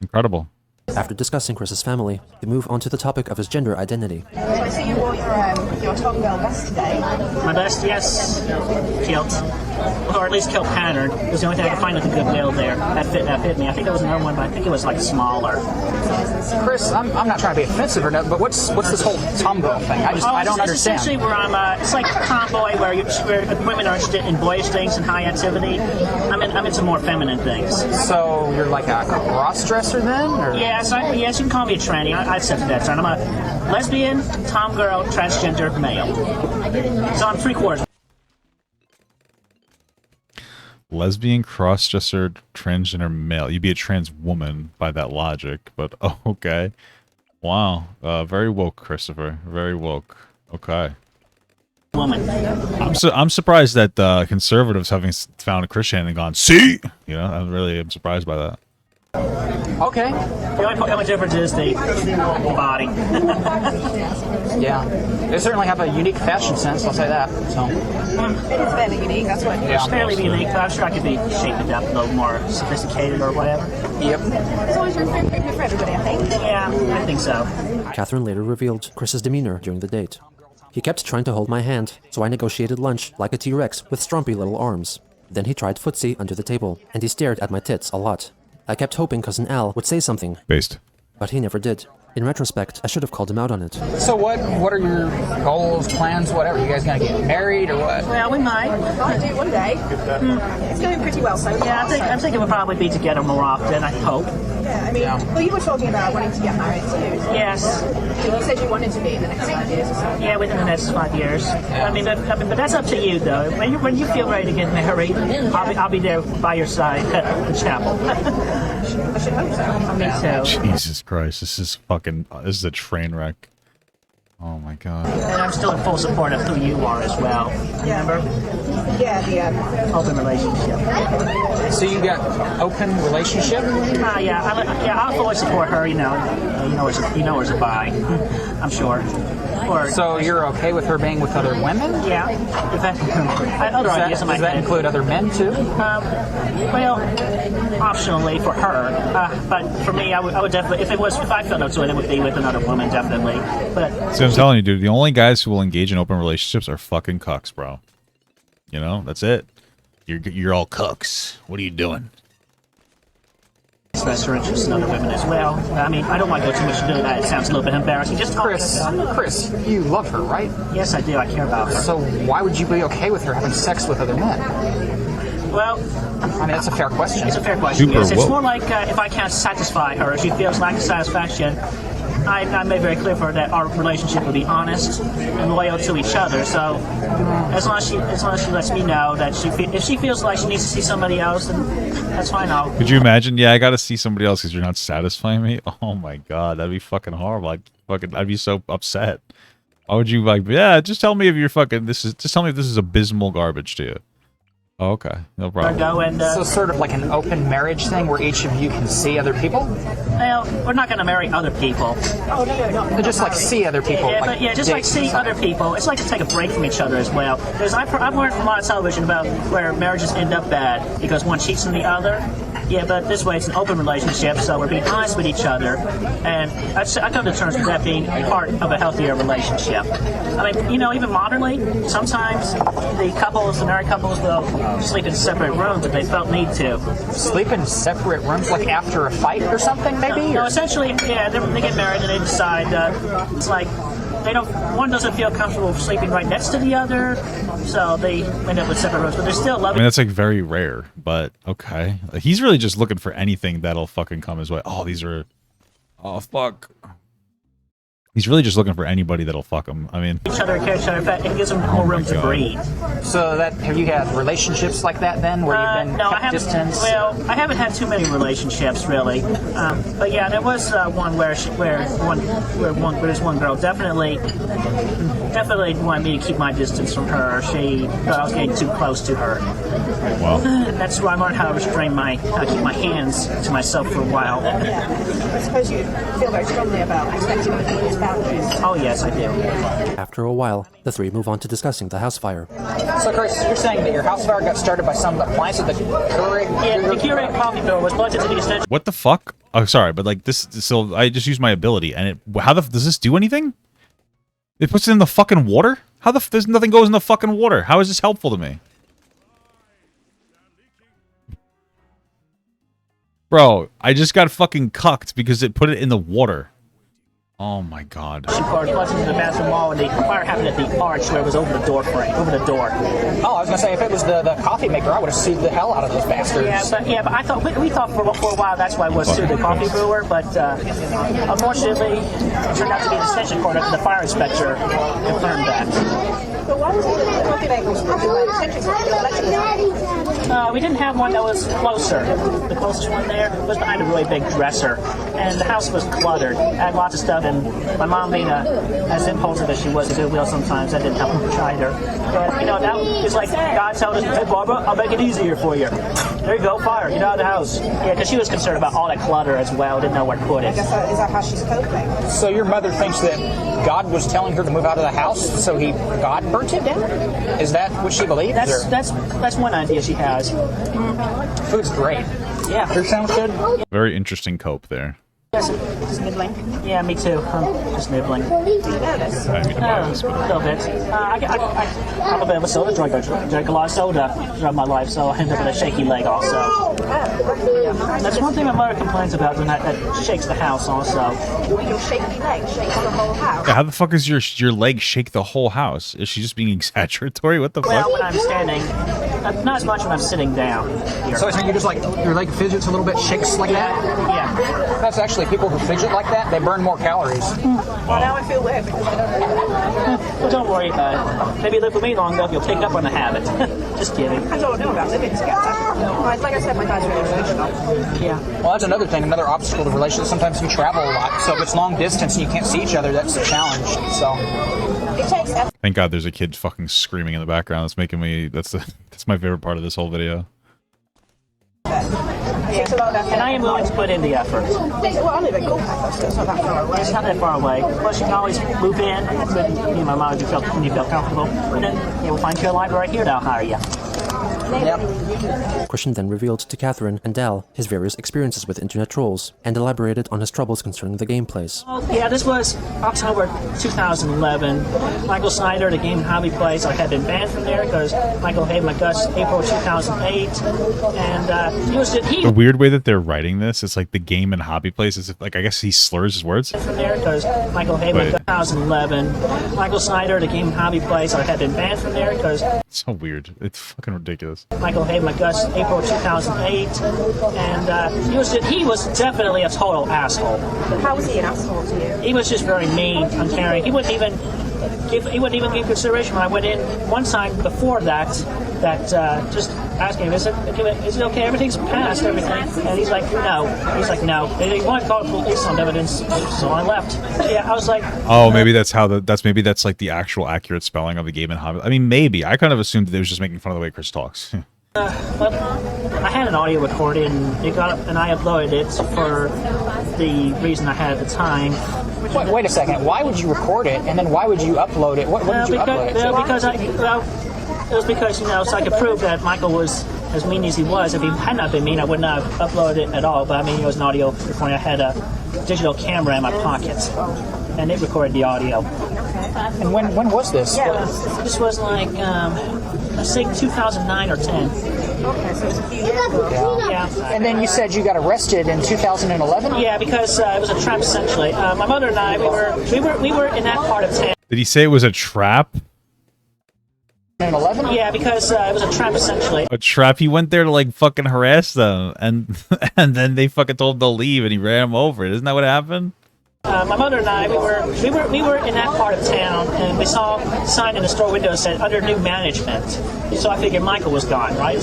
Incredible. After discussing Chris's family, they move on to the topic of his gender identity. I see you wore your Tom Girl vest today. My best, yes, kilt, or at least kilt pattern. It was the only thing I could find at the Goodwill there. That fit me. I think there was another one, but I think it was like smaller. Chris, I'm not trying to be offensive or nothing, but what's this whole tomboy thing? I don't understand. Essentially, where I'm, it's like tomboy, where women are interested in boyish things and high activity. I'm into more feminine things. So you're like a cross-dresser then, or? Yes, yes, you can call me a tranny. I accept that term. I'm a lesbian, tomgirl, transgender male. So I'm 3/4. Lesbian, cross-dresser, transgender male. You'd be a trans woman by that logic, but oh, okay. Wow. Very woke, Christopher. Very woke. Okay. Woman. I'm surprised that conservatives having found Christianity and gone, see? You know, I'm surprised by that. Okay. The only difference is the body. Yeah. They certainly have a unique fashion sense, I'll say that. So. It is fairly unique, that's what. It's fairly unique, but I'm sure I could be shaped up a little more sophisticated or whatever. Yep. It's always room for everybody, I think. Yeah, I think so. Catherine later revealed Chris's demeanor during the date. He kept trying to hold my hand, so I negotiated lunch like a T-Rex with strumpy little arms. Then he tried footsie under the table, and he stared at my tits a lot. I kept hoping Cousin Al would say something, Based. but he never did. In retrospect, I should have called him out on it. So what are your goals, plans, whatever? You guys gonna get married or what? Well, we might. Might do one day. It's going pretty well so far. Yeah, I'm thinking we'll probably be together more often, I hope. Yeah, I mean, well, you were talking about wanting to get married too. So Yes. you said you wanted to be in the next 5 years or so. Yeah, within the next 5 years. I mean, but that's up to you, though. When you feel ready to get married, I'll be there by your side at the chapel. I should hope so. I mean, so. Jesus Christ, this is a train wreck. Oh my god. And I'm still in full support of who you are as well. Remember? Yeah, the Open relationship. So you got open relationship? I'll fully support her. You know her's a bi. I'm sure. Or So you're okay with her being with other women? yeah. If that, I had other ideas in my Does that head. include other men too? Well, optionally for her, but for me, I would definitely. If I felt up to it, it would be with another woman, definitely. But See, I'm telling you, dude, the only guys who will engage in open relationships are fucking cucks, bro. You know, that's it. You're all cucks. What are you doing? express her interest in other women as well. I mean, I don't want to go too much into that. It sounds a little bit embarrassing. Just Chris, you love her, right? Yes, I do. I care about her. So why would you be okay with her having sex with other men? Well, I mean, that's a fair question. it's a fair question. Super Yes, it's woke. more like if I can't satisfy her, if she feels lack of satisfaction, I made very clear for her that our relationship will be honest and loyal to each other. So as long as she lets me know that if she feels like she needs to see somebody else, then that's fine. Could you imagine? Yeah, I got to see somebody else because you're not satisfying me. Oh my god, that'd be fucking horrible. I'd be so upset. Why would you Yeah, just tell me if you're fucking. Just tell me if this is abysmal garbage to you. Oh, okay, no problem. go and So sort of like an open marriage thing where each of you can see other people? well, we're not going to marry other people. Oh, no. Just like see other people. Yeah, like just like dates see and other stuff. people. It's like to take a break from each other as well. Because I've learned from a lot of television about where marriages end up bad because one cheats on the other. Yeah, but this way it's an open relationship, so we're being honest with each other. And I come to terms with that being part of a healthier relationship. I mean, even modernly, sometimes the married couples will sleep in separate rooms if they felt need to. Sleep in separate rooms, like after a fight or something, maybe? No, Or- essentially, yeah, they get married and they decide it's like one doesn't feel comfortable sleeping right next to the other, so they end up with separate rooms. But they're still I loving. mean, that's like very rare, but okay. He's really just looking for anything that'll fucking come his way. Oh, fuck. He's really just looking for anybody that'll fuck him. I mean, each other, care each other. In fact, it gives them more room to God. breathe. So have you had relationships like that then, where you've been No, I kept haven't. distance? Well, I haven't had too many relationships really, but yeah, there was one where this one girl definitely wanted me to keep my distance from her. She thought I was getting too close to her. well, That's why I learned how to keep my hands to myself for a while. I suppose you feel very strongly about respecting other people's boundaries. Oh, yes, I do. After a while, the three move on to discussing the house fire. So, Chris, you're saying that your house fire got started by some appliance at the Keurig? Yeah, the Keurig coffee bill was plugged into the extension. What the fuck? Oh, sorry, but like this. So I just used my ability, and it. How the does this do anything? It puts it in the fucking water. How the there's nothing goes in the fucking water? How is this helpful to me? Bro, I just got fucking cucked because it put it in the water. Oh my god. She plugged into the bathroom wall, and the fire happened at the arch where it was over the door frame, over the door. Oh, I was gonna say if it was the coffee maker, I would have sued the hell out of those bastards. Yeah, but I thought we thought for a while that's why it was too, the coffee brewer. But unfortunately, it turned out to be the extension cord. The fire inspector confirmed that. But why was it the coffee maker was We didn't have one that was closer. The closest one there was behind a really big dresser, and the house was cluttered. I had lots of stuff, and my mom, being as impulsive as she was to goodwill sometimes, that didn't help much either. But you know, that is like God told us, "Hey, Barbara, I'll make it easier for you. There you go, fire. Get out of the house." Yeah, because she was concerned about all that clutter as well. Didn't know where to put it. Is that how she's coping? So your mother thinks that God was telling her to move out of the house, so God burnt it down? Is that what she believes? That's one idea she has. Food's great. Yeah. Food sounds good. Very interesting cope there. Just nibbling. Yeah, me too. Just nibbling. I mean, A little bit. I have a bit of a soda drinker. Drink a lot of soda throughout my life, so I end up with a shaky leg also. That's one thing my mother complains about, that shakes the house also. Your shaky leg shakes the whole house. Yeah, how the fuck is your leg shake the whole house? Is she just being exaggeratory? What the Well, fuck? when I'm standing, not as much when I'm sitting down. Here. So you just like your leg fidgets a little bit, shakes like that? Yeah. That's actually people who fidget like that, they burn more calories. Well, now I feel weird because I don't know. Well, don't worry about it. Maybe live with me long enough, you'll pick up on the habit. Just kidding. I don't know about living together. Like I said, my dad's really emotional. Yeah. Well, that's another thing, another obstacle to relationships. Sometimes you travel a lot, so if it's long distance and you can't see each other, that's a challenge. So It takes effort. Thank God there's a kid fucking screaming in the background. That's making me. That's my favorite part of this whole video. And I am willing to put in the effort. Well, I live in Colchester, so it's not that far away. It's not that far away. Plus, you can always move in with me and my mom when you feel comfortable. And then we'll find you a library here that'll hire you. yep. Christian then revealed to Catherine and Dal his various experiences with internet trolls, and elaborated on his troubles concerning the gameplays. Yeah, this was October 2011. Michael Snyder, the game and hobby place, I had been banned from there because Michael hated my guts April 2008. And The weird way that they're writing this, it's like the game and hobby place. Is like I guess he slurs his words. from there because Michael hated my 2011. Michael Snyder, the game and hobby place, I had been banned from there because So weird. It's fucking ridiculous. Michael hated my guts April 2008. And he was definitely a total asshole. But how was he an asshole to you? He was just very mean, uncaring. He wouldn't even give consideration when I went in one time before that just asking him, is it okay? Everything's passed, everything. And he's like, no. And he wanted to call the police on evidence, so I left. Yeah, I was like, Oh, maybe that's how that's like the actual accurate spelling of the game and hobby. I mean, maybe. I kind of assumed that they was just making fun of the way Chris talks. but I had an audio recording, and I uploaded it for the reason I had at the time. Wait a second. Why would you record it, and then why would you upload it? What did you upload it to? It was because, so I could prove that Michael was as mean as he was. If he had not been mean, I would not have uploaded it at all. But I mean, it was an audio recording. I had a digital camera in my pocket, and it recorded the audio. And when was this? This was like, let's say 2009 or 10. Okay, so it was a few years ago. Yeah. And then you said you got arrested in 2011? Yeah, because it was a trap essentially. My mother and I, we were in that part of town. Did he say it was a trap? 2011? Yeah, because it was a trap essentially. A trap? He went there to like fucking harass them, and then they fucking told him to leave, and he ran him over. Isn't that what happened? My mother and I, we were in that part of town, and we saw a sign in the store window that said "Under New Management." So I figured Michael was gone, right?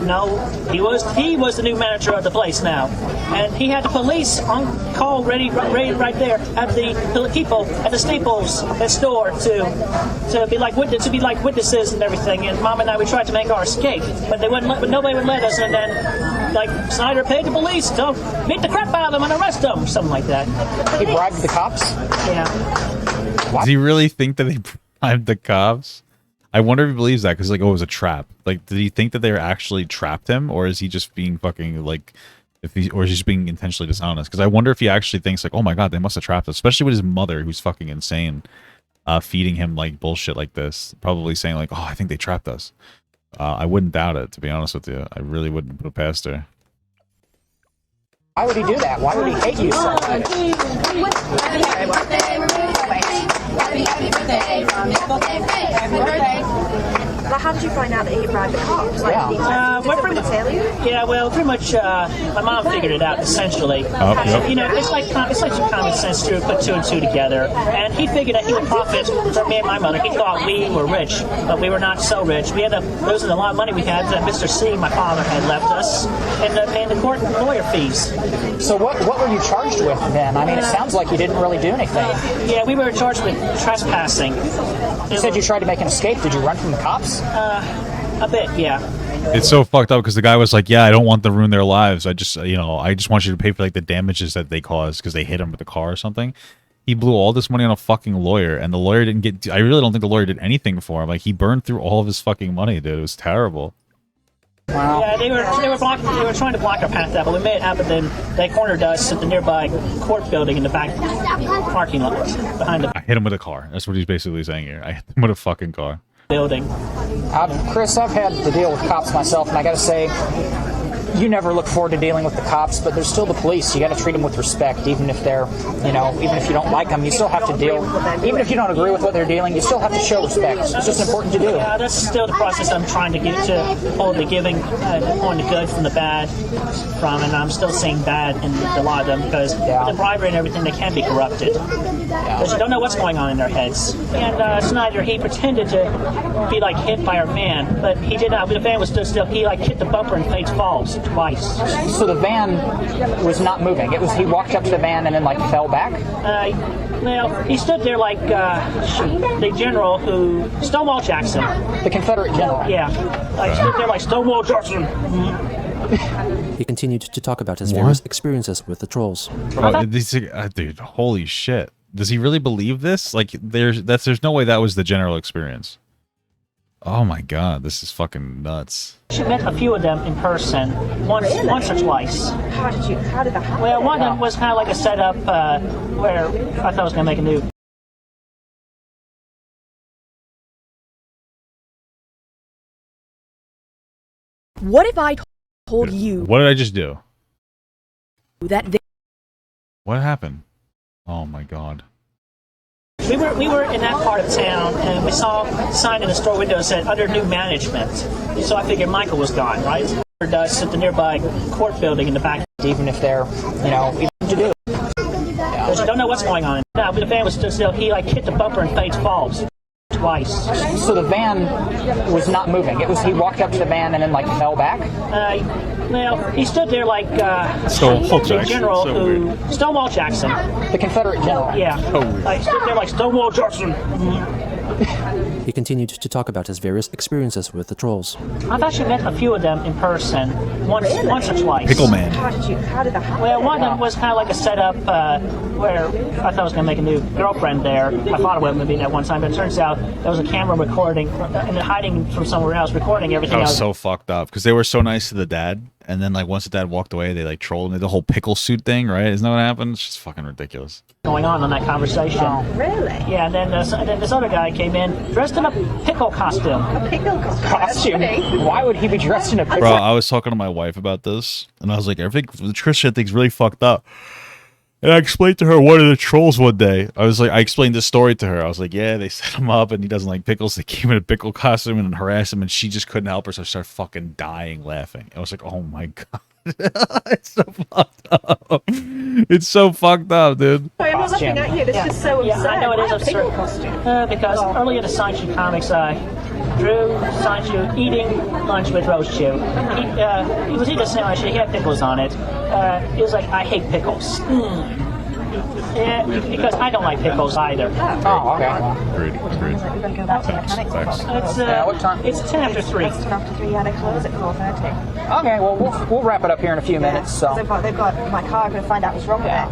No, he was the new manager of the place now, and he had the police on call, ready right there at the people at the Staples store to be like witnesses and everything. And Mom and I, we tried to make our escape, but nobody would let us. And then like Snyder paid the police to beat the crap out of them and arrest them, something like that. He bribed the cops? Yeah. Does he really think that they bribed the cops? I wonder if he believes that because, like, oh, it was a trap. Like, did he think that they actually trapped him, or is he just being fucking like, or is he just being intentionally dishonest? Because I wonder if he actually thinks like, oh my god, they must have trapped us, especially with his mother, who's fucking insane, feeding him like bullshit like this, probably saying like, oh, I think they trapped us. I wouldn't doubt it, to be honest with you. I really wouldn't put it past her. Why would he do that? Why would he hate you so much? Like, how did you find out that he bribed the cops? Like, did he tell you? Yeah, well, pretty much, my mom figured it out, essentially. Yep. You know, it's like some common sense to put two and two together. And he figured that he would profit from me and my mother. He thought we were rich, but we were not so rich. We ended up losing a lot of money we had that Mr. C, my father, had left us, and paying the court and lawyer fees. So what were you charged with then? I mean, it sounds like you didn't really do anything. Yeah, we were charged with trespassing. You said you tried to make an escape. Did you run from the cops? A bit, yeah. It's so fucked up because the guy was like, yeah, I don't want to ruin their lives. I just want you to pay for like the damages that they caused because they hit him with the car or something. He blew all this money on a fucking lawyer, and the lawyer didn't get. I really don't think the lawyer did anything for him. Like, he burned through all of his fucking money, dude. It was terrible. Wow. Yeah, they were trying to block our path out, but we made it happen. Then they cornered us at the nearby court building in the back parking lot behind the I hit him with a car. That's what he's basically saying here. I hit him with a fucking car. building. Chris, I've had to deal with cops myself, and I gotta say, you never look forward to dealing with the cops, but they're still the police. You got to treat them with respect, even if they're, even if you don't like them, you still have to deal. Even if you don't agree with what they're dealing, you still have to show respect. It's just important to do. Yeah, that's still the process I'm trying to get to, hold the giving, pulling the good from the bad from, and I'm still seeing bad in a lot of them because with the bribery and everything, they can be corrupted. Because you don't know what's going on in their heads. And Snyder, he pretended to be like hit by our van, but he did not. The van was still. He like hit the bumper and Fates Falls twice. So the van was not moving. It was he walked up to the van and then like fell back. Well, he stood there like the general who Stonewall Jackson, the Confederate general. Yeah, like stood there like Stonewall Jackson. He continued to talk about his various experiences with the trolls. Oh, dude, holy shit. Does he really believe this? Like, there's no way that was the general experience. Oh my god, this is fucking nuts. She met a few of them in person, once or twice. How did that happen? Well, one of them was kind of like a setup where I thought I was going to make a new. What if I told you What did I just do? that they What happened? Oh my god. We were in that part of town, and we saw a sign in the store window that said under new management. So I figured Michael was gone, right? Us at the nearby court building in the back. Even if they're, even to do. Because you don't know what's going on. Now, the van was still. He like hit the bumper and Fates Falls twice. So the van was not moving. It was he walked up to the van and then like fell back. Well, he stood there like Stonewall the Jackson. general So who weird. Stonewall Jackson, the Confederate general. Yeah, like stood there like Stonewall Jackson. He continued to talk about his various experiences with the trolls. I've actually met a few of them in person, once or twice. Pickle Man. How did that happen? Well, one of them was kind of like a setup where I thought I was going to make a new girlfriend there. I thought I was going to be that one time, but it turns out there was a camera recording and hiding from somewhere else, recording everything That was else. so fucked up because they were so nice to the dad, and then like once the dad walked away, they like trolled him. The whole pickle suit thing, right? Isn't that what happened? It's just fucking ridiculous. Going on that conversation. Really? Yeah, and then this other guy came in dressed in a pickle costume. A pickle Costume. Why would he be dressed in a pickle? Bro, I was talking to my wife about this, and I was like, everything the Chris shit thing's really fucked up. And I explained to her one of the trolls one day. I explained this story to her. I was like, yeah, they set him up, and he doesn't like pickles. They came in a pickle costume and harassed him, and she just couldn't help her, so I started fucking dying laughing. I was like, oh my god. It's so fucked up. It's so fucked up, dude. Sorry, I'm not looking at you. This is so absurd. Yeah, I know it is Why a pickle absurd. costume? Because early in the Science Shoe comics, Drew Science Shoe eating lunch with Rose Shoe. He was eating a sandwich. He had pickles on it. He was like, I hate pickles. Yeah, because I don't like pickles either. Oh, okay. Agreed. We're going to go back to the mechanics. Facts. It's what time? It's 10 after 3. It's 10 after 3. Yeah, they close at 4:30. Okay, well, we'll wrap it up here in a few minutes. So They've got my car. I'm going to find out what's wrong with it.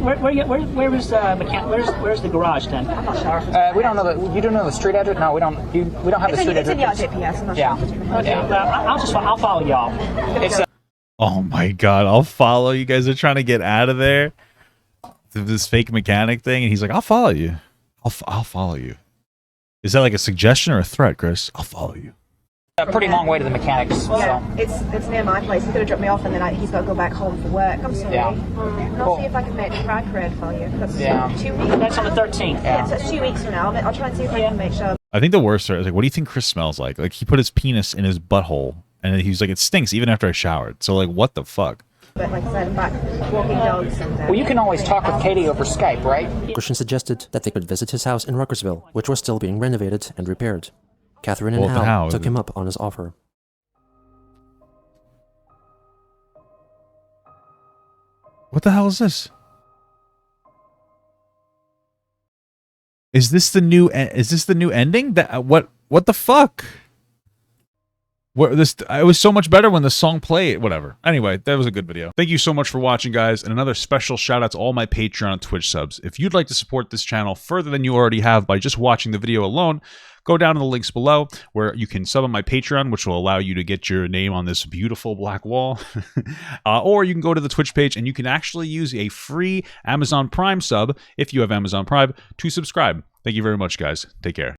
Where is where's the garage then? I'm not sure. we don't know the. You don't know the street address? No, we don't. We don't have the street It's in your address. GPS. I'm not Yeah. sure. Okay, well, I'll follow y'all. It's Oh my god, I'll follow. You guys are trying to get out of there. This fake mechanic thing, and he's like, I'll follow you. I'll follow you. Is that like a suggestion or a threat, Chris? I'll follow you. a pretty long way to the mechanics. Yeah, So. it's near my place. He's going to drop me off, and then he's got to go back home for work. I'm sorry. Yeah. I'll see if I can make the Pride Parade for you. That's 2 weeks. That's on the 13th. Yeah, so it's 2 weeks from now. I'll try and see if I can make sure. I think the worst part is like, what do you think Chris smells like? Like he put his penis in his butthole, and he's like, it stinks even after I showered. So like, what the fuck? But like I said, I'm back walking dogs. And, Well, you can always talk with Katie over Skype, right? Christian suggested that they could visit his house in Ruckersville, which was still being renovated and repaired. Catherine and Well, Hal how? took him up on his offer. What the hell is this? Is this the new? Is this the new ending? That what the fuck? What this? It was so much better when the song played. Whatever. Anyway, that was a good video. Thank you so much for watching, guys, and another special shout out to all my Patreon and Twitch subs. If you'd like to support this channel further than you already have by just watching the video alone, go down to the links below where you can sub on my Patreon, which will allow you to get your name on this beautiful black wall. Or you can go to the Twitch page and you can actually use a free Amazon Prime sub, if you have Amazon Prime, to subscribe. Thank you very much, guys. Take care.